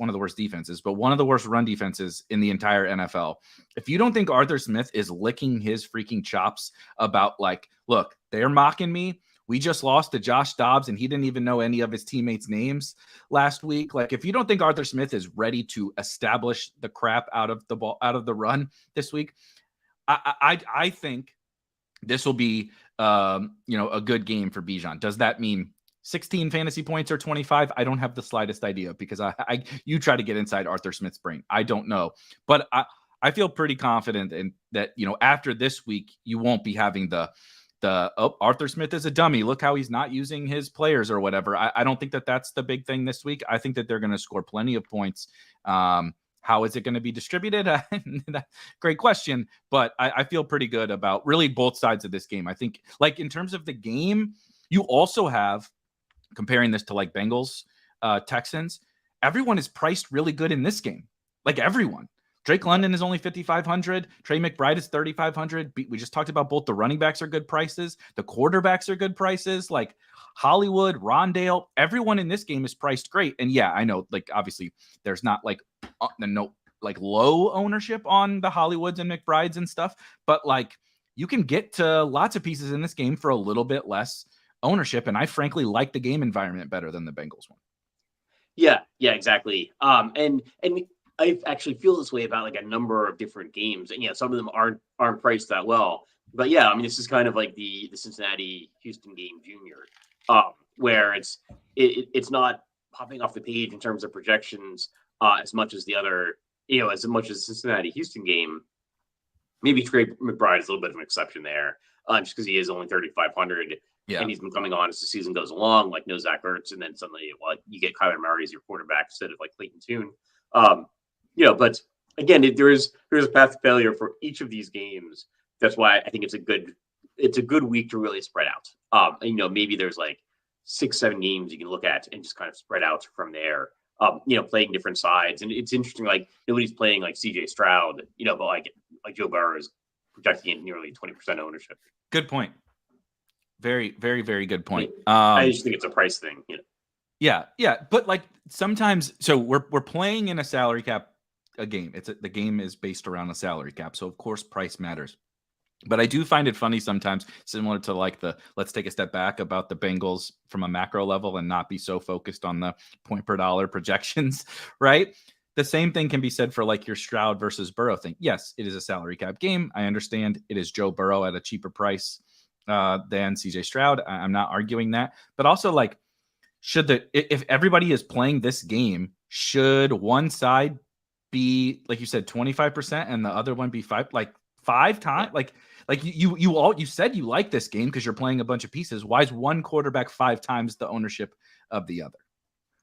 but one of the worst run defenses in the entire NFL. If you don't think Arthur Smith is licking his freaking chops about like, look, they're mocking me. We just lost to Josh Dobbs, and he didn't even know any of his teammates' names last week. Like, if you don't think Arthur Smith is ready to establish the crap out of the run this week, I think this will be, a good game for Bijan. Does that mean 16 fantasy points or 25? I don't have the slightest idea because you try to get inside Arthur Smith's brain. I don't know, but I feel pretty confident in that. After this week, you won't be having Arthur Smith is a dummy. Look how he's not using his players or whatever. I don't think that's the big thing this week. I think that they're going to score plenty of points. How is it going to be distributed? Great question. But I feel pretty good about really both sides of this game. I think like in terms of the game, you also have, comparing this to like Bengals, Texans, everyone is priced really good in this game. Like everyone. Drake London is only 5,500. Trey McBride is 3,500. We just talked about both the running backs are good prices. The quarterbacks are good prices. Like Hollywood, Rondale, everyone in this game is priced great. And yeah, I know, like, obviously there's not like low ownership on the Hollywoods and McBrides and stuff, but like you can get to lots of pieces in this game for a little bit less ownership. And I frankly like the game environment better than the Bengals one. Yeah, exactly. And I actually feel this way about like a number of different games, and some of them aren't priced that well. But yeah, I mean, this is kind of like the Cincinnati Houston game junior, where it's not popping off the page in terms of projections as much as the other, as much as the Cincinnati Houston game. Maybe Trey McBride is a little bit of an exception there, just because he is only 3,500. Yeah. And he's been coming on as the season goes along, like no Zach Ertz, and then suddenly you get Kyler Murray as your quarterback instead of like Clayton Tune. But again, there's a path to failure for each of these games. That's why I think it's a good week to really spread out. Maybe there's like 6-7 games you can look at and just kind of spread out from there. Playing different sides, and it's interesting. Like nobody's playing like CJ Stroud, but like Joe Burrow is projecting in nearly 20% ownership. Good point. Very, very, very good point. I just think it's a price thing. Yeah, but like sometimes, so we're playing in a salary cap. A game. The game is based around a salary cap, so of course price matters. But I do find it funny sometimes, similar to like let's take a step back about the Bengals from a macro level and not be so focused on the point per dollar projections, right? The same thing can be said for like your Stroud versus Burrow thing. Yes, it is a salary cap game. I understand it is Joe Burrow at a cheaper price than CJ Stroud. I'm not arguing that. But also, like, if everybody is playing this game, should one side be, like you said, 25% and the other one be five times? Like you said you like this game because you're playing a bunch of pieces. Why is one quarterback 5 times the ownership of the other?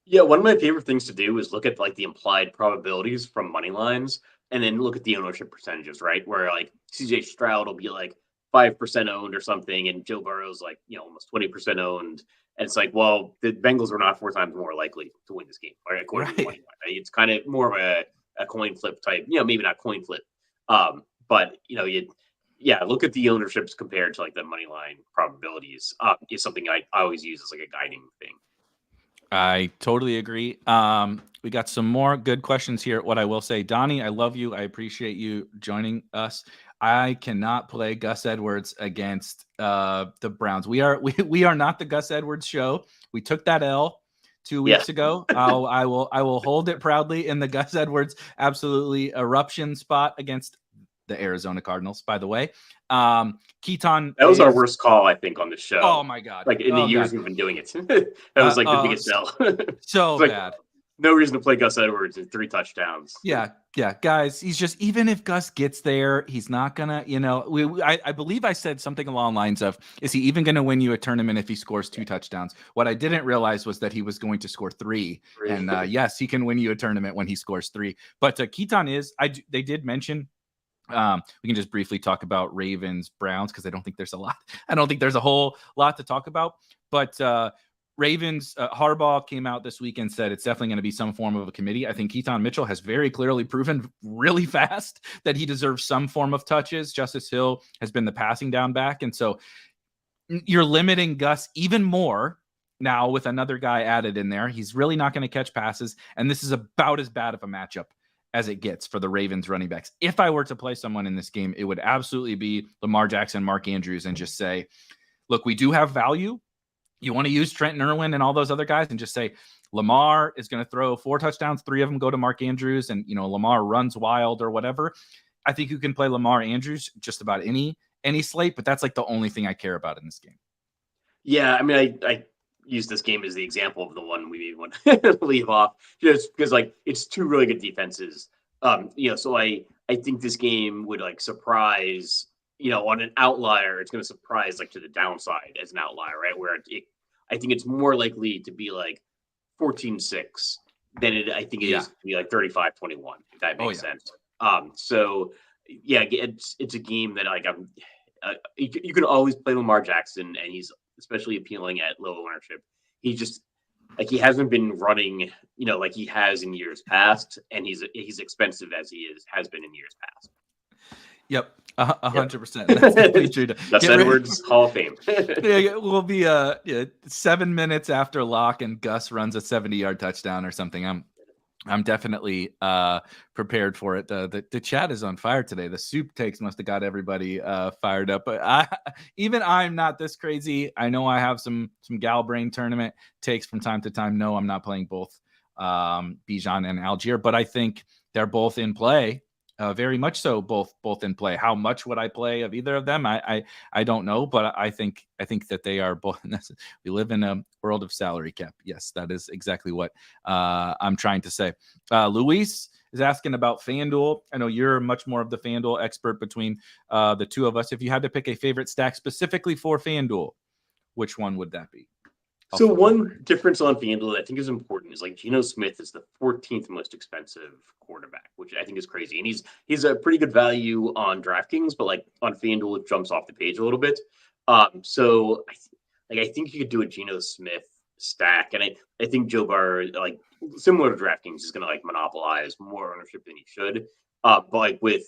Yeah, one of my favorite things to do is look at like the implied probabilities from money lines and then look at the ownership percentages, right? Where like CJ Stroud will be like 5% owned or something, and Joe Burrow's like, almost 20% owned. And it's like, well, the Bengals were not 4 times more likely to win this game, right? According to money line. Right? It's kind of more of a coin flip type, maybe not coin flip. But look at the ownerships compared to like the money line probabilities. Is something I always use as like a guiding thing. I totally agree. We got some more good questions here. What I will say, Donnie, I love you. I appreciate you joining us. I cannot play Gus Edwards against the Browns. We are not the Gus Edwards show. We took that L 2 weeks ago. I will hold it proudly in the Gus Edwards absolutely eruption spot against the Arizona Cardinals, by the way. Keaton, that was our worst call, I think, on the show. Oh my god! Like in the years we've been doing it, that was like the biggest sell. So like, bad. No reason to play Gus Edwards in 3 touchdowns. Yeah, guys. He's just, even if Gus gets there, he's not gonna. I believe I said something along the lines of, "Is he even gonna win you a tournament if he scores 2 touchdowns?" What I didn't realize was that he was going to score 3. And yes, he can win you a tournament when he scores 3. But Keaton is. They did mention. We can just briefly talk about Ravens Browns because I don't think there's a lot. I don't think there's a whole lot to talk about. But Ravens, Harbaugh came out this week and said it's definitely going to be some form of a committee. I think Keaton Mitchell has very clearly proven really fast that he deserves some form of touches. Justice Hill has been the passing down back. And so you're limiting Gus even more now with another guy added in there. He's really not going to catch passes. And this is about as bad of a matchup as it gets for the Ravens running backs. If I were to play someone in this game, it would absolutely be Lamar Jackson, Mark Andrews, and just say, look, we do have value. You want to use Trenton Irwin and all those other guys and just say, Lamar is going to throw 4 touchdowns, 3 of them go to Mark Andrews, and, Lamar runs wild or whatever. I think you can play Lamar Andrews just about any slate, but that's like the only thing I care about in this game. Yeah, I mean, I use this game as the example of the one we maybe want to leave off, just because like it's 2 really good defenses. So I think this game would like surprise, on an outlier, it's going to surprise like to the downside as an outlier, right? Where I think it's more likely to be like 14-6 than I think it is to be like 35-21, if that makes sense. So yeah, it's a game that like you can always play Lamar Jackson, and he's especially appealing at low ownership. He just like he hasn't been running, like he has in years past, and he's expensive as he has been in years past. Yep, 100%. That's completely true. Gus Edwards, Hall of Fame. We'll be 7 minutes after lock, and Gus runs a 70-yard touchdown or something. I'm definitely prepared for it. The chat is on fire today. The soup takes must have got everybody fired up. But I'm not this crazy. I know I have some gal brain tournament takes from time to time. No, I'm not playing both Bijan and Algier, but I think they're both in play. Very much so, both in play. How much would I play of either of them? I don't know, but I think that they are both. We live in a world of salary cap. Yes, that is exactly what I'm trying to say. Luis is asking about FanDuel. I know you're much more of the FanDuel expert between the two of us. If you had to pick a favorite stack specifically for FanDuel, which one would that be? So one difference on FanDuel that I think is important is like Geno Smith is the 14th most expensive quarterback, which I think is crazy. And he's a pretty good value on DraftKings, but like on FanDuel, it jumps off the page a little bit. So I think you could do a Geno Smith stack. And I think Joe Burrow, like similar to DraftKings, is going to like monopolize more ownership than he should. But like with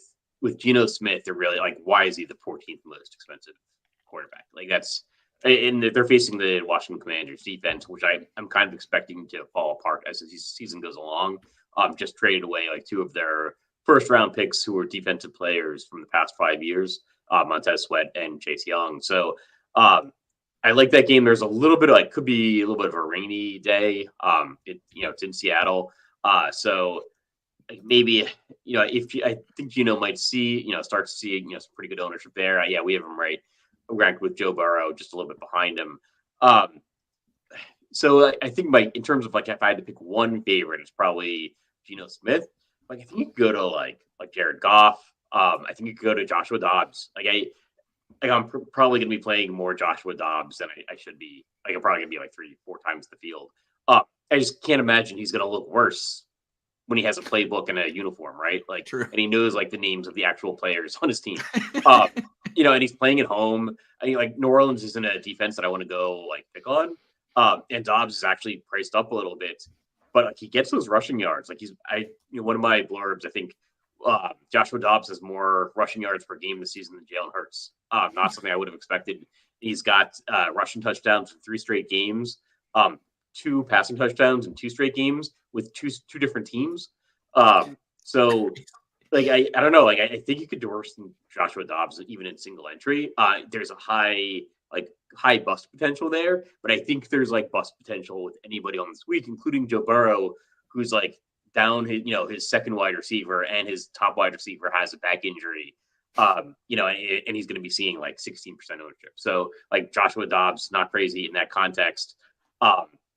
Geno Smith, they're really like, why is he the 14th most expensive quarterback? Like that's, and they're facing the Washington Commanders defense, which I'm kind of expecting to fall apart as the season goes along. Just traded away like 2 of their first round picks who were defensive players from the past 5 years. Montez Sweat and Chase Young. So I like that game. There's a little bit of could be a little bit of a rainy day. It's in Seattle. So maybe, I think, might start to see, some pretty good ownership there. Yeah, we have him ranked with Joe Burrow, just a little bit behind him. So I think in terms of if I had to pick one favorite, it's probably Geno Smith. I think you could go to like Jared Goff. I think you could go to Joshua Dobbs. I'm probably going to be playing more Joshua Dobbs than I should be. I'm probably going to be 3-4 times the field. I just can't imagine he's going to look worse when he has a playbook and a uniform, right? True. And he knows the names of the actual players on his team. And he's playing at home. New Orleans isn't a defense that I want to go pick on. And Dobbs is actually priced up a little bit, but he gets those rushing yards. One of my blurbs, I think Joshua Dobbs has more rushing yards per game this season than Jalen Hurts. Not something I would have expected. He's got rushing touchdowns in 3 straight games, 2 passing touchdowns in 2 straight games with two different teams. So I don't know. I think you could do worse than Joshua Dobbs even in single entry. There's a high bust potential there, but I think there's bust potential with anybody on this week, including Joe Burrow, who's down his second wide receiver, and his top wide receiver has a back injury. And he's going to be seeing 16% ownership. So Joshua Dobbs, not crazy in that context.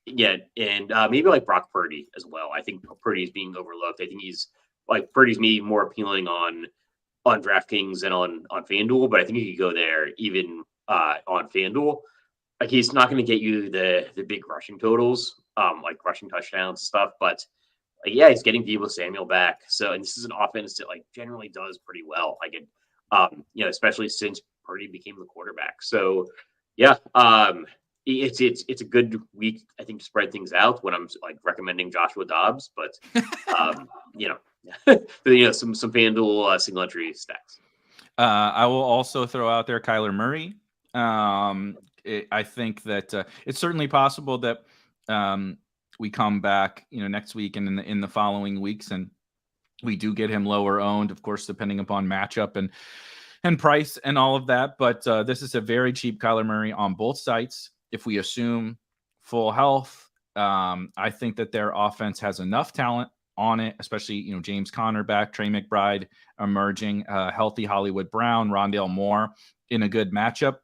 Maybe Brock Purdy as well. I think Purdy is being overlooked. I think he's Purdy's maybe more appealing on DraftKings and on FanDuel, but I think you could go there even on FanDuel. He's not going to get you the big rushing totals, rushing touchdowns and stuff, but he's getting Deebo Samuel back. So, and this is an offense that generally does pretty well. Especially since Purdy became the quarterback. So, it's a good week, I think, to spread things out when I'm recommending Joshua Dobbs, but some FanDuel single entry stacks. I will also throw out there Kyler Murray. I think that it's certainly possible that we come back, next week and in the following weeks, and we do get him lower owned, of course, depending upon matchup and price and all of that. But this is a very cheap Kyler Murray on both sites. If we assume full health, I think that their offense has enough talent on it, especially, James Conner back, Trey McBride emerging, healthy Hollywood Brown, Rondale Moore in a good matchup.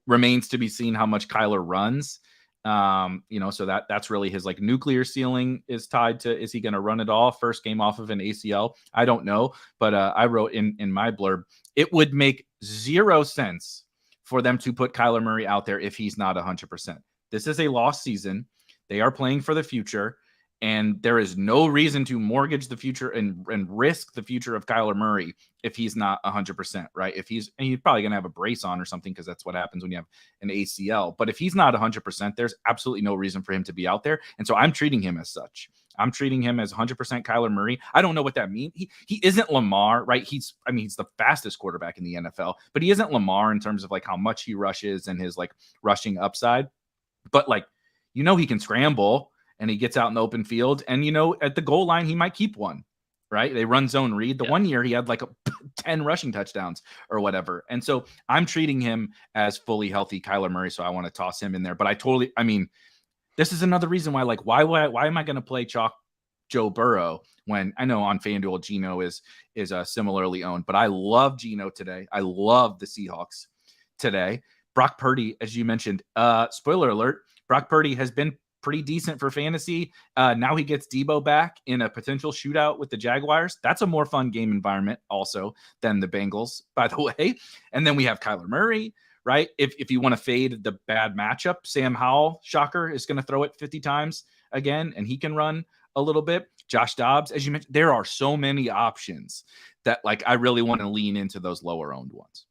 Remains to be seen how much Kyler runs. So that's really his nuclear ceiling is tied to, is he going to run it all first game off of an ACL? I don't know, but I wrote in my blurb, it would make 0 sense for them to put Kyler Murray out there if he's not 100%. This is a lost season. They are playing for the future, and there is no reason to mortgage the future and risk the future of Kyler Murray if he's not 100%, right? He's probably going to have a brace on or something, because that's what happens when you have an ACL. But if he's not 100%, there's absolutely no reason for him to be out there. And so I'm treating him as such. I'm treating him as 100% Kyler Murray. I don't know what that means. He isn't Lamar, right? He's the fastest quarterback in the NFL, but he isn't Lamar in terms of how much he rushes and his rushing upside. But he can scramble, and he gets out in the open field, and at the goal line he might keep one, right? They run zone read. The 1 year he had 10 rushing touchdowns or whatever. And so I'm treating him as fully healthy Kyler Murray. So I want to toss him in there. But this is another reason why why am I going to play chalk Joe Burrow when I know on FanDuel Geno is similarly owned, but I love Geno today. I love the Seahawks today. Brock Purdy, as you mentioned, spoiler alert, Brock Purdy has been pretty decent for fantasy. Now he gets Debo back in a potential shootout with the Jaguars. That's a more fun game environment also than the Bengals, by the way. And then we have Kyler Murray, right? If you want to fade the bad matchup, Sam Howell, shocker, is going to throw it 50 times again, and he can run a little bit. Josh Dobbs, as you mentioned, there are so many options that I really want to lean into those lower owned ones.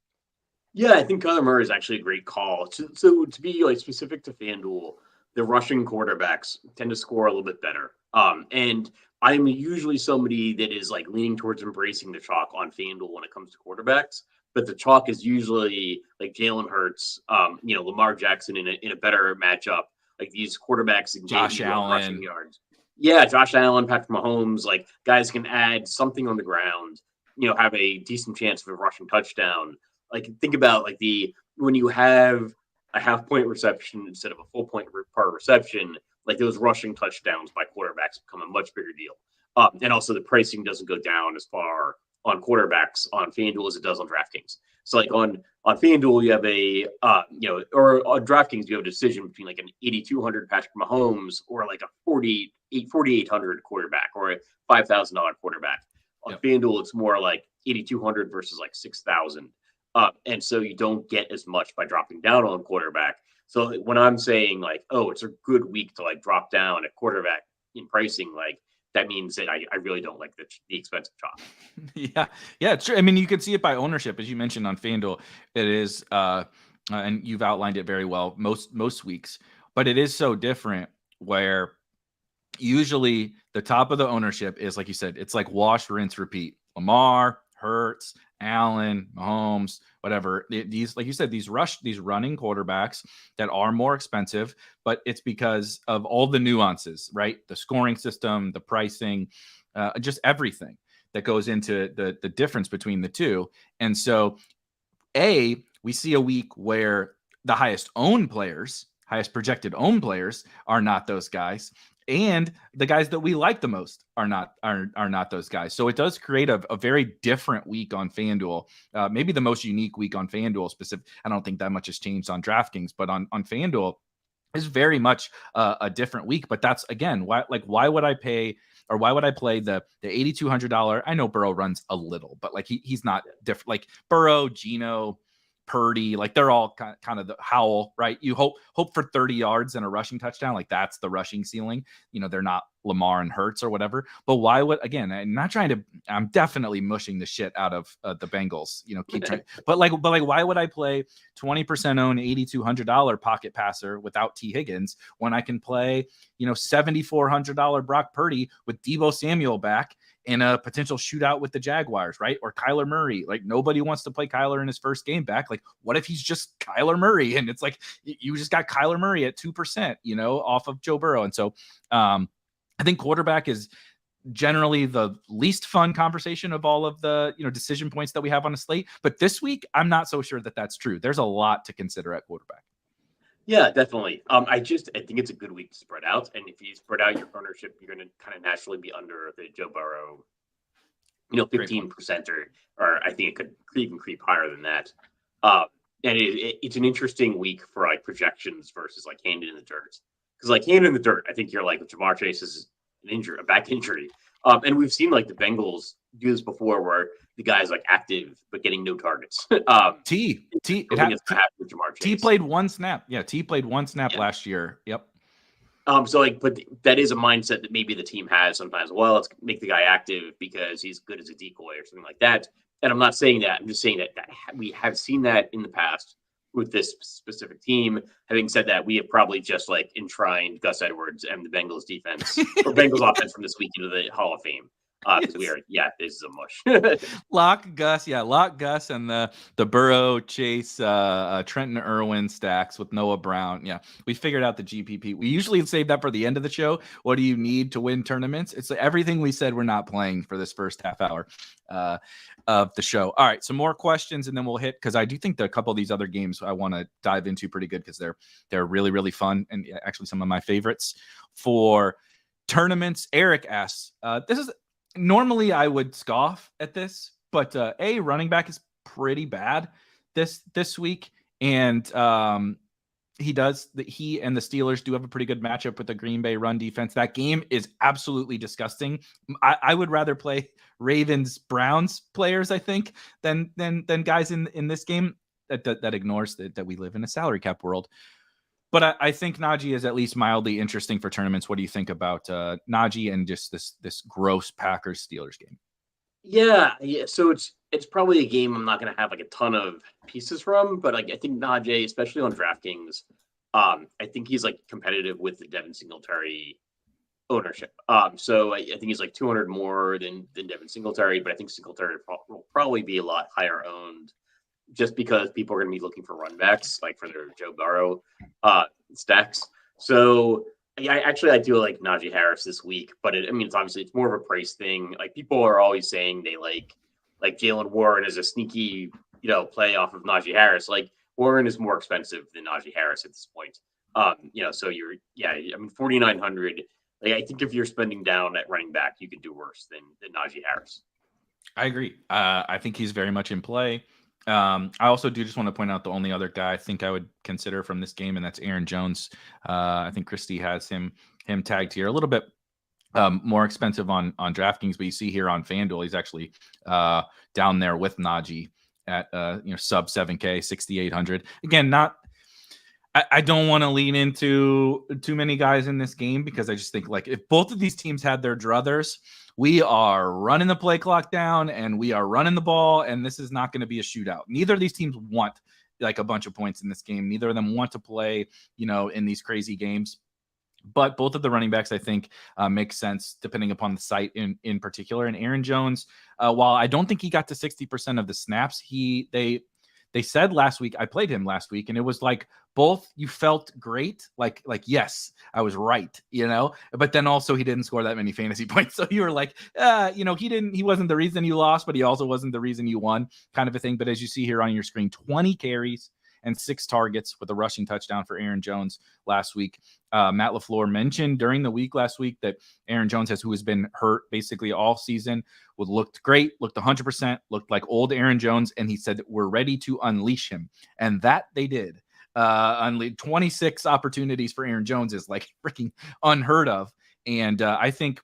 Yeah, I think Kyler Murray is actually a great call. So to be specific to FanDuel, the rushing quarterbacks tend to score a little bit better. And I'm usually somebody that is leaning towards embracing the chalk on FanDuel when it comes to quarterbacks. But the chalk is usually Jalen Hurts, Lamar Jackson in a better matchup. These quarterbacks and Josh Allen, rushing yards. Yeah, Josh Allen, Patrick Mahomes, guys can add something on the ground, have a decent chance of a rushing touchdown. Like think about like when you have a half-point reception instead of a full point per reception, like those rushing touchdowns by quarterbacks become a much bigger deal. And also the pricing doesn't go down as far on quarterbacks on FanDuel as it does on DraftKings. So like on FanDuel, you have or on DraftKings, you have a decision between like an 8,200 Patrick Mahomes or like a 4,800 quarterback or a $5,000 quarterback. On FanDuel, it's more like 8,200 versus like 6,000. And so you don't get as much by dropping down on quarterback. So when I'm saying like, oh, it's a good week to like drop down at quarterback in pricing, like that means that I really don't like the expensive chop. Yeah, it's true. I mean, you can see it by ownership, as you mentioned on FanDuel. It is, and you've outlined it very well most weeks, but it is so different where usually the top of the ownership is, like you said, it's like wash, rinse, repeat. Lamar, Hurts, Allen, Mahomes, whatever. These, like you said, these running quarterbacks that are more expensive, but it's because of all the nuances, right? The scoring system, the pricing, just everything that goes into the difference between the two. And so, we see a week where the highest projected owned players are not those guys. And the guys that we like the most are not those guys. So it does create a very different week on FanDuel, maybe the most unique week on FanDuel specific. I don't think that much has changed on DraftKings, but on FanDuel is very much a different week. But that's, again, why would I pay, or why would I play the $8,200? I know Burrow runs a little, but like he's not different. Like Burrow, Geno, Purdy, like they're all kind of the Howell, right? You hope for 30 yards and a rushing touchdown. Like that's the rushing ceiling. They're not Lamar and Hurts or whatever. But why would, again, I'm definitely mushing the shit out of the Bengals, keep trying. But why would I play 20% own $8,200 pocket passer without T Higgins when I can play, $7,400 Brock Purdy with Deebo Samuel back in a potential shootout with the Jaguars, right? Or Kyler Murray. Like nobody wants to play Kyler in his first game back. Like what if he's just Kyler Murray? And it's like, you just got Kyler Murray at 2%, off of Joe Burrow. And so I think quarterback is generally the least fun conversation of all of the, decision points that we have on a slate. But this week, I'm not so sure that that's true. There's a lot to consider at quarterback. Yeah, definitely. I think it's a good week to spread out. And if you spread out your ownership, you're going to kind of naturally be under the Joe Burrow, 15% or I think it could even creep higher than that. And it's an interesting week for like projections versus like hand in the dirt. Because like hand in the dirt, I think you're like Jamar Chase is a back injury. And we've seen like the Bengals do this before where the guy's like active but getting no targets. T played one snap. Yeah, T played one snap last year. Yep. So like, but that is a mindset that maybe the team has sometimes. Well, let's make the guy active because he's good as a decoy or something like that. And I'm not saying that. I'm just saying that we have seen that in the past with this specific team. Having said that, we have probably just like enshrined Gus Edwards and the Bengals defense or Bengals offense from this week into the Hall of Fame. Because this is a mush. Lock Gus and the Burrow, Chase, Trenton Irwin stacks with Noah Brown. Yeah, we figured out the GPP. We usually save that for the end of the show. What do you need to win tournaments? It's everything we said we're not playing for this first half hour of the show. All right, some more questions and then we'll hit, because I do think that a couple of these other games I want to dive into pretty good because they're really, really fun and actually some of my favorites for tournaments. Eric asks, this is normally I would scoff at this, but running back is pretty bad this week, and he and the Steelers do have a pretty good matchup with the Green Bay run defense. That game is absolutely disgusting. I would rather play Ravens Browns players, I think, than guys in this game. That ignores that we live in a salary cap world. But I think Najee is at least mildly interesting for tournaments. What do you think about Najee and just this gross Packers-Steelers game? Yeah. So it's probably a game I'm not going to have like a ton of pieces from, but like I think Najee, especially on DraftKings, I think he's like competitive with the Devin Singletary ownership. So I think he's like 200 more than Devin Singletary, but I think Singletary will probably be a lot higher owned, just because people are going to be looking for run backs, like for their Joe Burrow stacks. So I do like Najee Harris this week, but it's obviously more of a price thing. Like people are always saying they like Jalen Warren as a sneaky play off of Najee Harris. Like Warren is more expensive than Najee Harris at this point. So you're 4,900. Like I think if you're spending down at running back, you could do worse than Najee Harris. I agree. I think he's very much in play. I also do just want to point out the only other guy I think I would consider from this game, and that's Aaron Jones. I think Christie has him tagged here a little bit more expensive on DraftKings, but you see here on FanDuel, he's actually down there with Najee at sub 7K, 6,800. Again, I don't want to lean into too many guys in this game because I just think like if both of these teams had their druthers, we are running the play clock down and we are running the ball, and this is not going to be a shootout. Neither of these teams want like a bunch of points in this game. Neither of them want to play, in these crazy games. But both of the running backs, I think, make sense depending upon the site in particular. And Aaron Jones, while I don't think he got to 60% of the snaps, they said last week, I played him last week, and it was like both you felt great, like yes, I was right, but then also he didn't score that many fantasy points. So you were like, he wasn't the reason you lost, but he also wasn't the reason you won, kind of a thing. But as you see here on your screen, 20 carries and 6 targets with a rushing touchdown for Aaron Jones last week. Matt LaFleur mentioned during the week last week that Aaron Jones who has been hurt basically all season, looked great, looked 100%, looked like old Aaron Jones, and he said we're ready to unleash him, and that they did. 26 opportunities for Aaron Jones is like freaking unheard of, and I think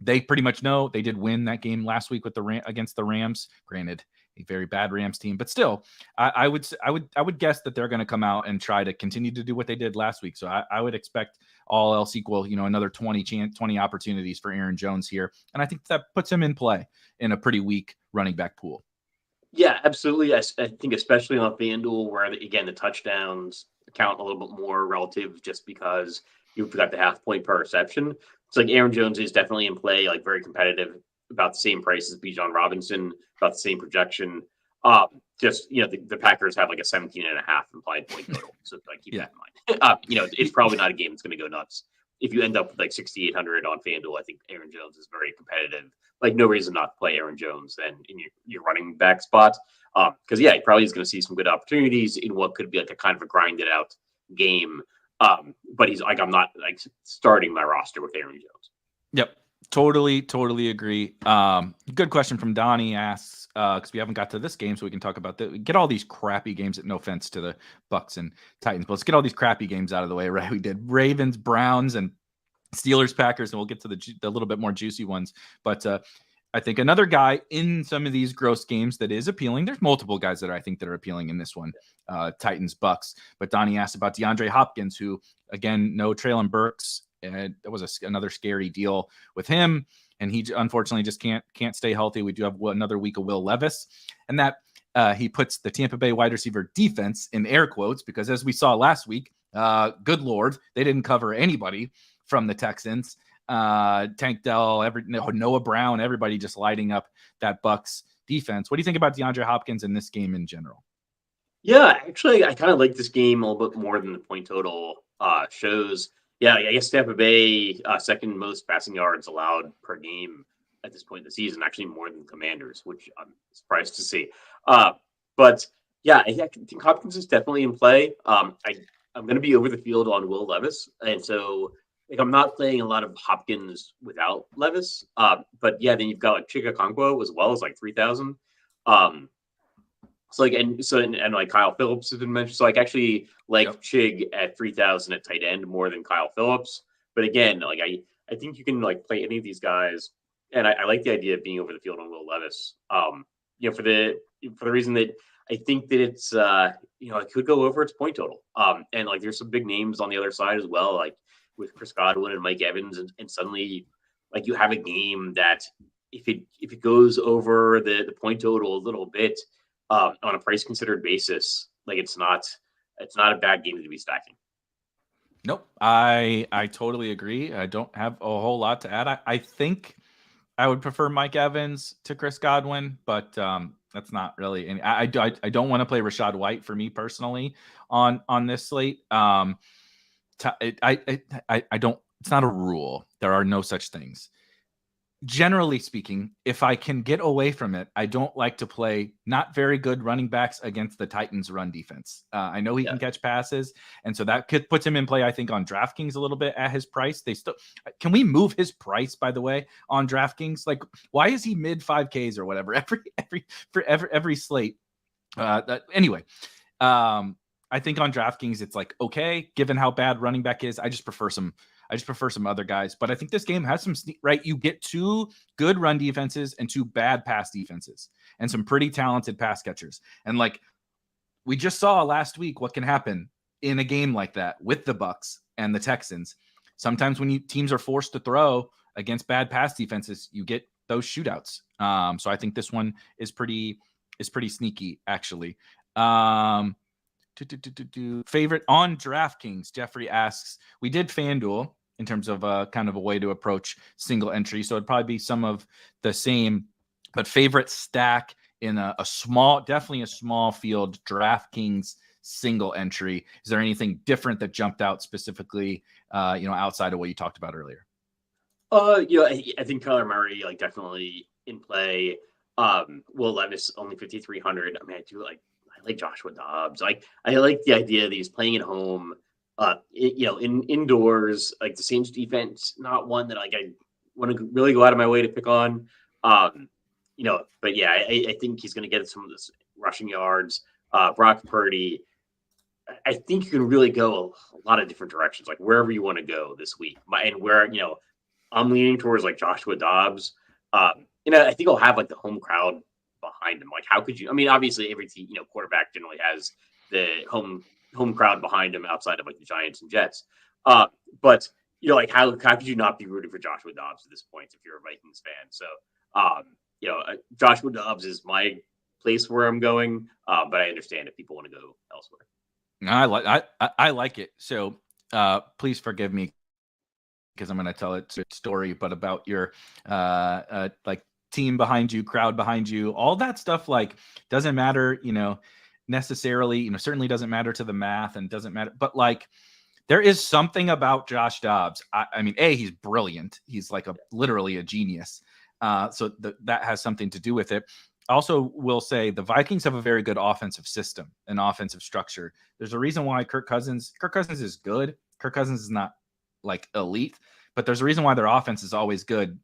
they pretty much know they did win that game last week with against the Rams. Granted, a very bad Rams team, but still, I would guess that they're going to come out and try to continue to do what they did last week. So I would expect all else equal, another 20 opportunities for Aaron Jones here, and I think that puts him in play in a pretty weak running back pool. Yeah, absolutely. I think especially on FanDuel, where again the touchdowns count a little bit more relative, just because you've got the half point per reception. It's like Aaron Jones is definitely in play, like very competitive, about the same price as Bijan Robinson, about the same projection. The Packers have like a 17.5 implied point total. So like keep that in mind. It's probably not a game that's going to go nuts. If you end up with like 6,800 on FanDuel, I think Aaron Jones is very competitive. Like no reason not to play Aaron Jones then in your running back spot. Because he probably is going to see some good opportunities in what could be like a kind of a grinded out game. But he's like, I'm not like starting my roster with Aaron Jones. Yep. Totally agree. Good question from Donnie asks, because we haven't got to this game, so we can talk about that. Get all these crappy games. No offense to the Bucks and Titans, but let's get all these crappy games out of the way, right? We did Ravens, Browns, and Steelers, Packers, and we'll get to the little bit more juicy ones. But I think another guy in some of these gross games that is appealing. There's multiple guys that I think that are appealing in this one. Titans, Bucks. But Donnie asked about DeAndre Hopkins, who again, no Treylon Burks. And that was another scary deal with him, and he unfortunately just can't stay healthy. We do have another week of Will Levis, and that he puts the Tampa Bay wide receiver defense in air quotes, because as we saw last week, good Lord, they didn't cover anybody from the Texans. Tank Dell, Noah Brown, everybody just lighting up that Bucks defense. What do you think about DeAndre Hopkins in this game in general? Yeah, actually, I kind of like this game a little bit more than the point total shows. Yeah, I guess Tampa Bay, second most passing yards allowed per game at this point in the season, actually more than Commanders, which I'm surprised to see. But yeah, I think Hopkins is definitely in play. I'm going to be over the field on Will Levis, and so like I'm not playing a lot of Hopkins without Levis. But yeah, then you've got like Chig Okonkwo as well as like 3,000. So like and like Kyle Phillips has been mentioned. So like actually like Chig at 3,000 at tight end more than Kyle Phillips. But again, like I think you can like play any of these guys, and I like the idea of being over the field on Will Levis. For the reason that I think that it's it could go over its point total. And like there's some big names on the other side as well, like with Chris Godwin and Mike Evans, and suddenly like you have a game that if it goes over the point total a little bit. On a price considered basis, like it's not a bad game to be stacking. Nope. I totally agree. I don't have a whole lot to add. I think I would prefer Mike Evans to Chris Godwin, but that's not really any. I don't want to play Rashad White for me personally on this slate. I don't. It's not a rule. There are no such things. generally speaking, if I can get away from it, I don't like to play not very good running backs against the Titans run defense. I know he can catch passes, and so that puts him in play, I think, on DraftKings a little bit at his price. Can we move his price, by the way, on DraftKings? Like, why is he mid 5Ks or whatever every slate? Anyway, I think on DraftKings it's like, okay, given how bad running back is, I just prefer some other guys. But I think this game has some, right? You get 2 good run defenses and 2 bad pass defenses and some pretty talented pass catchers. And like we just saw last week what can happen in a game like that with the Bucs and the Texans. Sometimes when teams are forced to throw against bad pass defenses, you get those shootouts. So I think this one is pretty sneaky, actually. Favorite on DraftKings, Jeffrey asks, we did FanDuel in terms of kind of a way to approach single entry, so it'd probably be some of the same, but favorite stack in definitely a small field DraftKings single entry. Is there anything different that jumped out specifically, outside of what you talked about earlier? I think Kyler Murray, like, definitely in play. Will Levis only 5,300. I mean, I like Joshua Dobbs. I like the idea that he's playing at home, in indoors, like the Saints defense, not one that like I want to really go out of my way to pick on. But yeah, I think he's going to get some of this rushing yards. Brock Purdy, I think you can really go a lot of different directions, like wherever you want to go this week. And where, I'm leaning towards like Joshua Dobbs. I think I'll have like the home crowd behind him. Like, how could you? I mean, obviously, every team, quarterback generally has the home crowd behind him outside of like the Giants and Jets. But like how could you not be rooting for Joshua Dobbs at this point if you're a Vikings fan? So, Joshua Dobbs is my place where I'm going, but I understand if people want to go elsewhere. I like it. So, please forgive me because I'm going to tell a story, but about your like team behind you, crowd behind you, all that stuff, like, doesn't matter, necessarily, certainly doesn't matter to the math and doesn't matter, but like there is something about Josh Dobbs. I mean, he's brilliant. He's like literally a genius. So that has something to do with it. Also will say the Vikings have a very good offensive system and offensive structure. There's a reason why Kirk Cousins is good. Kirk Cousins is not like elite, but there's a reason why their offense is always good.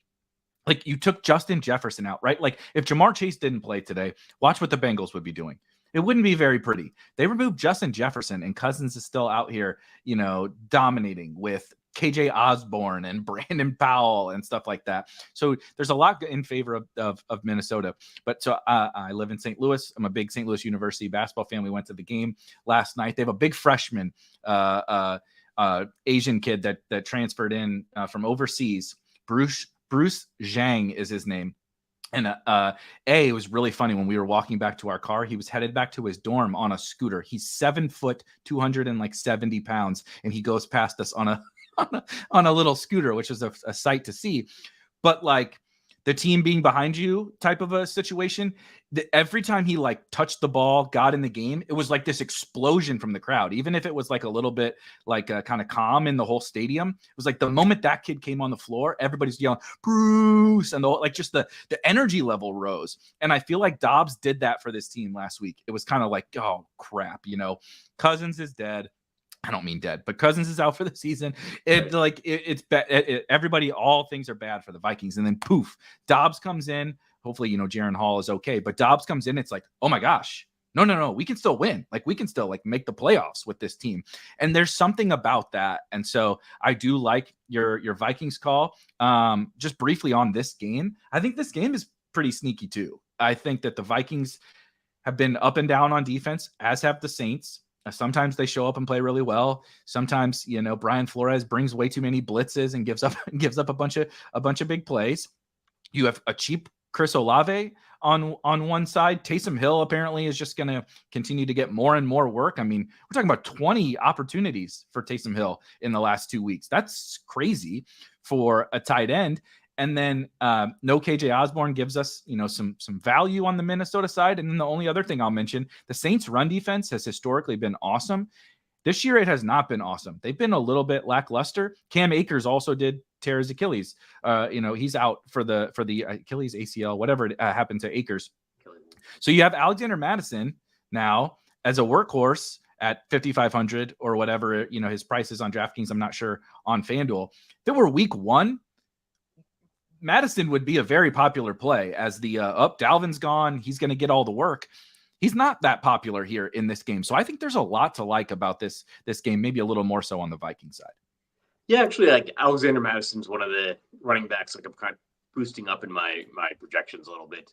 Like, you took Justin Jefferson out, right? Like, if Jamar Chase didn't play today, watch what the Bengals would be doing. It wouldn't be very pretty. They removed Justin Jefferson, and Cousins is still out here, dominating with KJ Osborne and Brandon Powell and stuff like that. So there's a lot in favor of Minnesota. But so I live in St. Louis. I'm a big St. Louis University basketball fan. We went to the game last night. They have a big freshman Asian kid that transferred in from overseas. Bruce Zhang is his name. And it was really funny when we were walking back to our car. He was headed back to his dorm on a scooter. He's 7 foot, 270 pounds, and he goes past us on a little scooter, which is a sight to see. But like the team being behind you type of a situation, every time he like touched the ball, got in the game, it was like this explosion from the crowd. Even if it was like a little bit like kind of calm in the whole stadium, it was like the moment that kid came on the floor, everybody's yelling Bruce, and just the energy level rose. And I feel like Dobbs did that for this team last week. It was kind of like, oh crap, Cousins is dead. I don't mean dead, but Cousins is out for the season. It's bad. Everybody, all things are bad for the Vikings. And then poof, Dobbs comes in. Hopefully, Jaron Hall is okay. But Dobbs comes in. It's like, oh my gosh, no. We can still win. Like, we can still like make the playoffs with this team. And there's something about that. And so I do like your Vikings call. Just briefly on this game, I think this game is pretty sneaky too. I think that the Vikings have been up and down on defense, as have the Saints. Sometimes they show up and play really well. Sometimes, Brian Flores brings way too many blitzes and gives up a bunch of big plays. You have a cheap Chris Olave on one side. Taysom Hill apparently is just going to continue to get more and more work. I mean, we're talking about 20 opportunities for Taysom Hill in the last 2 weeks. That's crazy for a tight end. And then no KJ Osborne gives us, some value on the Minnesota side. And then the only other thing I'll mention, the Saints run defense has historically been awesome. This year, it has not been awesome. They've been a little bit lackluster. Cam Akers also did tear his Achilles. He's out for the Achilles ACL, whatever happened to Akers. So you have Alexander Mattison now as a workhorse at 5,500 or whatever, his price is on DraftKings. I'm not sure on FanDuel. If it were week 1, Mattison would be a very popular play as the Dalvin's gone. He's going to get all the work. He's not that popular here in this game. So I think there's a lot to like about this game, maybe a little more so on the Viking side. Yeah, actually, like Alexander Madison's one of the running backs like I'm kind of boosting up in my projections a little bit.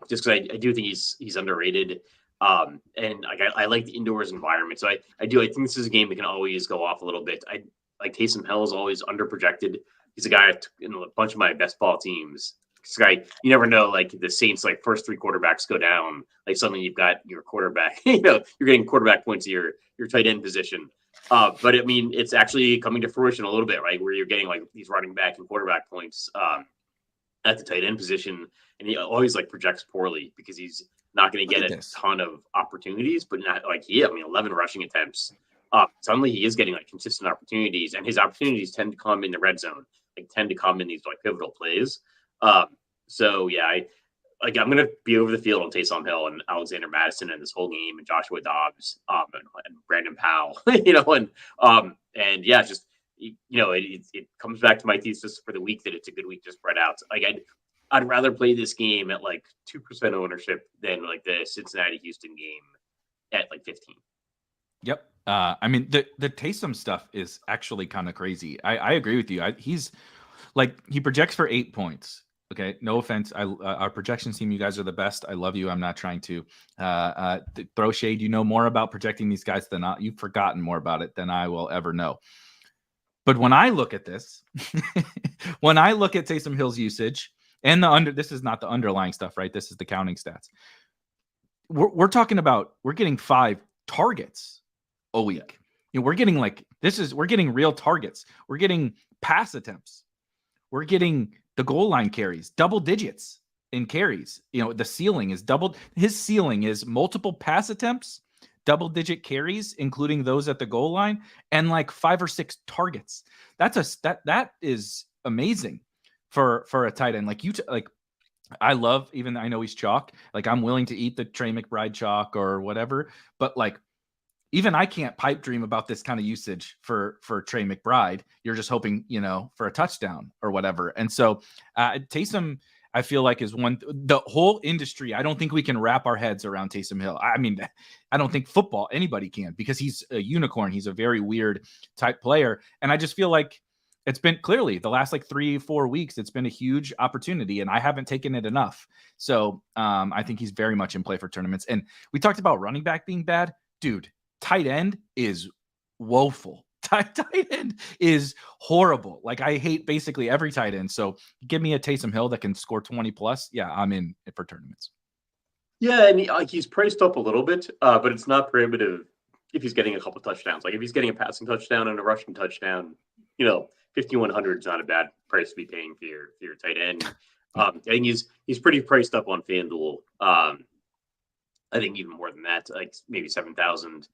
Just because I do think he's underrated. And like I like the indoors environment. So I think this is a game that can always go off a little bit. I like Taysom Hill is always underprojected. He's a guy in a bunch of my best ball teams. This guy, you never know, like the Saints, like first 3 quarterbacks go down, like suddenly you've got your quarterback, you're getting quarterback points to your tight end position. But I mean, it's actually coming to fruition a little bit, right? Where you're getting like these running back and quarterback points at the tight end position. And he always like projects poorly because he's not going to get a ton of opportunities, but not like 11 rushing attempts. Suddenly he is getting like consistent opportunities, and his opportunities tend to come in the red zone, like tend to come in these like pivotal plays. So yeah, I'm going to be over the field on Taysom Hill and Alexander Mattison and this whole game, and Joshua Dobbs, and Brandon Powell, and yeah, just, it comes back to my thesis for the week that it's a good week to spread out. Like I'd rather play this game at like 2% ownership than like the Cincinnati Houston game at like 15. Yep. I mean, the Taysom stuff is actually kind of crazy. I agree with you. He's like, he projects for 8 points. Okay. No offense. Our projections team, you guys are the best. I love you. I'm not trying to throw shade. You know more about projecting these guys than you've forgotten more about it than I will ever know. But when I look at this, when I look at Taysom Hill's usage and this is not the underlying stuff, right? This is the counting stats. We're talking about, we're getting 5 targets a week. We're getting we're getting real targets. We're getting pass attempts. We're getting the goal line carries, double digits in carries. The ceiling is doubled. His ceiling is multiple pass attempts, double digit carries, including those at the goal line, and like 5 or 6 targets. That is amazing for a tight end. I love, even I know he's chalk. Like I'm willing to eat the Trey McBride chalk or whatever, but like even I can't pipe dream about this kind of usage for Trey McBride. You're just hoping, for a touchdown or whatever. And so Taysom, I feel like is the whole industry. I don't think we can wrap our heads around Taysom Hill. I mean, I don't think anybody can, because he's a unicorn. He's a very weird type player. And I just feel like it's been clearly the last like 3-4 weeks, it's been a huge opportunity and I haven't taken it enough. So I think he's very much in play for tournaments. And we talked about running back being bad. Dude, tight end is woeful. Tight end is horrible. Like I hate basically every tight end. So give me a Taysom Hill that can score 20 plus. Yeah, I'm in for tournaments. Yeah, and he's priced up a little bit, but it's not prohibitive if he's getting a couple touchdowns. Like if he's getting a passing touchdown and a rushing touchdown, 5,100 is not a bad price to be paying for your tight end. I think he's pretty priced up on FanDuel. I think even more than that, like maybe 7,000.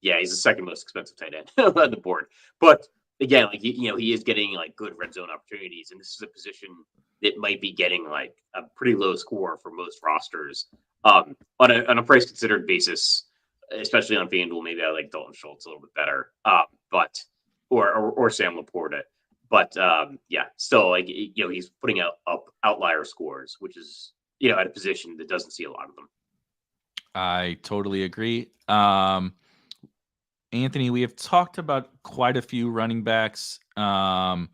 Yeah, he's the second most expensive tight end on the board. But again, like he is getting like good red zone opportunities, and this is a position that might be getting like a pretty low score for most rosters on a price considered basis, especially on FanDuel. Maybe I like Dalton Schultz a little bit better, but or Sam Laporta. But yeah, still like he's putting out outlier scores, which is at a position that doesn't see a lot of them. I totally agree. Anthony, we have talked about quite a few running backs. I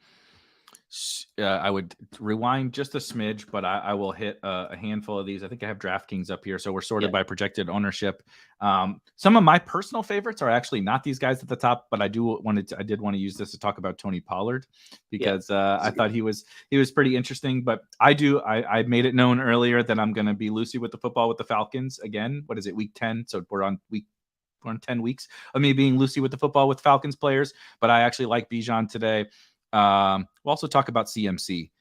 would rewind just a smidge, but I will hit a handful of these. I think I have DraftKings up here, so we're sorted by projected ownership. Some of my personal favorites are actually not these guys at the top, but I did want to use this to talk about Tony Pollard because I thought he was pretty interesting. But I made it known earlier that I'm going to be loosey with the football with the Falcons again. What is it, week 10? So we're on 10 weeks of me being loosey with the football with Falcons players, but I actually like Bijan today. We'll also talk about CMC.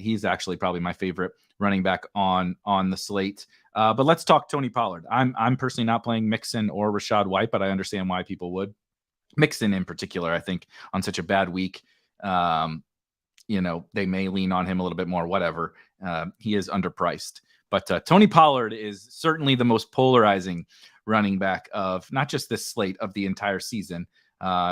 He's actually probably my favorite running back on the slate. But let's talk Tony Pollard. I'm personally not playing Mixon or Rachaad White, but I understand why people would. Mixon in particular, I think on such a bad week, they may lean on him a little bit more, whatever. He is underpriced. But Tony Pollard is certainly the most polarizing running back of not just this slate, of the entire season.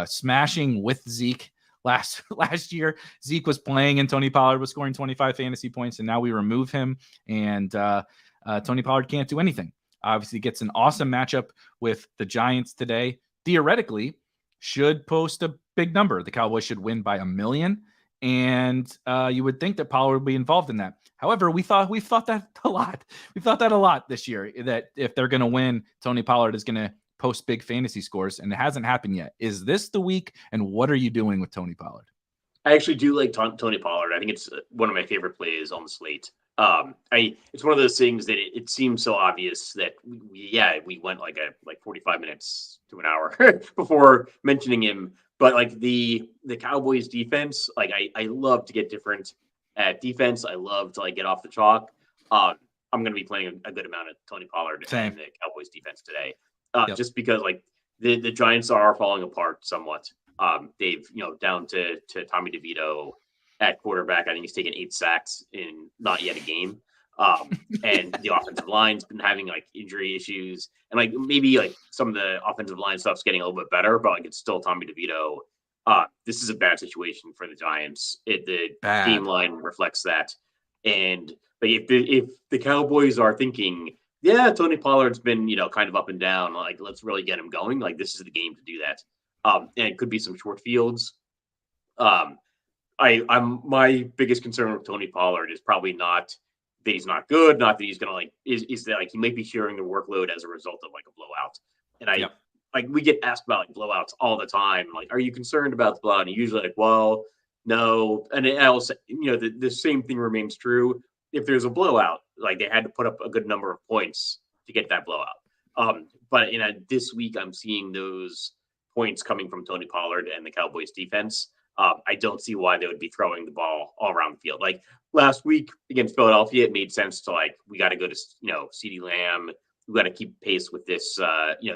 Smashing with Zeke last year. Zeke was playing and Tony Pollard was scoring 25 fantasy points, and now we remove him, and Tony Pollard can't do anything. Obviously gets an awesome matchup with the Giants today. Theoretically, should post a big number. The Cowboys should win by 1 million. And you would think that Pollard would be involved in that. However, we've thought that a lot. We've thought that a lot this year, that if they're going to win, Tony Pollard is going to post big fantasy scores, and it hasn't happened yet. Is this the week? And what are you doing with Tony Pollard? I actually do like Tony Pollard. I think it's one of my favorite plays on the slate. It's one of those things that it seems so obvious that we went like 45 minutes to an hour before mentioning him. But like the Cowboys defense, like I love to get different at defense. I love to get off the chalk. I'm going to be playing a good amount of Tony Pollard and the Cowboys defense today, just because the Giants are falling apart somewhat. They've down to Tommy DeVito at quarterback. I think he's taken 8 sacks in not yet a game. And the offensive line's been having injury issues, and maybe some of the offensive line stuff's getting a little bit better, but it's still Tommy DeVito. This is a bad situation for the Giants. The game line reflects that. And if the Cowboys are thinking, Tony Pollard's been kind of up and down, let's really get him going, this is the game to do that. And it could be some short fields. My biggest concern with Tony Pollard is probably not that he's not good, not that he's gonna is that he might be sharing the workload as a result of a blowout. And we get asked about blowouts all the time. Are you concerned about the blowout? And usually well, no. And I'll say, the same thing remains true. If there's a blowout, they had to put up a good number of points to get that blowout. But this week I'm seeing those points coming from Tony Pollard and the Cowboys defense. I don't see why they would be throwing the ball all around the field. Last week against Philadelphia, it made sense to we got to go to CeeDee Lamb. We got to keep pace with this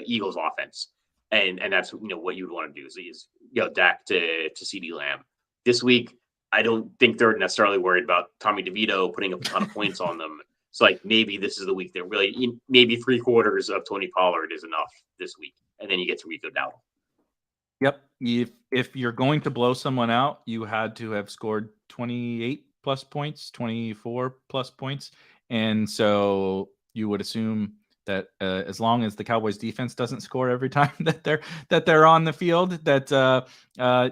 Eagles offense, and that's what you'd want to do is Dak to CeeDee Lamb. This week, I don't think they're necessarily worried about Tommy DeVito putting up a ton of points on them. So maybe this is the week that really maybe 3/4 of Tony Pollard is enough this week, and then you get to Rico Dowdle. Yep. If you're going to blow someone out, you had to have scored 28 plus points, 24 plus points. And so you would assume that as long as the Cowboys defense doesn't score every time that they're on the field, that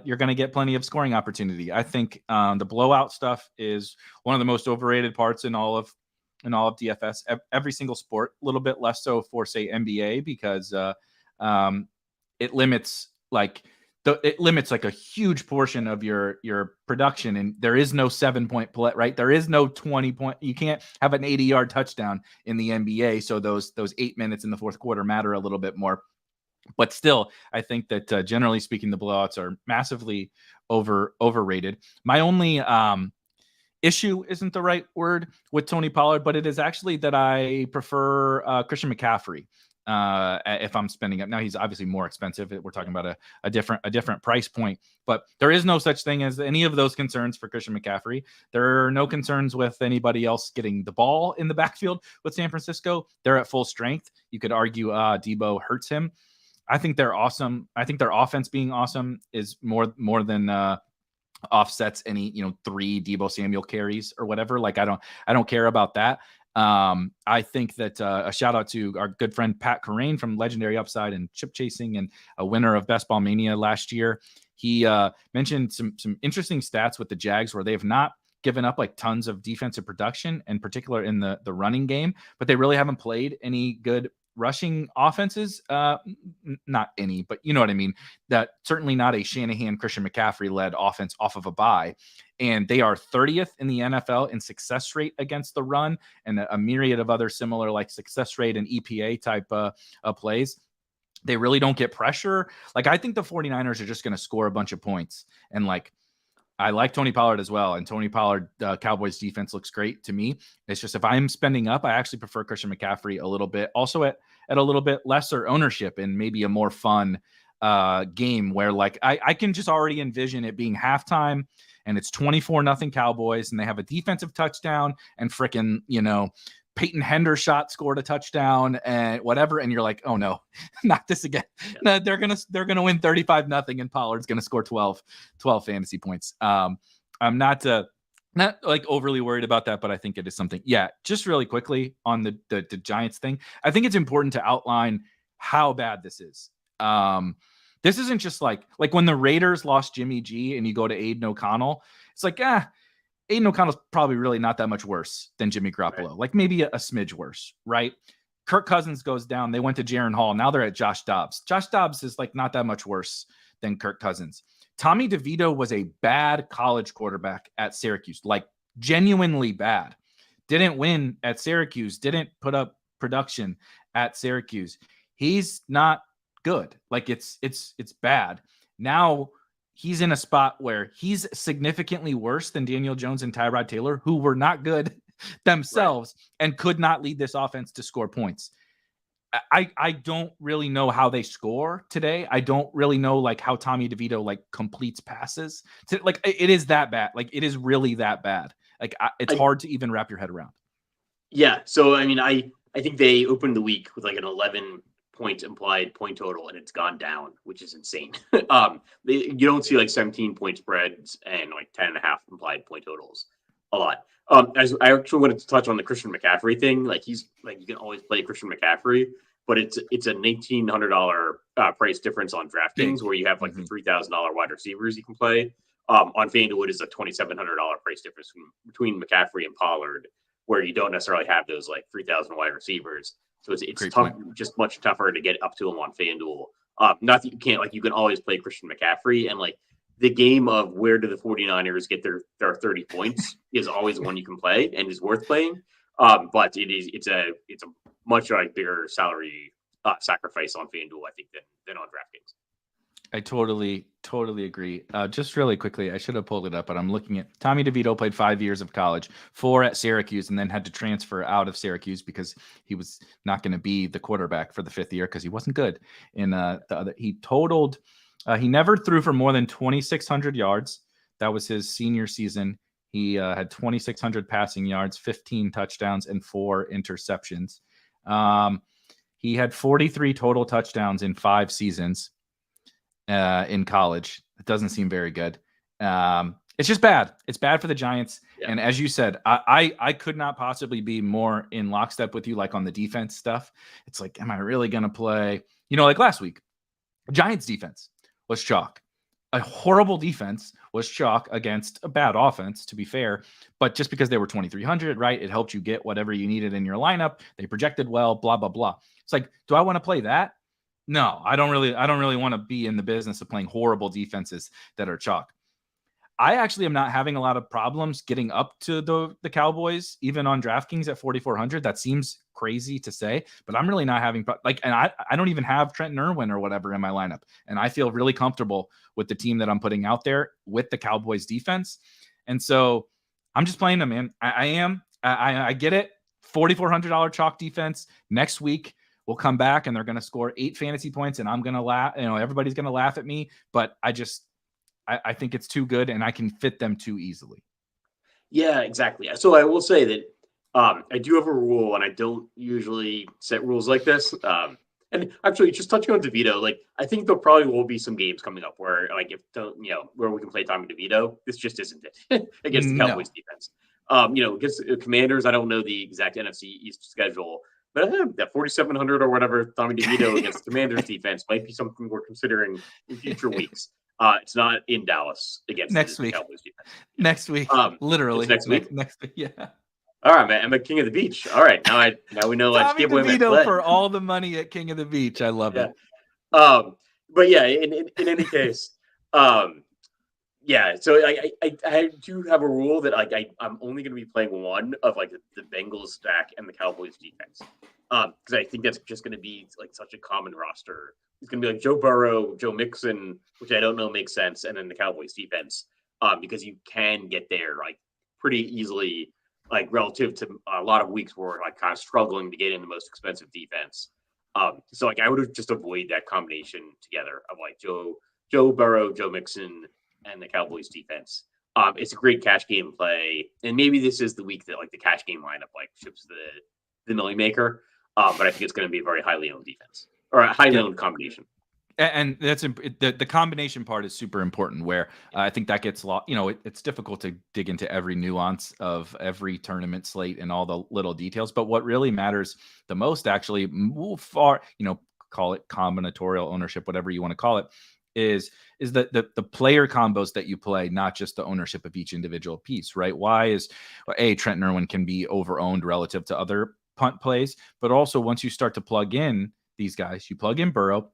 you're going to get plenty of scoring opportunity. I think the blowout stuff is one of the most overrated parts in all of DFS. Every single sport, a little bit less so for say NBA, because it limits it limits a huge portion of your production, and there is no 7-point play, right? There is no 20-point. You can't have an 80-yard touchdown in the NBA. So those 8 minutes in the fourth quarter matter a little bit more. But still, I think that generally speaking, the blowouts are massively overrated. My only issue isn't the right word with Tony Pollard, but it is actually that I prefer Christian McCaffrey. If I'm spending up now, he's obviously more expensive. We're talking about a different price point, but there is no such thing as any of those concerns for Christian McCaffrey. There are no concerns with anybody else getting the ball in the backfield with San Francisco. They're at full strength. You could argue Debo hurts him. I think they're awesome. I think their offense being awesome is more than offsets any 3 Debo Samuel carries or whatever. I don't care about that. I think that a shout out to our good friend Pat Corain from Legendary Upside and Chip Chasing, and a winner of Best Ball Mania last year. He mentioned some interesting stats with the Jags where they have not given up tons of defensive production, in particular in the running game, but they really haven't played any good rushing offenses. Not any, but you know what I mean. That certainly not a Shanahan, Christian McCaffrey led offense off of a bye. And they are 30th in the NFL in success rate against the run, and a myriad of other similar success rate and EPA type plays. They really don't get pressure. I think the 49ers are just going to score a bunch of points. And I like Tony Pollard as well. And Tony Pollard, Cowboys defense looks great to me. It's just if I'm spending up, I actually prefer Christian McCaffrey a little bit. Also at a little bit lesser ownership and maybe a more fun game where like I can just already envision it being halftime and it's 24-0 Cowboys and they have a defensive touchdown and frickin', Peyton Hendershot scored a touchdown and whatever. And you're like, oh no, not this again. No, they're going to win 35-0 and Pollard's going to score 12 fantasy points. I'm not like overly worried about that, but I think it is something. Yeah. Just really quickly on the Giants thing. I think it's important to outline how bad this is. This isn't just like when the Raiders lost Jimmy G and you go to Aiden O'Connell, it's like, Aiden O'Connell's probably really not that much worse than Jimmy Garoppolo, right? Like maybe a smidge worse, right? Kirk Cousins goes down. They went to Jaron Hall. Now they're at Josh Dobbs. Josh Dobbs is like not that much worse than Kirk Cousins. Tommy DeVito was a bad college quarterback at Syracuse, like genuinely bad. Didn't win at Syracuse, didn't put up production at Syracuse. He's not good. Like it's bad. Now he's in a spot where he's significantly worse than Daniel Jones and Tyrod Taylor, who were not good themselves and could not lead this offense to score points. I don't really know how they score today. I don't really know like how Tommy DeVito like completes passes. Like it is that bad. Like it is really that bad. Like it's hard to even wrap your head around. Yeah. So I mean, I think they opened the week with like an 11-point implied point total, and it's gone down, which is insane. You don't see like 17-point spreads and like 10.5 implied point totals a lot. As I actually wanted to touch on the Christian McCaffrey thing, like he's like you can always play Christian McCaffrey, but it's a $1,900 price difference on DraftKings where you have like the $3,000 wide receivers you can play. On FanDuel, it is a $2,700 price difference between McCaffrey and Pollard, where you don't necessarily have those like 3,000 wide receivers. So it's tough, just much tougher to get up to them on FanDuel. Not that you can't, like you can always play Christian McCaffrey, and like the game of where do the 49ers get their 30 points is always one you can play and is worth playing. But it's a much like bigger salary sacrifice on FanDuel, I think, than on DraftKings. I totally agree. Just really quickly, I should have pulled it up, but I'm looking at Tommy DeVito played 5 years of college, 4 at Syracuse, and then had to transfer out of Syracuse because he was not going to be the quarterback for the 5th year because he wasn't good. In the other, he totaled, he never threw for more than 2,600 yards. That was his senior season. He had 2,600 passing yards, 15 touchdowns, and 4 interceptions. He had 43 total touchdowns in 5 seasons. In college. It doesn't seem very good. It's just bad. It's bad for the Giants. Yeah. And as you said, I could not possibly be more in lockstep with you, like on the defense stuff. It's like, am I really going to play? Like last week, Giants defense was chalk. A horrible defense was chalk against a bad offense, to be fair. But just because they were 2,300, right? It helped you get whatever you needed in your lineup. They projected well, blah, blah, blah. It's like, do I want to play that? No, I don't really want to be in the business of playing horrible defenses that are chalk. I actually am not having a lot of problems getting up to the Cowboys, even on DraftKings at 4,400. That seems crazy to say, but I'm really not having and I don't even have Trenton Irwin or whatever in my lineup. And I feel really comfortable with the team that I'm putting out there with the Cowboys defense. And so I'm just playing them, man. I get it. $4,400 chalk defense next week. We'll come back and they're going to score 8 fantasy points and I'm going to laugh. Everybody's going to laugh at me, but I think it's too good and I can fit them too easily. Yeah, exactly. So I will say that I do have a rule and I don't usually set rules like this. And actually just touching on DeVito, like I think there probably will be some games coming up where like where we can play Tommy DeVito. This just isn't it against the Cowboys defense. Against the Commanders, I don't know the exact NFC East schedule. But that 4,700 or whatever Tommy DeVito against the Commanders defense might be something we're considering in future weeks. It's not in Dallas against next the week. Cowboys defense. Next week, literally next week. Next week, yeah. All right, man. I'm at King of the Beach. All right, now we know. Tommy DeVito for all the money at King of the Beach. I love it. But yeah, in any case, yeah. So I do have a rule that I'm only going to be playing one of like the Bengals stack and the Cowboys defense, because I think that's just going to be like such a common roster. It's going to be like Joe Burrow, Joe Mixon, which I don't know makes sense, and then the Cowboys defense. because you can get there like pretty easily, like relative to a lot of weeks where we're like kind of struggling to get in the most expensive defense. So like I would just avoid that combination together of like Joe Burrow, Joe Mixon, and the Cowboys defense. It's a great cash game play, and maybe this is the week that like the cash game lineup like ships the millie maker. But I think it's going to be a very highly owned defense or a highly owned combination. And that's the combination part is super important. Where I think that gets lost. It's difficult to dig into every nuance of every tournament slate and all the little details. But what really matters the most, actually, call it combinatorial ownership, whatever you want to call it, is that the player combos that you play, not just the ownership of each individual piece, right? Why is Trenton Irwin can be over-owned relative to other punt plays, but also once you start to plug in these guys, you plug in Burrow,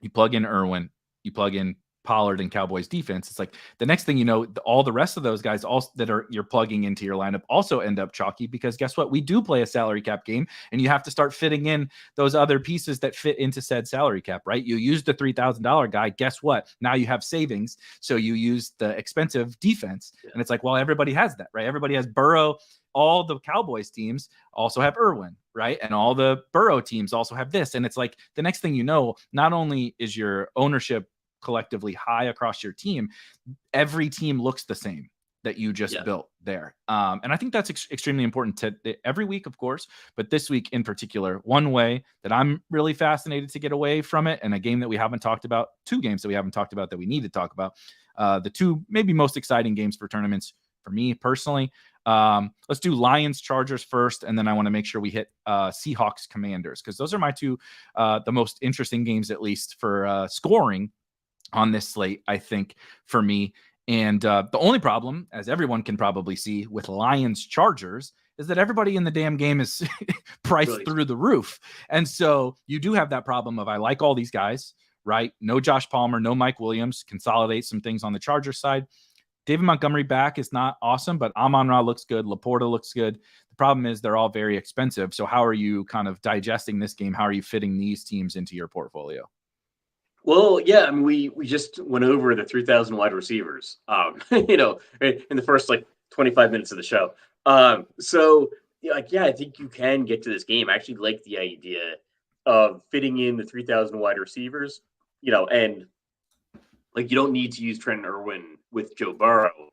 you plug in Irwin, you plug in Pollard and Cowboys defense. It's like the next thing you know, all the rest of those guys also you're plugging into your lineup also end up chalky, because guess what? We do play a salary cap game, and you have to start fitting in those other pieces that fit into said salary cap, right? You used the $3,000 guy. Guess what? Now you have savings. So you use the expensive defense. Yeah. And it's like, well, everybody has that, right? Everybody has Burrow. All the Cowboys teams also have Irwin, right? And all the Burrow teams also have this. And it's like the next thing you know, not only is your ownership collectively high across your team, every team looks the same that you just built there. And I think that's extremely important to every week, of course, but this week in particular. One way that I'm really fascinated to get away from it, and a game that we haven't talked about, two games that we haven't talked about that we need to talk about, the two maybe most exciting games for tournaments for me personally. Let's do Lions Chargers first, and then I want to make sure we hit Seahawks Commanders, because those are my two the most interesting games, at least for scoring on this slate, I think, for me. And the only problem, as everyone can probably see, with Lions Chargers is that everybody in the damn game is priced through the roof. And so you do have that problem of, I like all these guys, right? No Josh Palmer, no Mike Williams, consolidate some things on the Chargers side. David Montgomery back is not awesome, but Amon-Ra looks good. Laporta looks good. The problem is they're all very expensive. So how are you kind of digesting this game? How are you fitting these teams into your portfolio? Well, yeah, I mean, we just went over the 3,000 wide receivers, in the first 25 minutes of the show. So I think you can get to this game. I actually like the idea of fitting in the 3,000 wide receivers, and you don't need to use Trenton Irwin with Joe Burrow.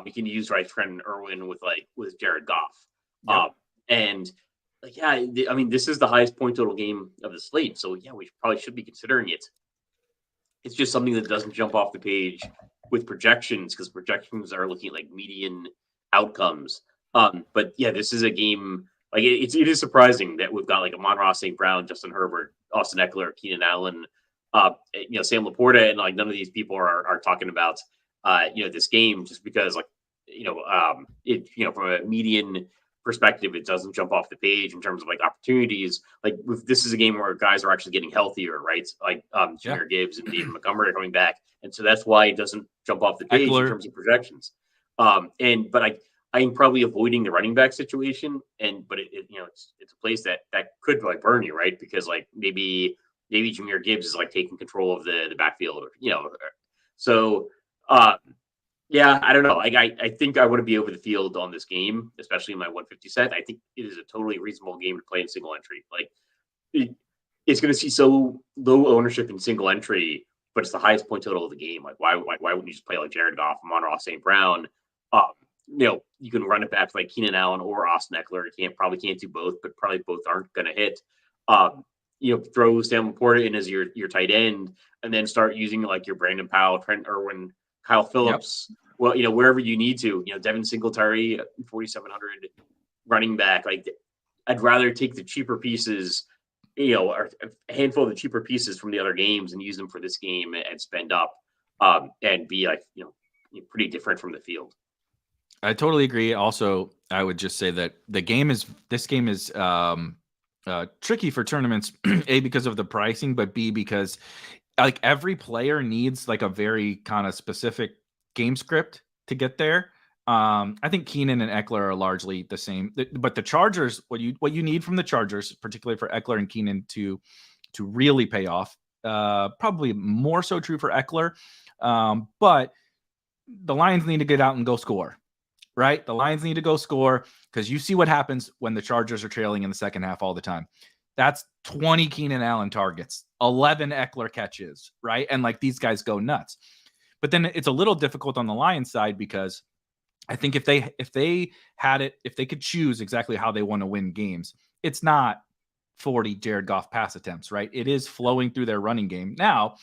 You can use Trenton Irwin with Jared Goff. Yep. This is the highest point total game of the slate. So yeah, we probably should be considering it. It's just something that doesn't jump off the page with projections, because projections are looking at median outcomes. But yeah, this is a game it is surprising that we've got Amon-Ra St. Brown, Justin Herbert, Austin Eckler, Keenan Allen, Sam Laporta, and none of these people are talking about this game, just because from a median perspective, it doesn't jump off the page in terms of opportunities. This is a game where guys are actually getting healthier, right? Jahmyr Gibbs and David Montgomery are coming back, and so that's why it doesn't jump off the page in terms of projections. But I'm probably avoiding the running back situation, but it's a place that could burn you, right? Because maybe Jahmyr Gibbs is taking control of the backfield, so. Yeah, I don't know. I think I want to be over the field on this game, especially in my 150 set. I think it is a totally reasonable game to play in single entry. It's going to see so low ownership in single entry, but it's the highest point total of the game. Why wouldn't you just play Jared Goff, Amon-Ra St. Brown? You can run it back to Keenan Allen or Austin Eckler. You probably can't do both, but probably both aren't going to hit. Throw Sam Laporta in as your tight end, and then start using your Brandon Powell, Trent Irwin, Kyle Phillips. Yep. Well, wherever you need to, Devin Singletary, 4,700 running back. I'd rather take the cheaper pieces, or a handful of the cheaper pieces from the other games and use them for this game and spend up, and be pretty different from the field. I totally agree. Also, I would just say that this game is tricky for tournaments, A, because of the pricing, but B, because every player needs a very kind of specific game script to get there. I think Keenan and Eckler are largely the same, but the Chargers, what you need from the Chargers, particularly for Eckler and Keenan to really pay off, probably more so true for Eckler. But the Lions need to get out and go score, right? The Lions need to go score because you see what happens when the Chargers are trailing in the second half all the time. That's 20 Keenan Allen targets, 11 Eckler catches, right? And like these guys go nuts. But then it's a little difficult on the Lions side because I think if they could choose exactly how they want to win games, it's not 40 Jared Goff pass attempts, right? It is flowing through their running game. Now,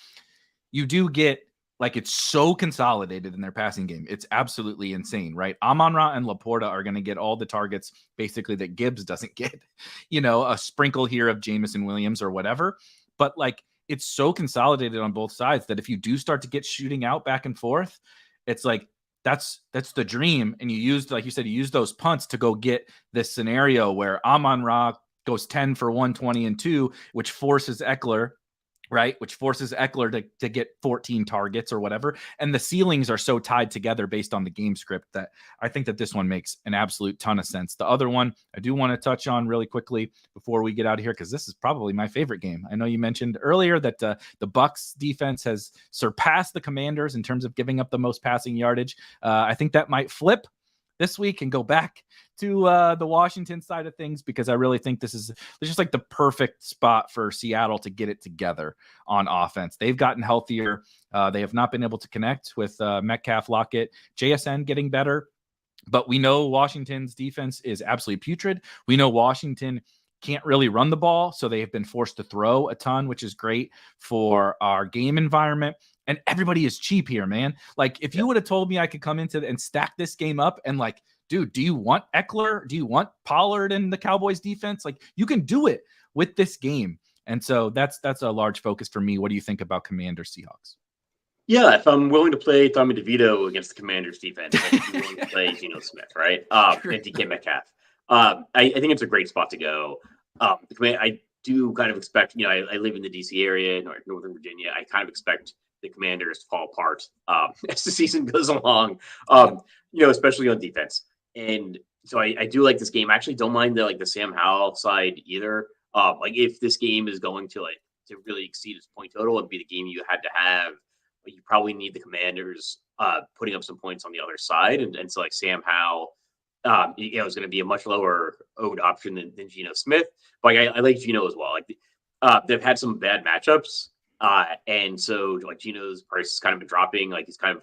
you do get like it's so consolidated in their passing game. It's absolutely insane, right? Amon-Ra and Laporta are going to get all the targets basically that Gibbs doesn't get, a sprinkle here of Jameson Williams or whatever. But like it's so consolidated on both sides that if you do start to get shooting out back and forth, it's like that's the dream. And you used, like you said, you use those punts to go get this scenario where Amon-Ra goes 10 for 120 and 2, which forces Eckler, right? Which forces Eckler to get 14 targets or whatever. And the ceilings are so tied together based on the game script that I think that this one makes an absolute ton of sense. The other one I do want to touch on really quickly before we get out of here, because this is probably my favorite game. I know you mentioned earlier that the Bucs defense has surpassed the Commanders in terms of giving up the most passing yardage. I think that might flip this week and go back to the Washington side of things, because I really think this is just like the perfect spot for Seattle to get it together on offense. They've gotten healthier. They have not been able to connect with Metcalf, Lockett, JSN getting better, but we know Washington's defense is absolutely putrid. We know Washington can't really run the ball, so they have been forced to throw a ton, which is great for our game environment. And everybody is cheap here, man. Like, if you would have told me I could come into and stack this game up and like, dude, do you want Eckler? Do you want Pollard in the Cowboys defense? Like, you can do it with this game. And so that's a large focus for me. What do you think about Commanders Seahawks? Yeah, if I'm willing to play Tommy DeVito against the Commanders defense, I'm willing to play Geno Smith, right? And DK Metcalf. I think it's a great spot to go. I do kind of expect, I live in the DC area, Northern Virginia. I kind of expect the Commanders to fall apart as the season goes along, especially on defense. And so I do like this game. I actually don't mind the Sam Howell side either. If this game is going to really exceed its point total and be the game you had to have, you probably need the Commanders putting up some points on the other side. And so Sam Howell, is going to be a much lower owned option than Geno Smith. But I like Geno as well. They've had some bad matchups. And so Geno's price has kind of been dropping. He's kind of,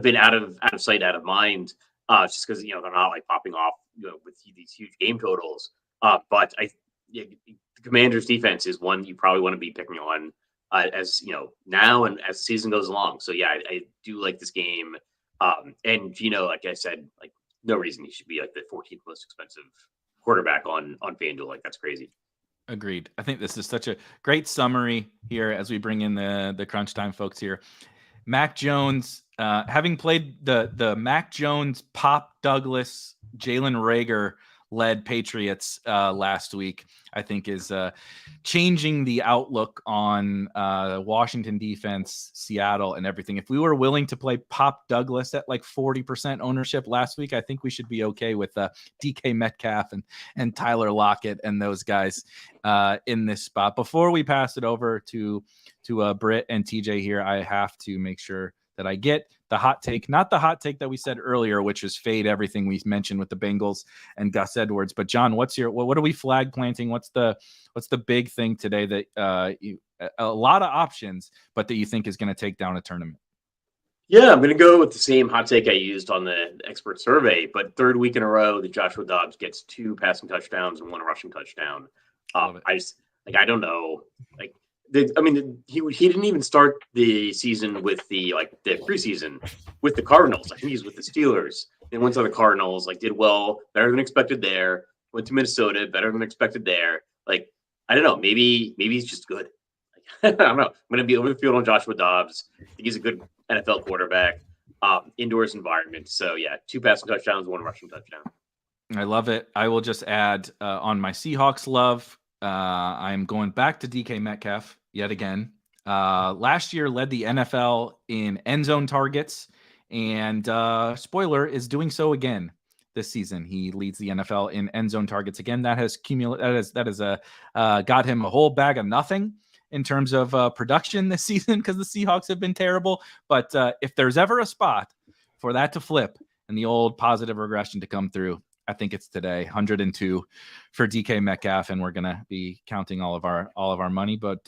been out of sight, out of mind, just because, they're not popping off, with these huge game totals. But the Commanders defense is one you probably want to be picking on, as now and as the season goes along. So yeah, I do like this game. And Geno, like I said, no reason he should be the 14th most expensive quarterback on FanDuel. That's crazy. Agreed. I think this is such a great summary here as we bring in the crunch time folks here. Mac Jones, having played the Mac Jones, Pop Douglas, Jalen Reagor led Patriots last week, I think is changing the outlook on Washington defense, Seattle, and everything. If we were willing to play Pop Douglas at 40% ownership last week, I think we should be okay with DK Metcalf and Tyler Lockett and those guys in this spot. Before we pass it over to Brit and TJ here, I have to make sure that I get the hot take, not the hot take that we said earlier, which is fade everything we mentioned with the Bengals and Gus Edwards. But John, what are we flag planting? What's the big thing today that a lot of options, but that you think is going to take down a tournament? Yeah, I'm going to go with the same hot take I used on the expert survey, but third week in a row that Joshua Dobbs gets 2 passing touchdowns and 1 rushing touchdown. I don't know. He didn't even start the season with the preseason with the Cardinals. I think he's with the Steelers. Then went to the Cardinals, did well, better than expected there. Went to Minnesota, better than expected there. I don't know. Maybe he's just good. I don't know. I'm going to be over the field on Joshua Dobbs. I think he's a good NFL quarterback, indoors environment. So yeah, 2 passing touchdowns, 1 rushing touchdown. I love it. I will just add on my Seahawks love. I'm going back to DK Metcalf yet again. Last year led the NFL in end zone targets, and spoiler, is doing so again this season. He leads the NFL in end zone targets again. That has got him a whole bag of nothing. in terms of production this season because the Seahawks have been terrible. But if there's ever a spot for that to flip and the old positive regression to come through, I think it's today. 102 for DK Metcalf, and we're gonna be counting all of our money. But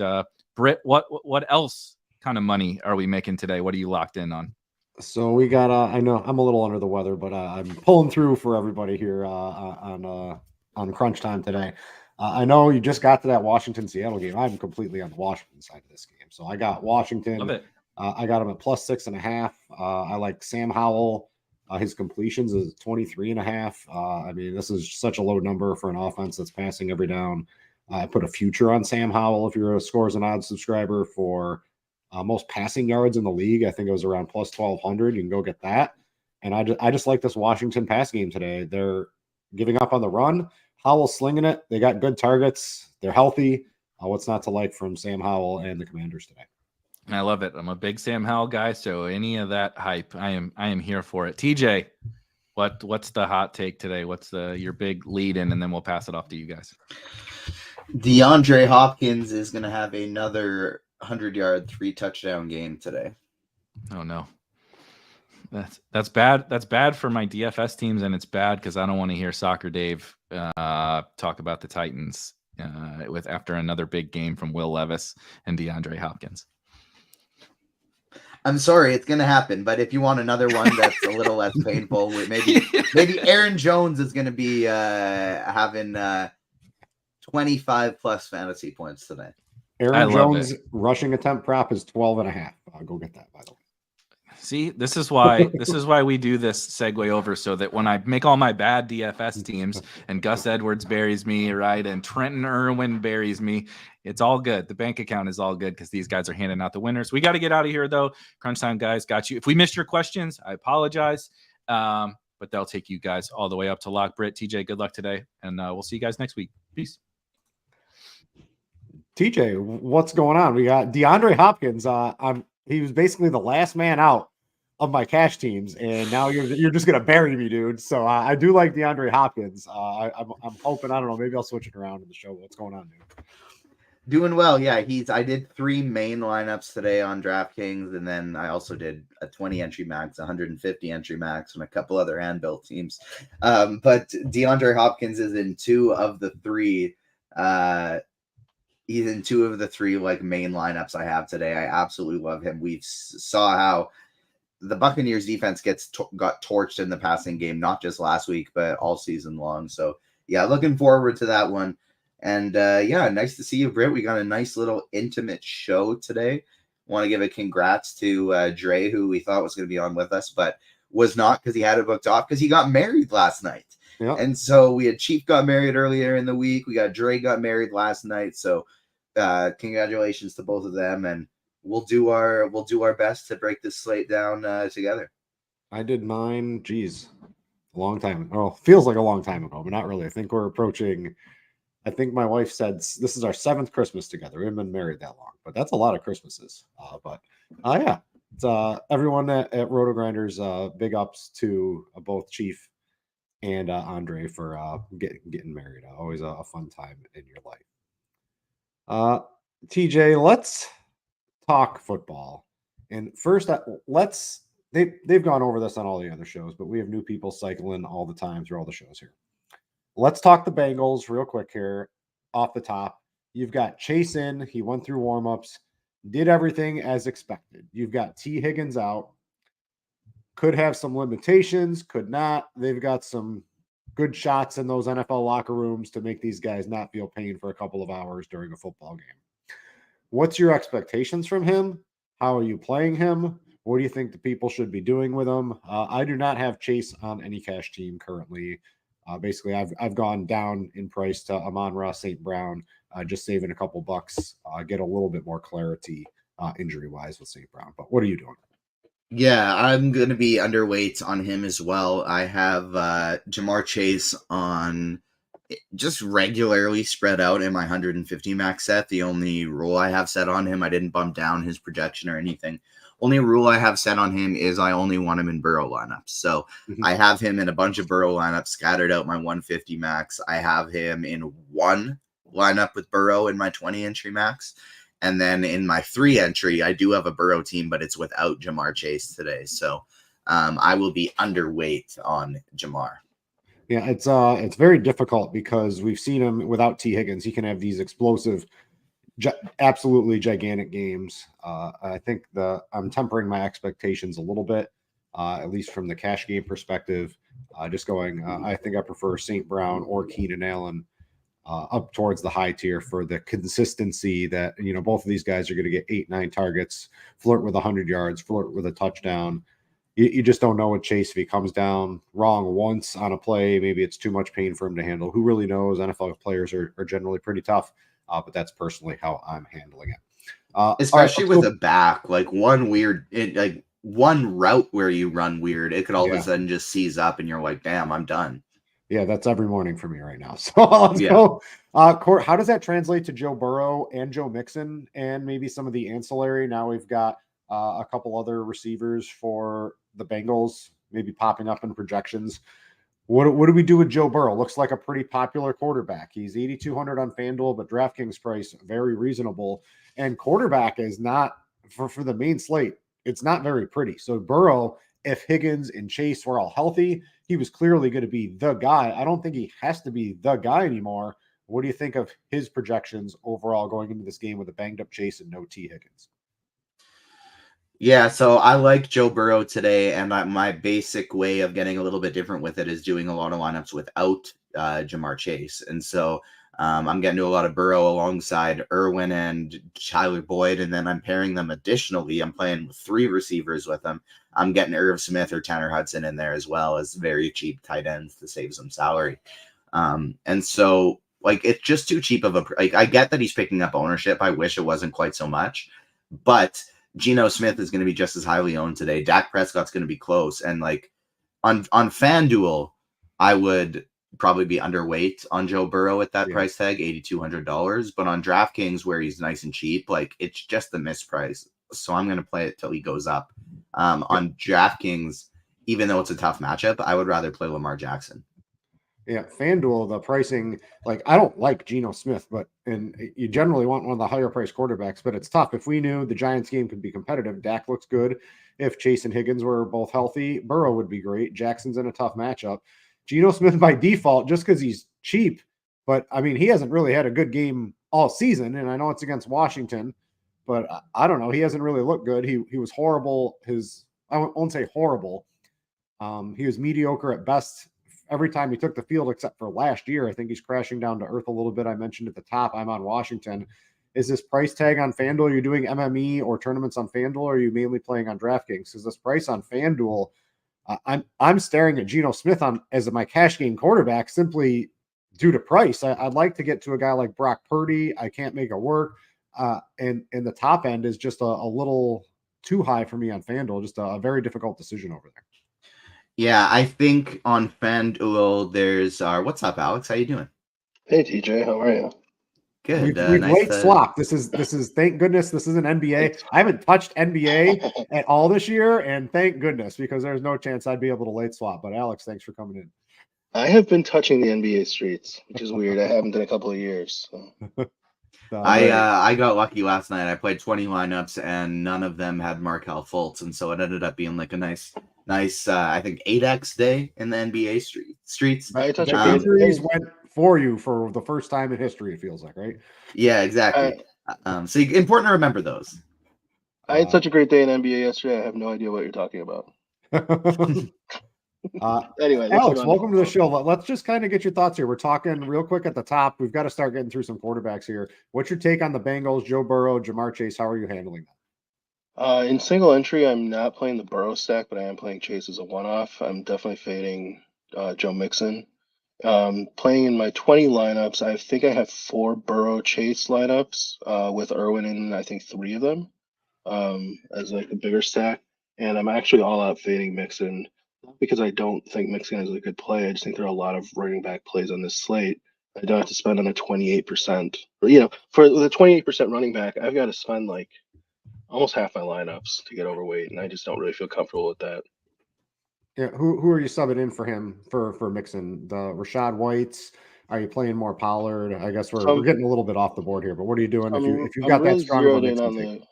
Brit, what else kind of money are we making today? What are you locked in on? So we got I know I'm a little under the weather, but I'm pulling through for everybody here on crunch time today. I know you just got to that Washington-Seattle game. I'm completely on the Washington side of this game. So I got Washington. Love it. I got him at +6.5. I like Sam Howell. His completions is 23.5. I mean, this is such a low number for an offense that's passing every down. I put a future on Sam Howell if you're a Scores and Odds subscriber for most passing yards in the league. I think it was around +1,200. You can go get that. And I just like this Washington pass game today. They're giving up on the run. Howell's slinging it. They got good targets. They're healthy. What's not to like from Sam Howell and the Commanders today? I love it. I'm a big Sam Howell guy, so any of that hype, I am here for it. TJ, what's the hot take today? What's your big lead in, and then we'll pass it off to you guys. DeAndre Hopkins is going to have another 100-yard, 3-touchdown game today. Oh no. That's bad. That's bad for my DFS teams, and it's bad because I don't want to hear Soccer Dave talk about the Titans after another big game from Will Levis and DeAndre Hopkins. I'm sorry, it's going to happen, but if you want another one that's a little less painful, maybe Aaron Jones is going to be having 25 plus fantasy points today. Aaron Jones rushing attempt prop is 12.5. I'll go get that, by the way. See, this is why we do this segue over, so that when I make all my bad DFS teams and Gus Edwards buries me, right, and Trenton Irwin buries me, it's all good. The bank account is all good because these guys are handing out the winners. We got to get out of here, though. Crunch time, guys. Got you. If we missed your questions, I apologize, but they'll take you guys all the way up to lock. Britt, TJ, good luck today, and we'll see you guys next week. Peace. TJ, what's going on? We got DeAndre Hopkins. He was basically the last man out of my cash teams, and now you're just gonna bury me, dude. So I do like DeAndre Hopkins. I'm hoping, I don't know, maybe I'll switch it around in the show. What's going on, dude? Doing well, yeah. I did 3 main lineups today on DraftKings, and then I also did a 20 entry max, 150 entry max, and a couple other hand-built teams. But DeAndre Hopkins is in 2 of the 3. He's in 2 of the 3 like main lineups I have today. I absolutely love him. We saw how the Buccaneers defense got torched in the passing game, not just last week, but all season long. So yeah, looking forward to that one. And yeah, nice to see you, Britt. We got a nice little intimate show today. Want to give a congrats to Dre, who we thought was going to be on with us, but was not because he had it booked off because he got married last night. Yep. And so we had Chief got married earlier in the week. We got Dre got married last night. So congratulations to both of them, and we'll do our best to break this slate down together. I did mine, a long time ago. Well, feels like a long time ago, but not really. I think my wife said this is our 7th Christmas together. We haven't been married that long, but that's a lot of Christmases. Yeah, it's everyone at RotoGrinders, big ups to both Chief and Andre for getting married. Always a fun time in your life. TJ, let's talk football. And first, they've gone over this on all the other shows, but we have new people cycling all the time through all the shows here. Let's talk the Bengals real quick here off the top. You've got Chase in. He went through warmups, did everything as expected. You've got T. Higgins out. Could have some limitations, could not. They've got some good shots in those NFL locker rooms to make these guys not feel pain for a couple of hours during a football game. What's your expectations from him? How are you playing him? What do you think the people should be doing with him? I do not have Chase on any cash team currently. Basically, I've gone down in price to Amon-Ra St. Brown, just saving a couple bucks, get a little bit more clarity injury-wise with St. Brown. But what are you doing? Yeah, I'm going to be underweight on him as well. I have Jamar Chase on just regularly spread out in my 150 max set. The only rule I have set on him, I didn't bump down his projection or anything. Only rule I have set on him is I only want him in Burrow lineups. So I have him in a bunch of Burrow lineups scattered out my 150 max. I have him in 1 lineup with Burrow in my 20 entry max. And then in my 3 entry, I do have a Burrow team, but it's without Ja'Marr Chase today. So I will be underweight on Ja'Marr. Yeah, it's very difficult because we've seen him without T. Higgins. He can have these explosive, absolutely gigantic games. I think I'm tempering my expectations a little bit, at least from the cash game perspective. Just going, I think I prefer St. Brown or Keenan Allen up towards the high tier for the consistency that, both of these guys are going to get 8-9 targets, flirt with 100 yards, flirt with a touchdown. You just don't know with Chase if he comes down wrong once on a play. Maybe it's too much pain for him to handle. Who really knows? NFL players are generally pretty tough, but that's personally how I'm handling it. Especially with a back, like one route where you run weird, it could all of a sudden just seize up and you're like, damn, I'm done. Yeah, that's every morning for me right now. So let's go. Court, how does that translate to Joe Burrow and Joe Mixon and maybe some of the ancillary? Now we've got a couple other receivers for the Bengals, maybe popping up in projections. What do we do with Joe Burrow? Looks like a pretty popular quarterback. He's 8,200 on FanDuel, but DraftKings price very reasonable. And quarterback is not for the main slate. It's not very pretty. So Burrow, if Higgins and Chase were all healthy, he was clearly going to be the guy. I don't think he has to be the guy anymore. What do you think of his projections overall going into this game with a banged up Chase and no T. Higgins? Yeah, so I like Joe Burrow today, and my basic way of getting a little bit different with it is doing a lot of lineups without Ja'Marr Chase. And so I'm getting to a lot of Burrow alongside Irwin and Tyler Boyd, and then I'm pairing them additionally. I'm playing with 3 receivers with them. I'm getting Irv Smith or Tanner Hudson in there as well as very cheap tight ends to save some salary. And so, it's just too cheap of I get that he's picking up ownership. I wish it wasn't quite so much, but Geno Smith is going to be just as highly owned today. Dak Prescott's going to be close. And on FanDuel, I would probably be underweight on Joe Burrow at that price tag, $8,200. But on DraftKings, where he's nice and cheap, it's just the misprice. So I'm going to play it till he goes up. On DraftKings, even though it's a tough matchup, I would rather play Lamar Jackson. Yeah, FanDuel, the pricing, I don't like Geno Smith, and you generally want one of the higher priced quarterbacks, but it's tough. If we knew the Giants game could be competitive, Dak looks good. If Chase and Higgins were both healthy, Burrow would be great. Jackson's in a tough matchup. Geno Smith by default, just because he's cheap, but he hasn't really had a good game all season, and I know it's against Washington, but I don't know. He hasn't really looked good. He was horrible. I won't say horrible. He was mediocre at best every time he took the field, except for last year. I think he's crashing down to earth a little bit. I mentioned at the top, I'm on Washington. Is this price tag on FanDuel? Are you doing MME or tournaments on FanDuel, or are you mainly playing on DraftKings? Because this price on FanDuel, I'm staring at Geno Smith as my cash game quarterback simply due to price. I'd like to get to a guy like Brock Purdy. I can't make it work. And the top end is just a little too high for me on FanDuel. Just a very difficult decision over there. Yeah, I think on FanDuel there's what's up, Alex? How you doing? Hey TJ, how are you? Good. We've late swap. This is thank goodness this isn't NBA. I haven't touched NBA at all this year, and thank goodness, because there's no chance I'd be able to late swap. But Alex, thanks for coming in. I have been touching the NBA streets, which is weird. I haven't in a couple of years. So. I got lucky last night. I played 20 lineups and none of them had Markelle Fultz, and so it ended up being a nice I think 8x day in the NBA streets. Injuries went for you for the first time in history, it feels like, right? Yeah, exactly. So important to remember those. I had such a great day in NBA yesterday. I have no idea what you're talking about. Anyway, Alex, welcome to the show. Let's just kind of get your thoughts here. We're talking real quick at the top. We've got to start getting through some quarterbacks here. What's your take on the Bengals, Joe Burrow, Ja'Marr Chase? How are you handling that? In single entry, I'm not playing the Burrow stack, but I am playing Chase as a one-off. I'm definitely fading Joe Mixon. Playing in my 20 lineups, I think I have 4 Burrow Chase lineups with Irwin in, I think, 3 of them as a bigger stack. And I'm actually all out fading Mixon, not because I don't think Mixon is a good play. I just think there are a lot of running back plays on this slate. I don't have to spend on a 28%. For the 28% running back, I've got to spend almost half my lineups to get overweight, and I just don't really feel comfortable with that. Yeah, who are you subbing in for him for Mixon? The Rashad Whites, Are you playing more Pollard? I guess we're So getting a little bit off the board here, but what are you doing if you've I'm got that really strong of a zeroed in mix?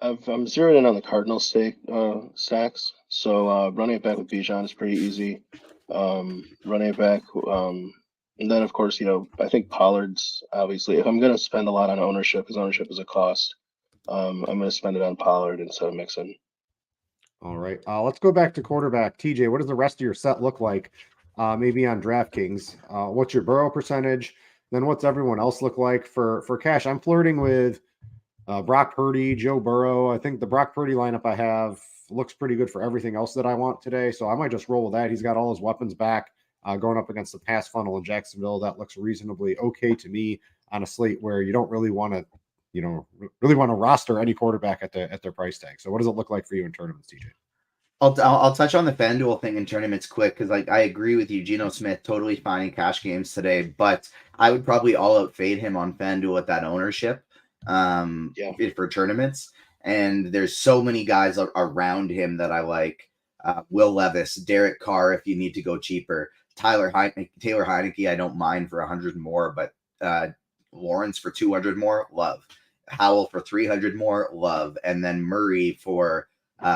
on I'm zeroed in on the Cardinal stacks. So running it back with Bijan is pretty easy. Running it back, and then of course, I think Pollard's obviously. If I'm going to spend a lot on ownership, because ownership is a cost, I'm going to spend it on Pollard instead of Mixon. All right, let's go back to quarterback. TJ, what does the rest of your set look like? Maybe on DraftKings. What's your Burrow percentage? Then what's everyone else look like for cash? I'm flirting with Brock Purdy, Joe Burrow. I think the Brock Purdy lineup I have looks pretty good for everything else that I want today. So I might just roll with that. He's got all his weapons back going up against the pass funnel in Jacksonville. That looks reasonably okay to me on a slate where you don't really want to, really want to roster any quarterback at their price tag. So what does it look like for you in tournaments, TJ? I'll touch on the FanDuel thing in tournaments quick because I agree with you. Geno Smith totally fine in cash games today, but I would probably all out fade him on FanDuel at that ownership for tournaments. And there's so many guys around him that I like. Will Levis, Derek Carr if you need to go cheaper, Taylor Heineke I don't mind for 100 more, but Lawrence for 200 more, love. Howell for 300 more, love. And then Murray for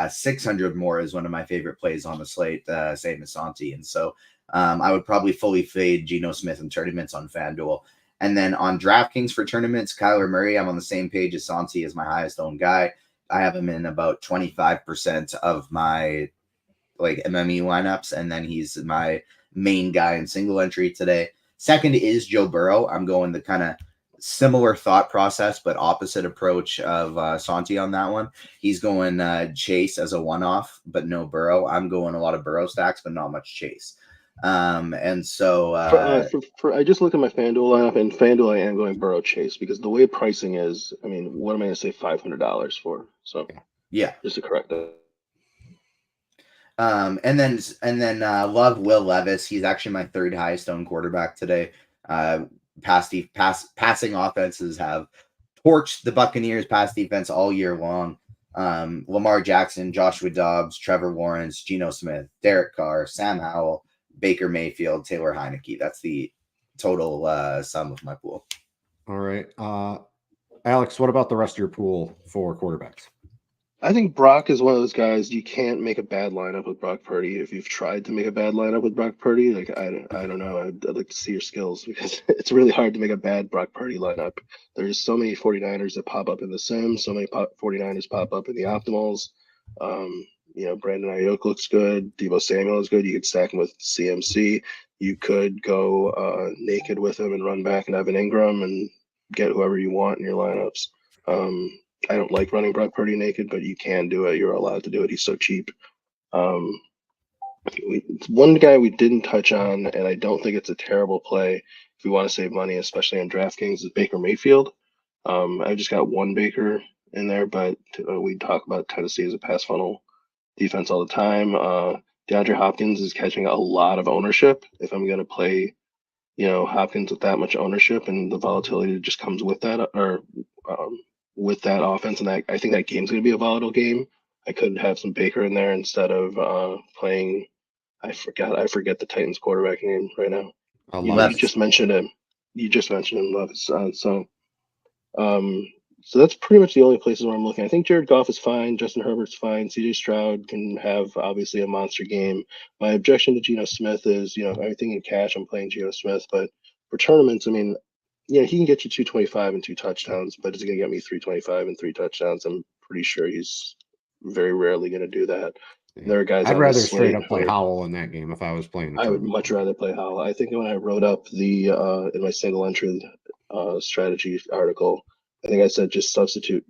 600 more is one of my favorite plays on the slate, same as Santi. And so I would probably fully fade Geno Smith in tournaments on FanDuel. And then on DraftKings for tournaments, Kyler Murray, I'm on the same page as Santi as my highest owned guy. I have him in about 25% of my MME lineups, and then he's my main guy in single entry today. Second is Joe Burrow. I'm going the kind of similar thought process, but opposite approach of Santi on that one. He's going Chase as a one-off, but no Burrow. I'm going a lot of Burrow stacks, but not much Chase. And so I just looked at my FanDuel lineup, and FanDuel I am going Burrow Chase because the way pricing is, I mean, what am I going to say $500 for? So yeah, just to correct that. And then love Will Levis. He's actually my third highest owned quarterback today. Passing offenses have torched the Buccaneers pass defense all year long. Lamar Jackson, Joshua Dobbs, Trevor Lawrence, Geno Smith, Derek Carr, Sam Howell, Baker Mayfield, Taylor Heineke. That's the total sum of my pool. All right. Alex, what about the rest of your pool for quarterbacks? I think Brock is one of those guys you can't make a bad lineup with Brock Purdy. If you've tried to make a bad lineup with Brock Purdy, I don't know. I'd like to see your skills because it's really hard to make a bad Brock Purdy lineup. There's so many 49ers that pop up in the Sims, so many 49ers pop up in the Optimals. Brandon Ayuk looks good. Deebo Samuel is good. You could stack him with CMC. You could go naked with him and run back and Evan Ingram and get whoever you want in your lineups. I don't like running Brock Purdy naked, but you can do it. You're allowed to do it. He's so cheap. One guy we didn't touch on, and I don't think it's a terrible play if you want to save money, especially on DraftKings, is Baker Mayfield. I just got one Baker in there, but we talk about Tennessee as a pass funnel defense all the time. DeAndre Hopkins is catching a lot of ownership. If I'm going to play, Hopkins with that much ownership and the volatility that just comes with that, or with that offense, and I think that game's going to be a volatile game. I could have some Baker in there instead of playing. I forget the Titans quarterback name right now. You just mentioned him. Levis. So that's pretty much the only places where I'm looking. I think Jared Goff is fine. Justin Herbert's fine. CJ Stroud can have obviously a monster game. My objection to Geno Smith is, everything in cash, I'm playing Geno Smith, but for tournaments, I mean, he can get you 225 and 2 touchdowns, but is he going to get me 325 and 3 touchdowns? I'm pretty sure he's very rarely going to do that. Yeah. There are guys. I'd rather straight up play Howell in that game if I was playing. I would much rather play Howell. I think when I wrote up the in my single entry strategy article, I think I said just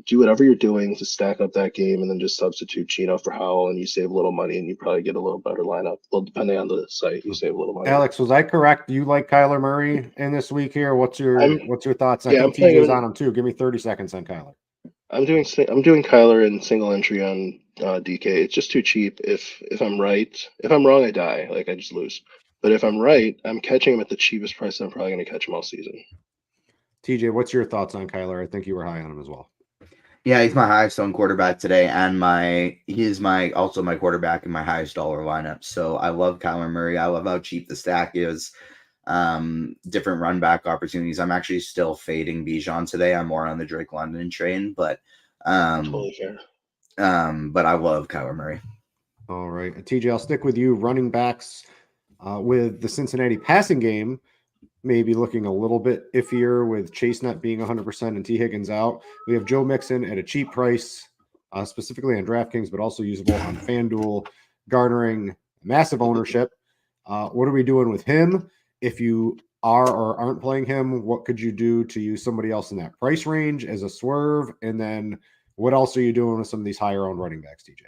do whatever you're doing to stack up that game, and then just substitute Geno for Howell, and you save a little money, and you probably get a little better lineup. Well, depending on the site, you save a little money. Alex, was I correct? Do you like Kyler Murray in this week here? What's your thoughts? I think TJ's on him too. Give me 30 seconds on Kyler. I'm doing Kyler in single entry on DK. It's just too cheap. If I'm right, if I'm wrong, I die. I just lose. But if I'm right, I'm catching him at the cheapest price. I'm probably going to catch him all season. TJ, what's your thoughts on Kyler? I think you were high on him as well. Yeah, he's my highest owned quarterback today, and he's also my quarterback in my highest dollar lineup. So I love Kyler Murray. I love how cheap the stack is. different run back opportunities. I'm actually still fading Bijan today. I'm more on the Drake London train, but Totally fair. but I love Kyler Murray. All right, TJ, I'll stick with you. Running backs with the Cincinnati passing game maybe looking a little bit iffier with Chase not being 100% and T. Higgins out. We have Joe Mixon at a cheap price, specifically on DraftKings, but also usable on FanDuel, garnering massive ownership. What are we doing with him? If you are or aren't playing him, what could you do to use somebody else in that price range as a swerve? And then what else are you doing with some of these higher owned running backs, TJ?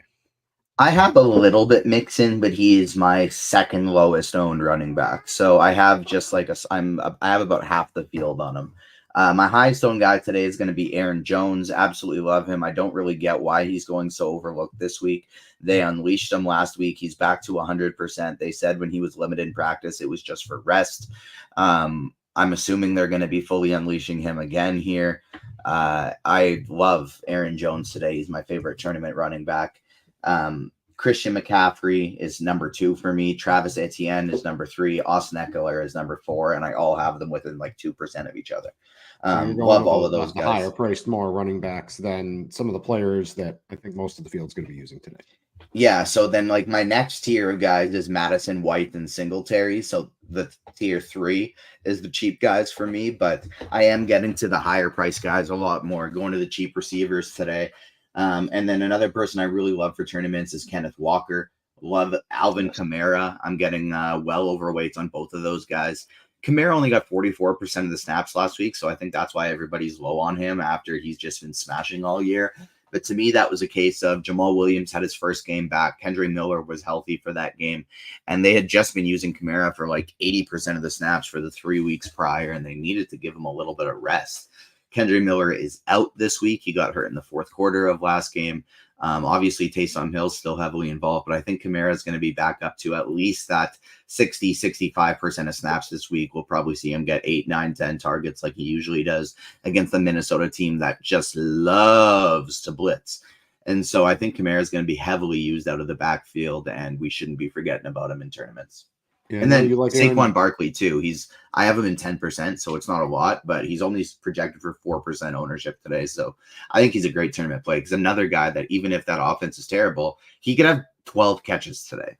I have a little bit Mixon, but he is my second lowest owned running back. So I have just like I have about half the field on him. My highest owned guy today is going to be Aaron Jones. Absolutely love him. I don't really get why he's going so overlooked this week. They unleashed him last week. He's back to 100%. They said when he was limited in practice, it was just for rest. I'm assuming they're going to be fully unleashing him again here. I love Aaron Jones today. He's my favorite tournament running back. Christian McCaffrey is number 2 for me. Travis Etienne is number 3. Austin Eckler is number 4, and I all have them within like 2% of each other. Love all of those guys. Higher priced, more running backs than some of the players that I think most of the field's going to be using today. Yeah, so then like my next tier of guys is Madison, White, and Singletary. So the tier 3 is the cheap guys for me, but I am getting to the higher price guys a lot more, going to the cheap receivers today. And then another person I really love for tournaments is Kenneth Walker. Love Alvin Kamara. I'm getting well overweight on both of those guys. Kamara only got 44% of the snaps last week, so I think that's why everybody's low on him after he's just been smashing all year. But to me, that was a case of Jamal Williams had his first game back. Kendra Miller was healthy for that game. And they had just been using Kamara for like 80% of the snaps for the 3 weeks prior, and they needed to give him a little bit of rest. Kendra Miller is out this week. He got hurt in the fourth quarter of last game. Obviously, Taysom Hill's still heavily involved, but I think Kamara is going to be back up to at least that 60-65% of snaps this week. We'll probably see him get 8, 9, 10 targets like he usually does against the Minnesota team that just loves to blitz. And so I think Kamara is going to be heavily used out of the backfield, and we shouldn't be forgetting about him in tournaments. Yeah, and then you like Saquon Barkley too. I have him in 10%, so it's not a lot, but he's only projected for 4% ownership today. So I think he's a great tournament play because another guy that even if that offense is terrible, he could have 12 catches today.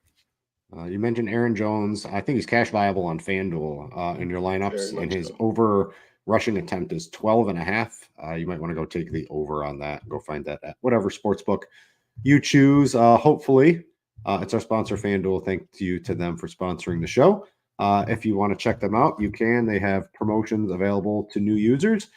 You mentioned Aaron Jones. I think he's cash viable on FanDuel in your lineups, and his over rushing attempt is 12.5. You might want to go take the over on that. Go find that at whatever sportsbook you choose. Hopefully. It's our sponsor, FanDuel. Thank you to them for sponsoring the show. If you want to check them out, you can. They have promotions available to new users.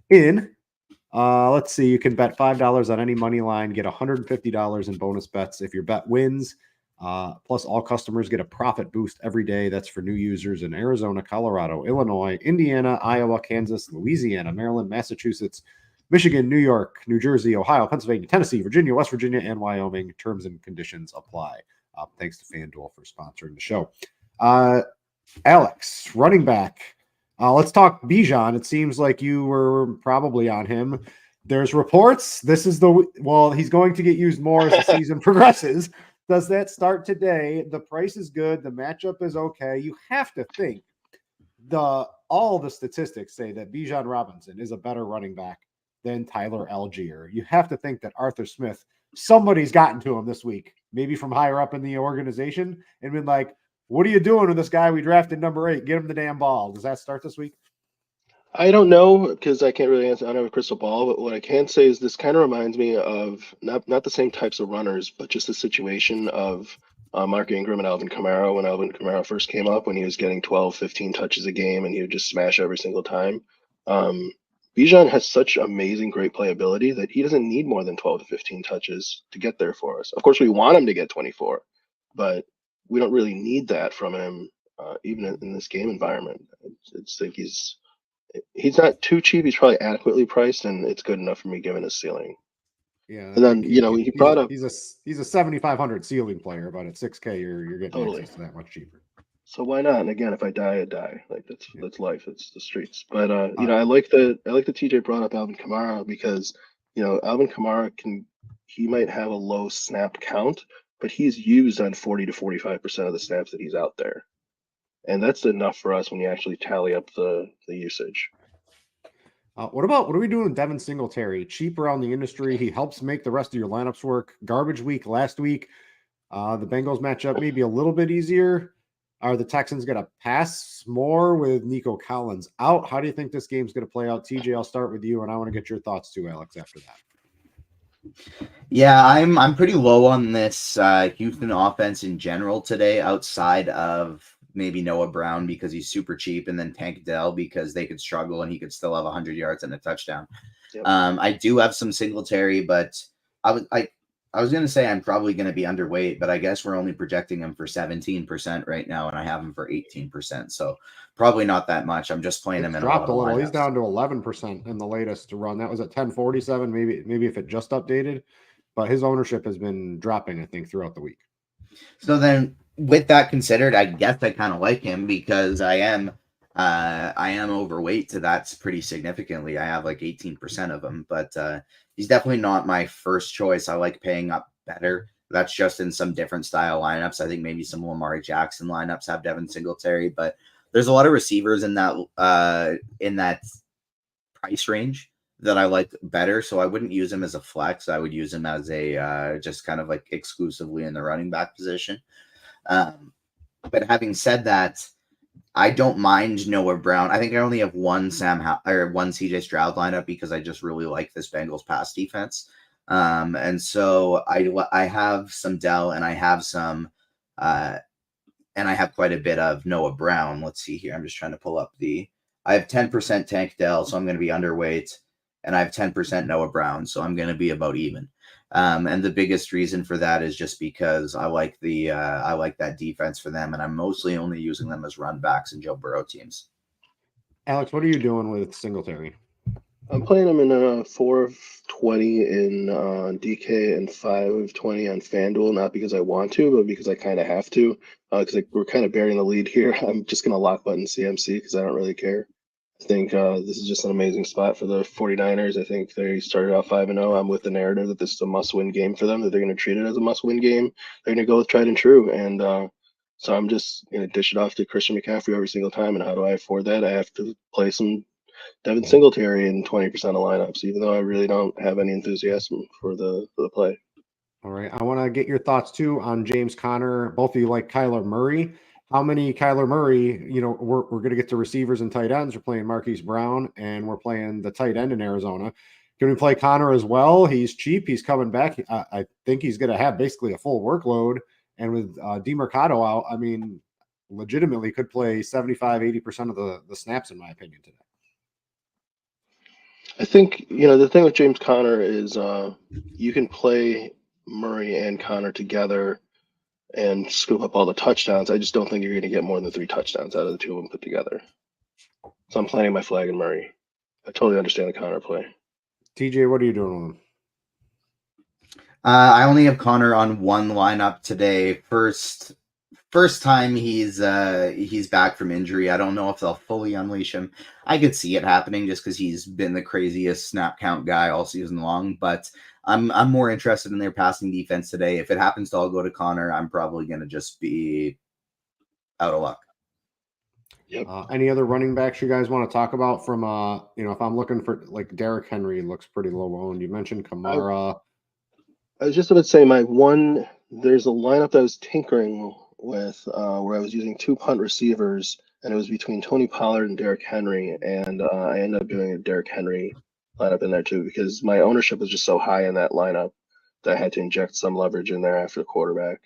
Let's see, you can bet $5 on any money line, get $150 in bonus bets if your bet wins. Plus, all customers get a profit boost every day. That's for new users in Arizona, Colorado, Illinois, Indiana, Iowa, Kansas, Louisiana, Maryland, Massachusetts, Michigan, New York, New Jersey, Ohio, Pennsylvania, Tennessee, Virginia, West Virginia, and Wyoming. Terms and conditions apply. Thanks to FanDuel for sponsoring the show. Alex, running back. Let's talk Bijan. It seems like you were probably on him. There's reports. He's going to get used more as the season progresses. Does that start today? The price is good. The matchup is okay. You have to think all the statistics say that Bijan Robinson is a better running back than Tyler Algier. You have to think that Arthur Smith, somebody's gotten to him this week, maybe from higher up in the organization, and been like, what are you doing with this guy we drafted number 8? Get him the damn ball. Does that start this week? I don't know because I can't really answer. I don't have a crystal ball, but what I can say is this kind of reminds me of not the same types of runners, but just the situation of Mark Ingram and Alvin Kamara when Alvin Kamara first came up, when he was getting 12, 15 touches a game and he would just smash every single time. Bijan has such amazing, great playability that he doesn't need more than 12 to 15 touches to get there for us. Of course, we want him to get 24, but we don't really need that from him, even in this game environment. It's like he's not too cheap. He's probably adequately priced, and it's good enough for me given his ceiling. Yeah, and then he brought up he's a 7,500 ceiling player, but at 6K you're getting totally access to that much cheaper. So why not? And again, if I die, I die. Like that's life. It's the streets. But I like the TJ brought up Alvin Kamara because Alvin Kamara he might have a low snap count, but he's used on 40 to 45% of the snaps that he's out there. and that's enough for us when you actually tally up the usage. What are we doing with Devin Singletary? Cheap around the industry. He helps make the rest of your lineups work. Garbage week last week. The Bengals matchup maybe a little bit easier. Are the Texans going to pass more with Nico Collins out? How do you think this game's going to play out? TJ, I'll start with you, and I want to get your thoughts too, Alex, after that. Yeah, I'm pretty low on this Houston offense in general today, outside of maybe Noah Brown because he's super cheap, and then Tank Dell because they could struggle and he could still have 100 yards and a touchdown. Yep. I do have some Singletary, but I was going to say I'm probably going to be underweight, but I guess we're only projecting him for 17% right now, and I have him for 18%. So probably not that much. I'm just playing him in dropped a little. Lineups. He's down to 11% in the latest run. That was at 1047. Maybe if it just updated, but his ownership has been dropping, I think, throughout the week. So then, with that considered, I guess I kind of like him because I am overweight to that pretty significantly. I have like 18% of him, but he's definitely not my first choice. I like paying up better. That's just in some different style lineups. I think maybe some Lamar Jackson lineups have Devin Singletary, but there's a lot of receivers in that price range that I like better. So I wouldn't use him as a flex. I would use him as a just kind of like exclusively in the running back position. But having said that, I don't mind Noah Brown. I think I only have one one CJ Stroud lineup because I just really like this Bengals pass defense. And so I have some Dell and I have some and I have quite a bit of Noah Brown. Let's see here. I'm just trying to pull up I have 10% Tank Dell, so I'm going to be underweight, and I have 10% Noah Brown, so I'm going to be about even. And the biggest reason for that is just because I like that defense for them, and I'm mostly only using them as run backs in Joe Burrow teams. Alex, what are you doing with Singletary? I'm playing him in 4 of 20 in DK and 5 of 20 on FanDuel, not because I want to, but because I kind of have to. Because we're kind of burying the lead here. I'm just going to lock button CMC because I don't really care. I think this is just an amazing spot for the 49ers. I think they started out 5-0. I'm with the narrative that this is a must-win game for them, that they're going to treat it as a must-win game. They're going to go with tried and true. And so I'm just going to dish it off to Christian McCaffrey every single time. And how do I afford that? I have to play some Devin Singletary in 20% of lineups, even though I really don't have any enthusiasm for the play. All right. I want to get your thoughts too on James Conner. Both of you like Kyler Murray. How many Kyler Murray, we're going to get to receivers and tight ends. We're playing Marquise Brown and we're playing the tight end in Arizona. Can we play Conner as well? He's cheap. He's coming back. I think he's going to have basically a full workload. And with DeMercado out, I mean, legitimately could play 75, 80% of the snaps, in my opinion, today. I think, the thing with James Conner is you can play Murray and Conner together and scoop up all the touchdowns. I just don't think you're going to get more than 3 touchdowns out of the two of them put together. So I'm planting my flag in Murray. I totally understand the Conner play. TJ, what are you doing with him? I only have Conner on one lineup today. First time he's back from injury. I don't know if they'll fully unleash him. I could see it happening just because he's been the craziest snap count guy all season long. But I'm more interested in their passing defense today. If it happens to all go to Conner, I'm probably going to just be out of luck. Yep. Any other running backs you guys want to talk about from, if I'm looking for, like, Derrick Henry looks pretty low owned. You mentioned Kamara. I was just about to say there's a lineup that I was tinkering with where I was using 2 punt receivers, and it was between Tony Pollard and Derrick Henry, and I ended up doing a Derrick Henry lineup in there too because my ownership was just so high in that lineup that I had to inject some leverage in there after the quarterback.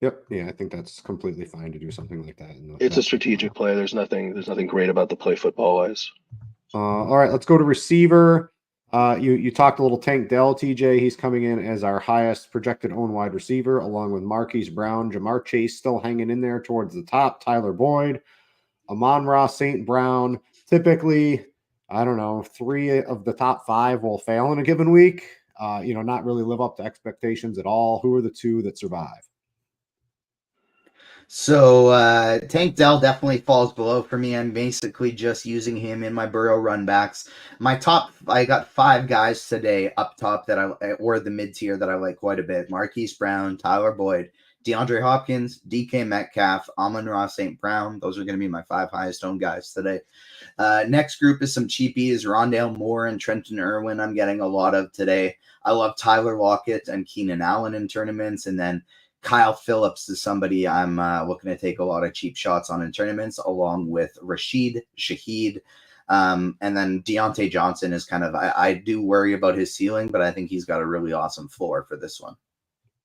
Yep. Yeah, I think that's completely fine to do something like that. It's a strategic play. There's nothing great about the play football wise. All right, let's go to receiver. You talked a little Tank Dell, TJ. He's coming in as our highest projected owned wide receiver, along with Marquise Brown. Jamar Chase still hanging in there towards the top. Tyler Boyd, Amon-Ra St. Brown. Typically, I don't know, 3 of the top 5 will fail in a given week. Not really live up to expectations at all. Who are the 2 that survive? So Tank Dell definitely falls below for me. I'm basically just using him in my Burrow run backs. I got 5 guys today up top or the mid tier that I like quite a bit. Marquise Brown, Tyler Boyd, DeAndre Hopkins, DK Metcalf, Amon-Ra St. Brown. Those are going to be my 5 highest owned guys today. Next group is some cheapies, Rondale Moore and Trenton Irwin. I'm getting a lot of today. I love Tyler Lockett and Keenan Allen in tournaments. And then Kyle Phillips is somebody I'm looking to take a lot of cheap shots on in tournaments, along with Rashid Shaheed. And then Deontay Johnson is kind of, I do worry about his ceiling, but I think he's got a really awesome floor for this one.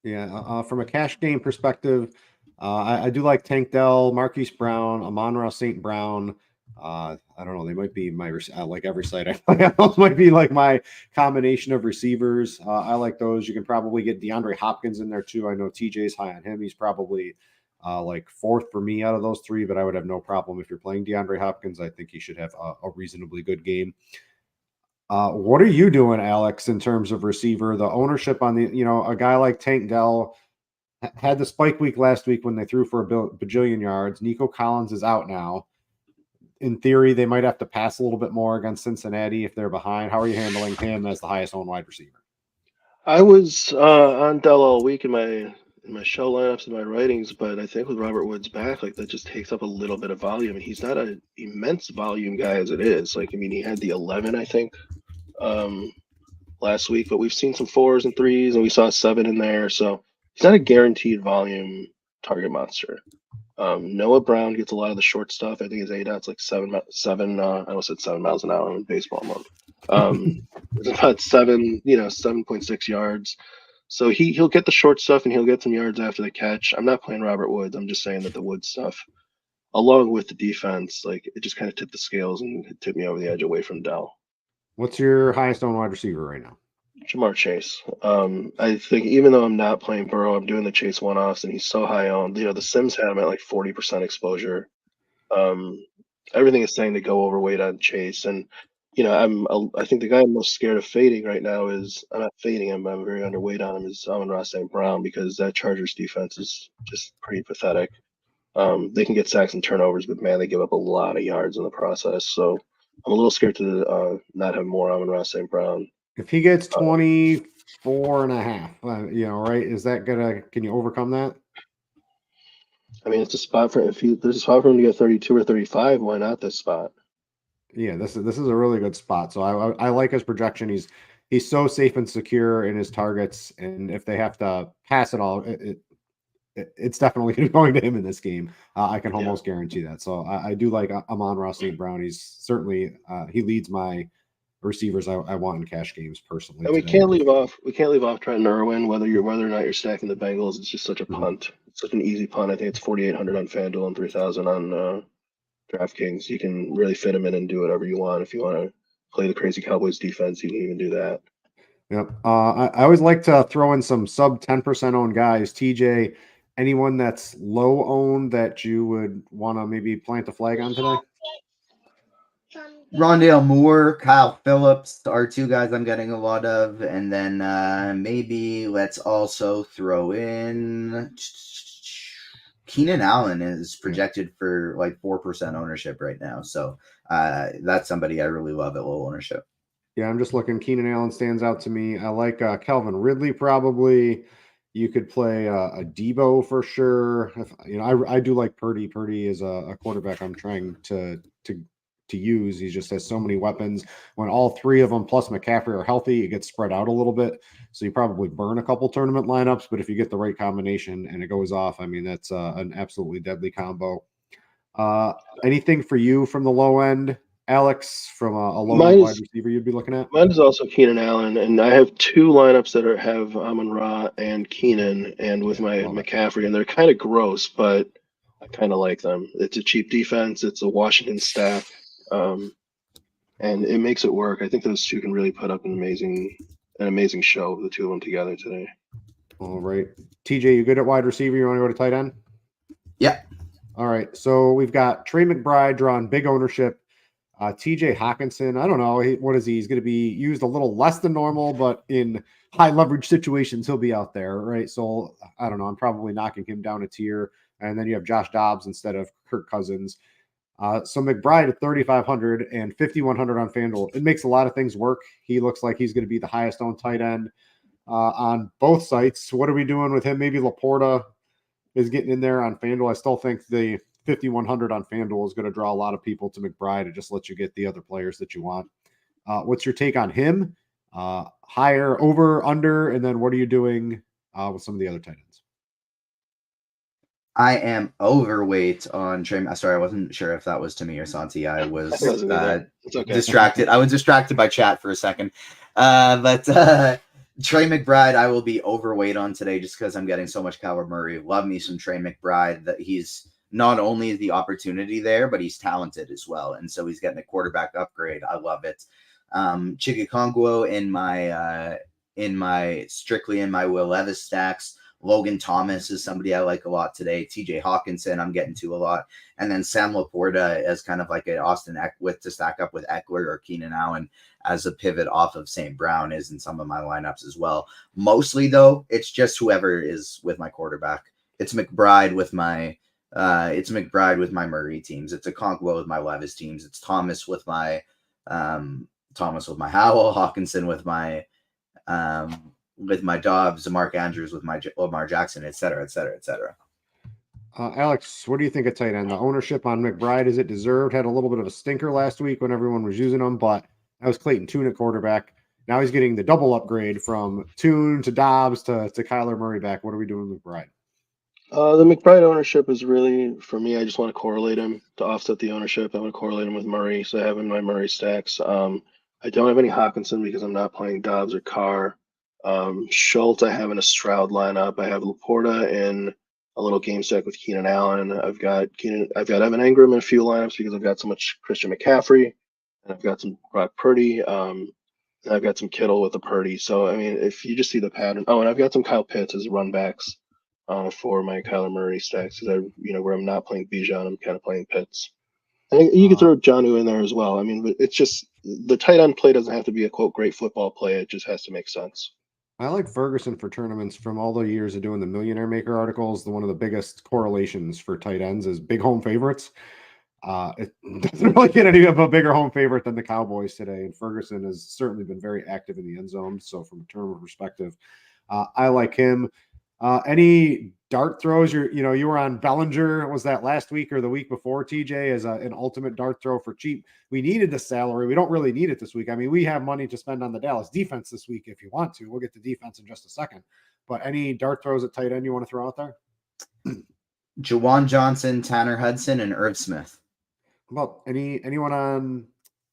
Yeah, from a cash game perspective, I do like Tank Dell, Marquise Brown, Amon-Ra St. Brown. I don't know. They might be my like every site I play. Those might be like my combination of receivers. I like those. You can probably get DeAndre Hopkins in there too. I know TJ's high on him. He's probably like 4th for me out of those 3, but I would have no problem if you're playing DeAndre Hopkins. I think he should have a reasonably good game. What are you doing, Alex, in terms of receiver? The ownership on a guy like Tank Dell had the spike week last week when they threw for a bajillion yards. Nico Collins is out now. In theory, they might have to pass a little bit more against Cincinnati if they're behind. How are you handling him as the highest owned wide receiver? I was on Dell all week in my show lineups and my writings, but I think with Robert Woods back, like that just takes up a little bit of volume, and he's not an immense volume guy as it is. Like, I mean, he had the 11, I think, last week, but we've seen some 4s and 3s, and we saw 7 in there, so he's not a guaranteed volume target monster. Noah Brown gets a lot of the short stuff. I think his ADOT's like 7. I almost said 7 miles an hour in baseball mode. It's about 7.6 yards. So he'll get the short stuff and he'll get some yards after the catch. I'm not playing Robert Woods. I'm just saying that the Woods stuff, along with the defense, like it just kind of tipped the scales and it tipped me over the edge away from Dell. What's your highest owned wide receiver right now? Jamar Chase. I think even though I'm not playing Burrow, I'm doing the Chase one-offs, and he's so high owned. The Sims had him at like 40% exposure. Everything is saying to go overweight on Chase, and I think the guy I'm most scared of fading right now is I'm not fading him, but I'm very underweight on him is Amon-Ra St. Brown, because that Chargers defense is just pretty pathetic. They can get sacks and turnovers, but man, they give up a lot of yards in the process. So I'm a little scared to not have more Amon-Ra St. Brown. If he gets 24 and a half, right? Is that can you overcome that? I mean, it's a spot there's a spot for him to get 32 or 35. Why not this spot? Yeah, this is a really good spot. So I like his projection. He's so safe and secure in his targets, and if they have to pass it all, it's definitely going to him in this game. I can almost guarantee that. So I do like Amon-Ra St. Brown. He's certainly he leads my receivers I want in cash games personally. And we can't leave off Trenton Irwin, whether or not you're stacking the Bengals. It's just such a punt. It's such an easy punt. I think it's 4,800 on FanDuel and 3,000 on DraftKings. You can really fit him in and do whatever you want. If you want to play the crazy Cowboys defense, you can even do that. Yep. I always like to throw in some sub 10% owned guys. TJ, anyone that's low owned that you would want to maybe plant a flag on today? Rondale Moore, Kyle Phillips are 2 guys I'm getting a lot of. And then maybe let's also throw in Keenan Allen is projected for like 4% ownership right now. So that's somebody I really love at low ownership. Yeah, I'm just looking. Keenan Allen stands out to me. I like Calvin Ridley probably. You could play a Debo for sure. I do like Purdy. Purdy is a quarterback I'm trying to use. He just has so many weapons. When all 3 of them plus McCaffrey are healthy, it gets spread out a little bit. So you probably burn a couple tournament lineups, but if you get the right combination and it goes off, I mean, that's an absolutely deadly combo. Anything for you from the low end, Alex, from a low end wide receiver you'd be looking at? Mine is also Keenan Allen, and I have 2 lineups that have Amon-Ra and Keenan, and with my McCaffrey, and they're kind of gross, but I kind of like them. It's a cheap defense. It's a Washington stack. And it makes it work. I think those 2 can really put up an amazing show, the 2 of them together today. All right. TJ, you good at wide receiver? You want to go to tight end? Yeah. All right. So we've got Trey McBride drawing big ownership. TJ Hawkinson, I don't know. What is he? He's going to be used a little less than normal, but in high leverage situations, he'll be out there, right? So I don't know. I'm probably knocking him down a tier. And then you have Josh Dobbs instead of Kirk Cousins. So McBride at 3,500 and 5,100 on FanDuel. It makes a lot of things work. He looks like he's going to be the highest owned tight end on both sites. What are we doing with him? Maybe Laporta is getting in there on FanDuel. I still think the 5,100 on FanDuel is going to draw a lot of people to McBride. It just lets you get the other players that you want. What's your take on him? Higher, over, under, and then what are you doing with some of the other tight ends? I am overweight on Trey. Sorry, I wasn't sure if that was to me or Santi. I was distracted. I was distracted by chat for a second. But Trey McBride, I will be overweight on today just because I'm getting so much Kyler Murray. Love me some Trey McBride. That he's not only the opportunity there, but he's talented as well. And so he's getting a quarterback upgrade. I love it. Chikokongwo strictly in my Will Levis stacks. Logan Thomas is somebody I like a lot today. TJ Hawkinson, I'm getting to a lot. And then Sam Laporta as kind of like an Austin Eckler to stack up with Eckler or Keenan Allen as a pivot off of St. Brown is in some of my lineups as well. Mostly, though, it's just whoever is with my quarterback. It's McBride with my Murray teams. It's Okonkwo with my Levis teams. It's Thomas with my Howell, Hawkinson with my Dobbs, Mark Andrews with my Lamar Jackson, et cetera, et cetera, et cetera. Alex, what do you think of tight end? The ownership on McBride, is it deserved? Had a little bit of a stinker last week when everyone was using him, but that was Clayton Tune at quarterback. Now he's getting the double upgrade from Tune to Dobbs to Kyler Murray back. What are we doing with McBride? The McBride ownership is really, for me, I just want to correlate him to offset the ownership. I want to correlate him with Murray, so I have him in my Murray stacks. I don't have any Hawkinson because I'm not playing Dobbs or Carr. Schultz, I have in a Stroud lineup. I have Laporta in a little game stack with Keenan Allen. I've got Evan Engram in a few lineups because I've got so much Christian McCaffrey, and I've got some Brock Purdy. And I've got some Kittle with the Purdy. So I mean, if you just see the pattern. Oh, and I've got some Kyle Pitts as run backs for my Kyler Murray stacks because where I'm not playing Bijan, I'm kind of playing Pitts. And you can throw Jonnu in there as well. I mean, but it's just the tight end play doesn't have to be a quote great football play. It just has to make sense. I like Ferguson for tournaments from all the years of doing the Millionaire Maker articles. One of the biggest correlations for tight ends is big home favorites. It doesn't really get any of a bigger home favorite than the Cowboys today. And Ferguson has certainly been very active in the end zone. So from a tournament perspective, I like him. Any dart throws? You were on Bellinger. Was that last week or the week before, TJ, as an ultimate dart throw for cheap? We needed the salary. We don't really need it this week. I mean, we have money to spend on the Dallas defense this week if you want to. We'll get to defense in just a second. But any dart throws at tight end you want to throw out there? Jawan Johnson, Tanner Hudson, and Irv Smith. How about anyone on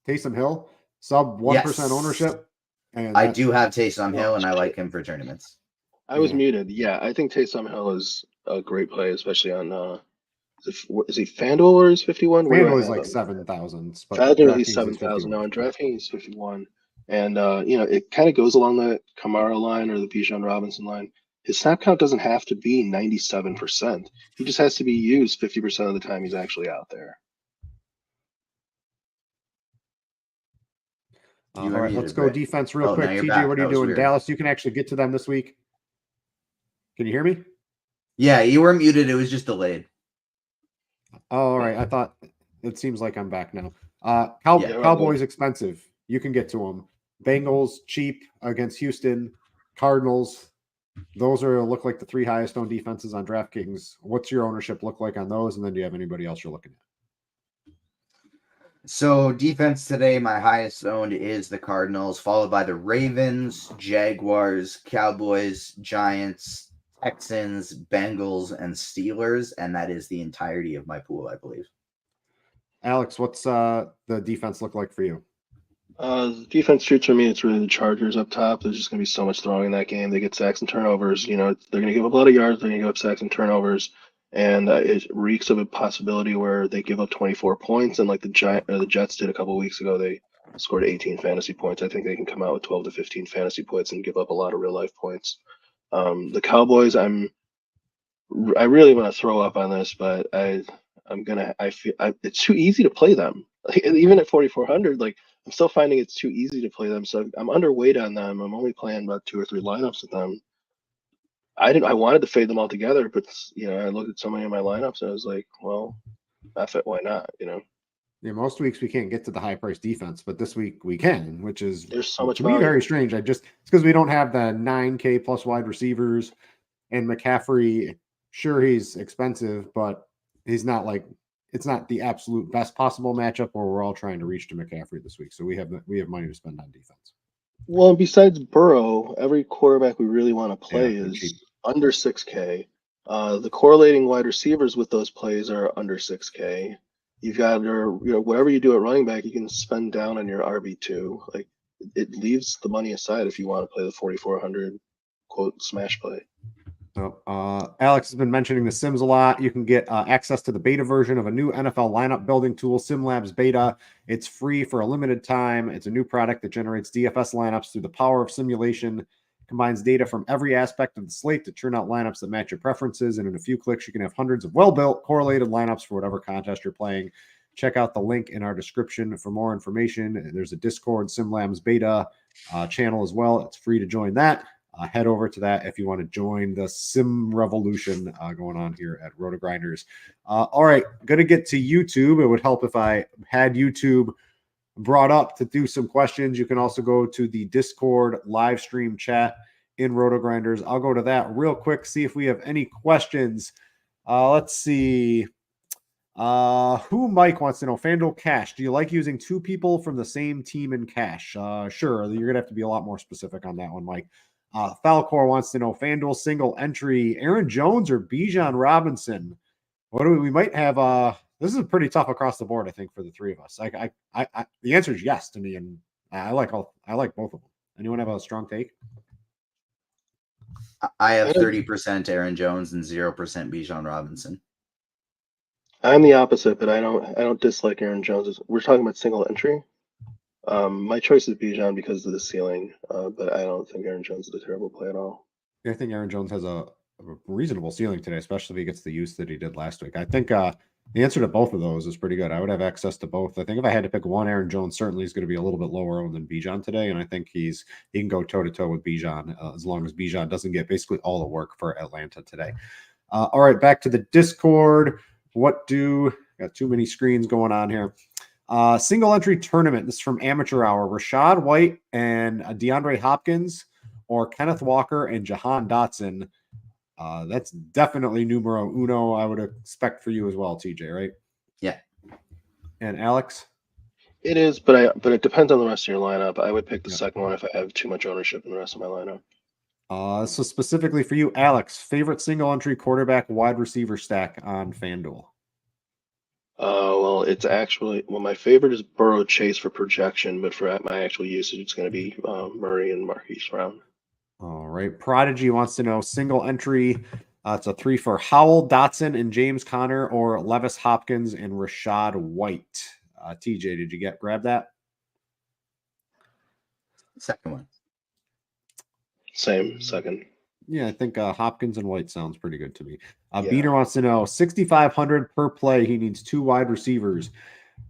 Taysom Hill? Sub 1% ownership? And I do have Taysom Hill, and I like him for tournaments. I was muted. Yeah, I think Taysom Hill is a great play, especially on is he FanDuel or is 51? FanDuel is like 7,000. FanDuel he's 7,000 now, and DraftKings he's 51. And it kind of goes along the Kamara line or the Bijan Robinson line. His snap count doesn't have to be 97%. He just has to be used 50% of the time he's actually out there. All right, let's go defense real quick. TJ, what are you doing? Weird. Dallas, you can actually get to them this week. Can you hear me? Yeah, you were muted. It was just delayed. Oh, all right. I thought it seems like I'm back now. Cowboys expensive. You can get to them. Bengals cheap against Houston. Cardinals. Those look like the three highest owned defenses on DraftKings. What's your ownership look like on those? And then do you have anybody else you're looking at? So defense today, my highest owned is the Cardinals, followed by the Ravens, Jaguars, Cowboys, Giants, Texans, Bengals, and Steelers, and that is the entirety of my pool, I believe. Alex, what's the defense look like for you? The defense shoots for me. It's really the Chargers up top. There's just going to be so much throwing in that game. They get sacks and turnovers. They're going to give up a lot of yards. They're going to give up sacks and turnovers, and it reeks of a possibility where they give up 24 points. And like the Jets did a couple of weeks ago, they scored 18 fantasy points. I think they can come out with 12 to 15 fantasy points and give up a lot of real life points. The Cowboys, I really want to throw up on this, but I feel it's too easy to play them. Like, even at 4,400, I'm still finding it's too easy to play them. So I'm underweight on them. I'm only playing about 2 or 3 lineups with them. I wanted to fade them all together, but I looked at so many of my lineups and I was like, well, F it, why not? Yeah, most weeks we can't get to the high price defense, but this week we can, which is there's so much to me very strange. It's because we don't have the 9K plus wide receivers, and McCaffrey sure, he's expensive, but he's not like, it's not the absolute best possible matchup where we're all trying to reach to McCaffrey this week. So we have money to spend on defense. Well, and besides Burrow, every quarterback we really want to play they're cheap. is under 6K. The correlating wide receivers with those plays are under 6K. You've got whatever you do at running back, you can spend down on your RB2. Like, it leaves the money aside if you want to play the 4,400 quote smash play. Alex has been mentioning the Sims a lot. You can get access to the beta version of a new NFL lineup building tool, SimLabs Beta. It's free for a limited time. It's a new product that generates DFS lineups through the power of simulation. Combines data from every aspect of the slate to churn out lineups that match your preferences. And in a few clicks, you can have hundreds of well-built, correlated lineups for whatever contest you're playing. Check out the link in our description for more information. There's a Discord SimLabs Beta channel as well. It's free to join that. Head over to that if you want to join the sim revolution going on here at RotoGrinders. All right, going to get to YouTube. It would help if I had YouTube brought up to do some questions. You can also go to the Discord live stream chat in RotoGrinders. I'll go to that real quick, see if we have any questions. Let's see. Mike wants to know, FanDuel Cash. Do you like using two people from the same team in cash? Sure. You're going to have to be a lot more specific on that one, Mike. Falcor wants to know, FanDuel single entry, Aaron Jones or Bijan Robinson? What do we might have? This is pretty tough across the board, I think, for the three of us. I the answer is yes to me, and I like both of them. Anyone have a strong take? I have 30% Aaron Jones and 0% Bijan Robinson. I'm the opposite, but I don't dislike Aaron Jones. We're talking about single entry. My choice is Bijan because of the ceiling, but I don't think Aaron Jones is a terrible play at all. I think Aaron Jones has a reasonable ceiling today, especially if he gets the use that he did last week. I think the answer to both of those is pretty good. I would have access to both. I think if I had to pick one, Aaron Jones certainly is going to be a little bit lower owned than Bijan today, and I think he can go toe-to-toe with Bijan as long as Bijan doesn't get basically all the work for Atlanta today. All right, back to the Discord. Got too many screens going on here. Single entry tournament. This is from Amateur Hour. Rashad White and DeAndre Hopkins, or Kenneth Walker and Jahan Dotson. That's definitely numero uno, I would expect for you as well, TJ, right? Yeah. And Alex? It is, but it depends on the rest of your lineup. I would pick the second one if I have too much ownership in the rest of my lineup. So specifically for you, Alex, favorite single entry quarterback wide receiver stack on FanDuel? Well, it's actually, my favorite is Burrow Chase for projection, but for my actual usage, it's going to be Murray and Marquise Brown. All right. Prodigy wants to know single entry. It's a 3 for Howell, Dotson, and James Conner, or Levis Hopkins and Rashad White. TJ, did you grab that? Second one. Same, second. Yeah, I think Hopkins and White sounds pretty good to me. Beater wants to know 6,500 per play. He needs 2 wide receivers.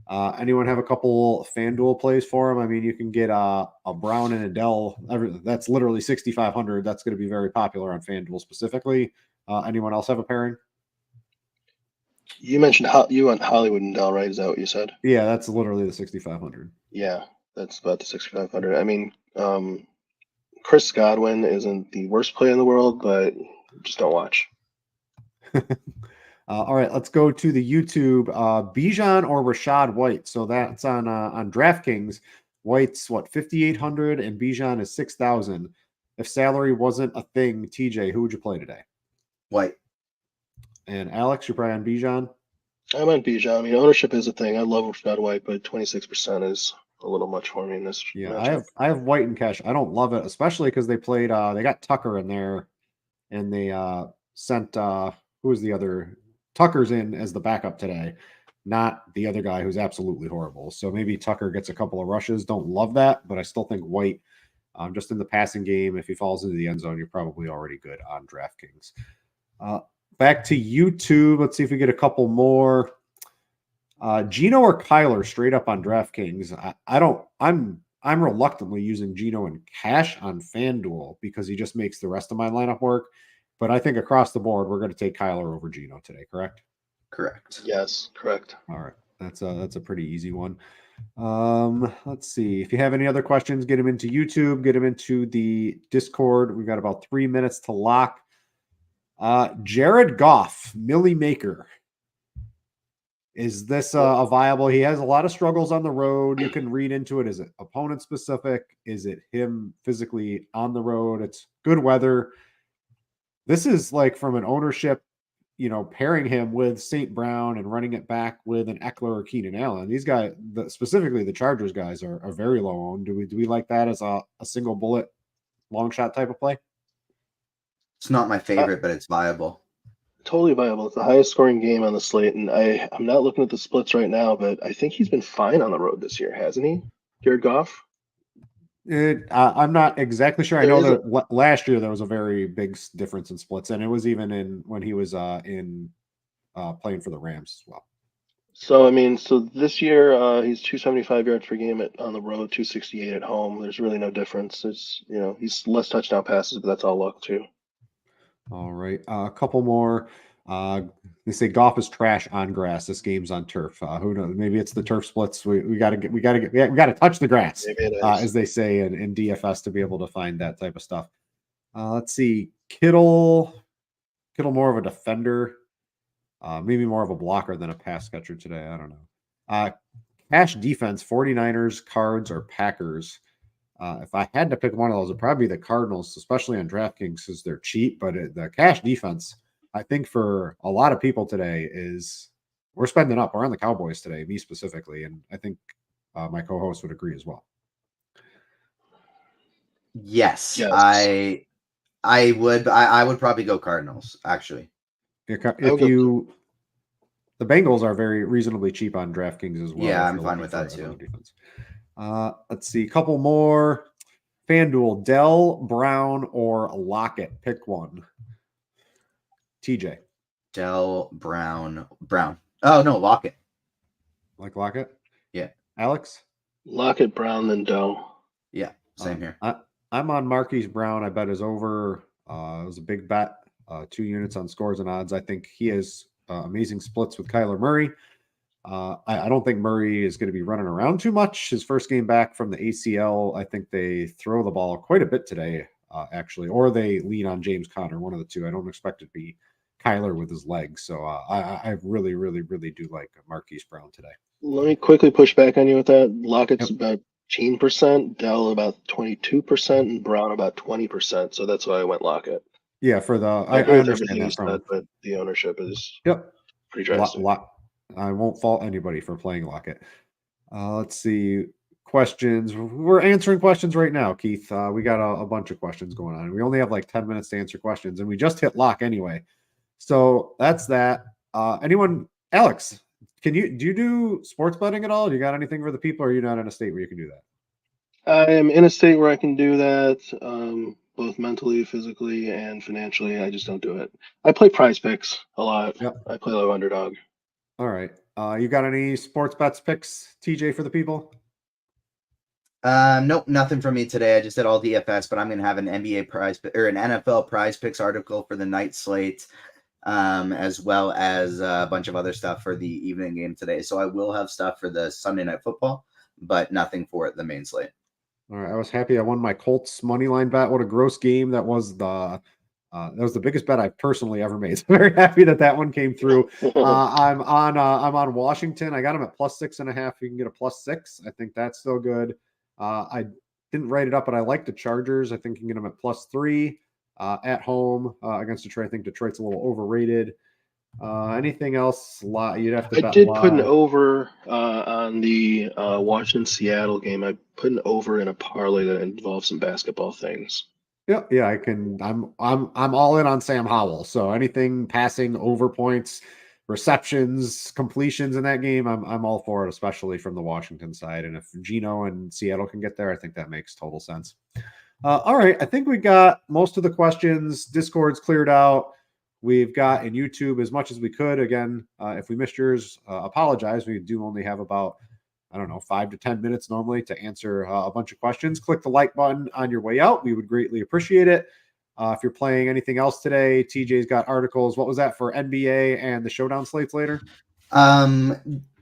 Anyone have a couple FanDuel plays for him? I mean, you can get a Brown and Adele. That's literally 6,500. That's going to be very popular on FanDuel specifically. Anyone else have a pairing? You mentioned you went Hollywood and Dell, right? Is that what you said? Yeah, that's literally the 6,500. Yeah, that's about the 6,500. I mean, Chris Godwin isn't the worst play in the world, but just don't watch. All right, let's go to the YouTube. Bijan or Rashad White. So that's on DraftKings. White's 5,800 and Bijan is 6,000. If salary wasn't a thing, TJ, who would you play today? White. And Alex, you're probably on Bijan? I'm on Bijan. I mean, ownership is a thing. I love Rashad White, but 26% is a little much for me in this. Yeah, matchup. I have White in cash. I don't love it, especially because they played. They got Tucker in there, and they sent who was the other? Tucker's in as the backup today, not the other guy who's absolutely horrible. So maybe Tucker gets a couple of rushes. Don't love that, but I still think White, just in the passing game, if he falls into the end zone, you're probably already good on DraftKings. Back to YouTube. Let's see if we get a couple more. Gino or Kyler straight up on DraftKings. I'm reluctantly using Gino in cash on FanDuel because he just makes the rest of my lineup work. But I think across the board, we're going to take Kyler over Gino today, correct? Correct. Yes, correct. All right. That's a pretty easy one. Let's see. If you have any other questions, get them into YouTube, get them into the Discord. We've got about 3 minutes to lock. Jared Goff, Millie Maker. Is this a viable? He has a lot of struggles on the road. You can read into it. Is it opponent specific? Is it him physically on the road? It's good weather. This is like from an ownership, pairing him with St. Brown and running it back with an Eckler or Keenan Allen. These guys, specifically the Chargers guys, are very low owned. Do we like that as a single bullet long shot type of play? It's not my favorite, but it's viable. Totally viable. It's the highest scoring game on the slate, and I'm not looking at the splits right now, but I think he's been fine on the road this year, hasn't he, Jared Goff? I'm not exactly sure. I know that last year there was a very big difference in splits, and it was even when he was playing for the Rams as well. So this year he's 275 yards per game on the road, 268 at home. There's really no difference. It's he's less touchdown passes, but that's all luck too. All right, a couple more. They say Goff is trash on grass. This game's on turf. Who knows? Maybe it's the turf splits. We got to touch the grass, as they say in DFS, to be able to find that type of stuff. Let's see, Kittle more of a defender, maybe more of a blocker than a pass catcher today. I don't know. Cash defense: 49ers, Cards, or Packers. If I had to pick one of those, it'd probably be the Cardinals, especially on DraftKings because they're cheap. But the cash defense, I think for a lot of people today, we're spending up. We're on the Cowboys today, me specifically, and I think my co-host would agree as well. Yes. I would. I would probably go Cardinals, actually. The Bengals are very reasonably cheap on DraftKings as well. Yeah, I'm fine with that too. Defense. Let's see, a couple more. FanDuel, Dell, Brown, or Lockett. Pick one. TJ. Dell, Brown. Oh, no, Lockett. Like Lockett? Yeah. Alex? Lockett, Brown, then Dell. Yeah, same here. I'm on Marquise Brown. I bet is over. It was a big bet. 2 units on scores and odds. I think he has amazing splits with Kyler Murray. I don't think Murray is going to be running around too much. His first game back from the ACL, I think they throw the ball quite a bit today, actually, or they lean on James Conner, one of the two. I don't expect it to be Kyler with his legs. So I really, really, really do like Marquise Brown today. Let me quickly push back on you with that. Lockett's about 18%, Dell about 22%, and Brown about 20%. So that's why I went Lockett. Yeah, for the I understand that from, but the ownership is pretty drastic. I won't fault anybody for playing Lockett. Let's see. Questions. We're answering questions right now, Keith. We got a bunch of questions going on. We only have like 10 minutes to answer questions, and we just hit lock anyway. So that's that. Anyone, Alex, do you do sports betting at all? Do you got anything for the people, or are you not in a state where you can do that? I am in a state where I can do that, both mentally, physically, and financially. I just don't do it. I play Prize Picks a lot. Yep. I play low underdog. All right. You got any sports bets picks, TJ, for the people? Nope, nothing from me today. I just did all DFS, but I'm going to have an NBA prize or an NFL Prize Picks article for the night slate, as well as a bunch of other stuff for the evening game today. So I will have stuff for the Sunday Night Football, but nothing for the main slate. All right. I was happy I won my Colts money line bet. What a gross game that was. That was the biggest bet I've personally ever made. So very happy that one came through. I'm on Washington. I got them at +6.5. You can get a +6. I think that's still good. I didn't write it up, but I like the Chargers. I think you can get them at +3 at home against Detroit. I think Detroit's a little overrated. Anything else? You'd have to. I did put an over on the Washington-Seattle game. I put an over in a parlay that involves some basketball things. Yeah, I can. I'm all in on Sam Howell. So anything passing, over points, receptions, completions in that game, I'm all for it, especially from the Washington side. And if Geno and Seattle can get there, I think that makes total sense. All right, I think we got most of the questions. Discord's cleared out. We've got in YouTube as much as we could. Again, if we missed yours, apologize. We do only have about 5 to 10 minutes normally to answer a bunch of questions. Click the like button on your way out. We would greatly appreciate it. If you're playing anything else today, TJ's got articles. What was that for NBA and the showdown slates later?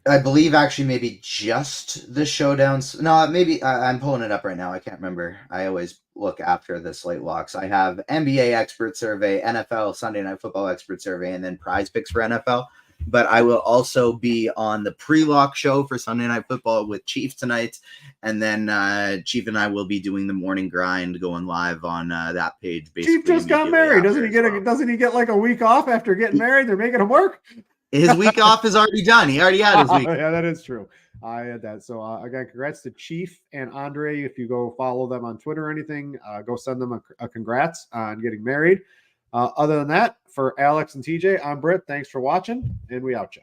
I believe actually maybe just the showdowns. No, maybe I'm pulling it up right now. I can't remember. I always look after the slate locks. I have NBA expert survey, NFL Sunday Night Football expert survey, and then prize picks for NFL. But I will also be on the pre-lock show for Sunday Night Football with Chief tonight. And then Chief and I will be doing the morning grind going live on that page. Chief just got married. Doesn't he get like a week off after getting married? They're making him work. His week off is already done. He already had his week. Yeah, that is true. I had that. So again, congrats to Chief and Andre. If you go follow them on Twitter or anything, go send them a congrats on getting married. Other than that, for Alex and TJ, I'm Brit. Thanks for watching, and we out you.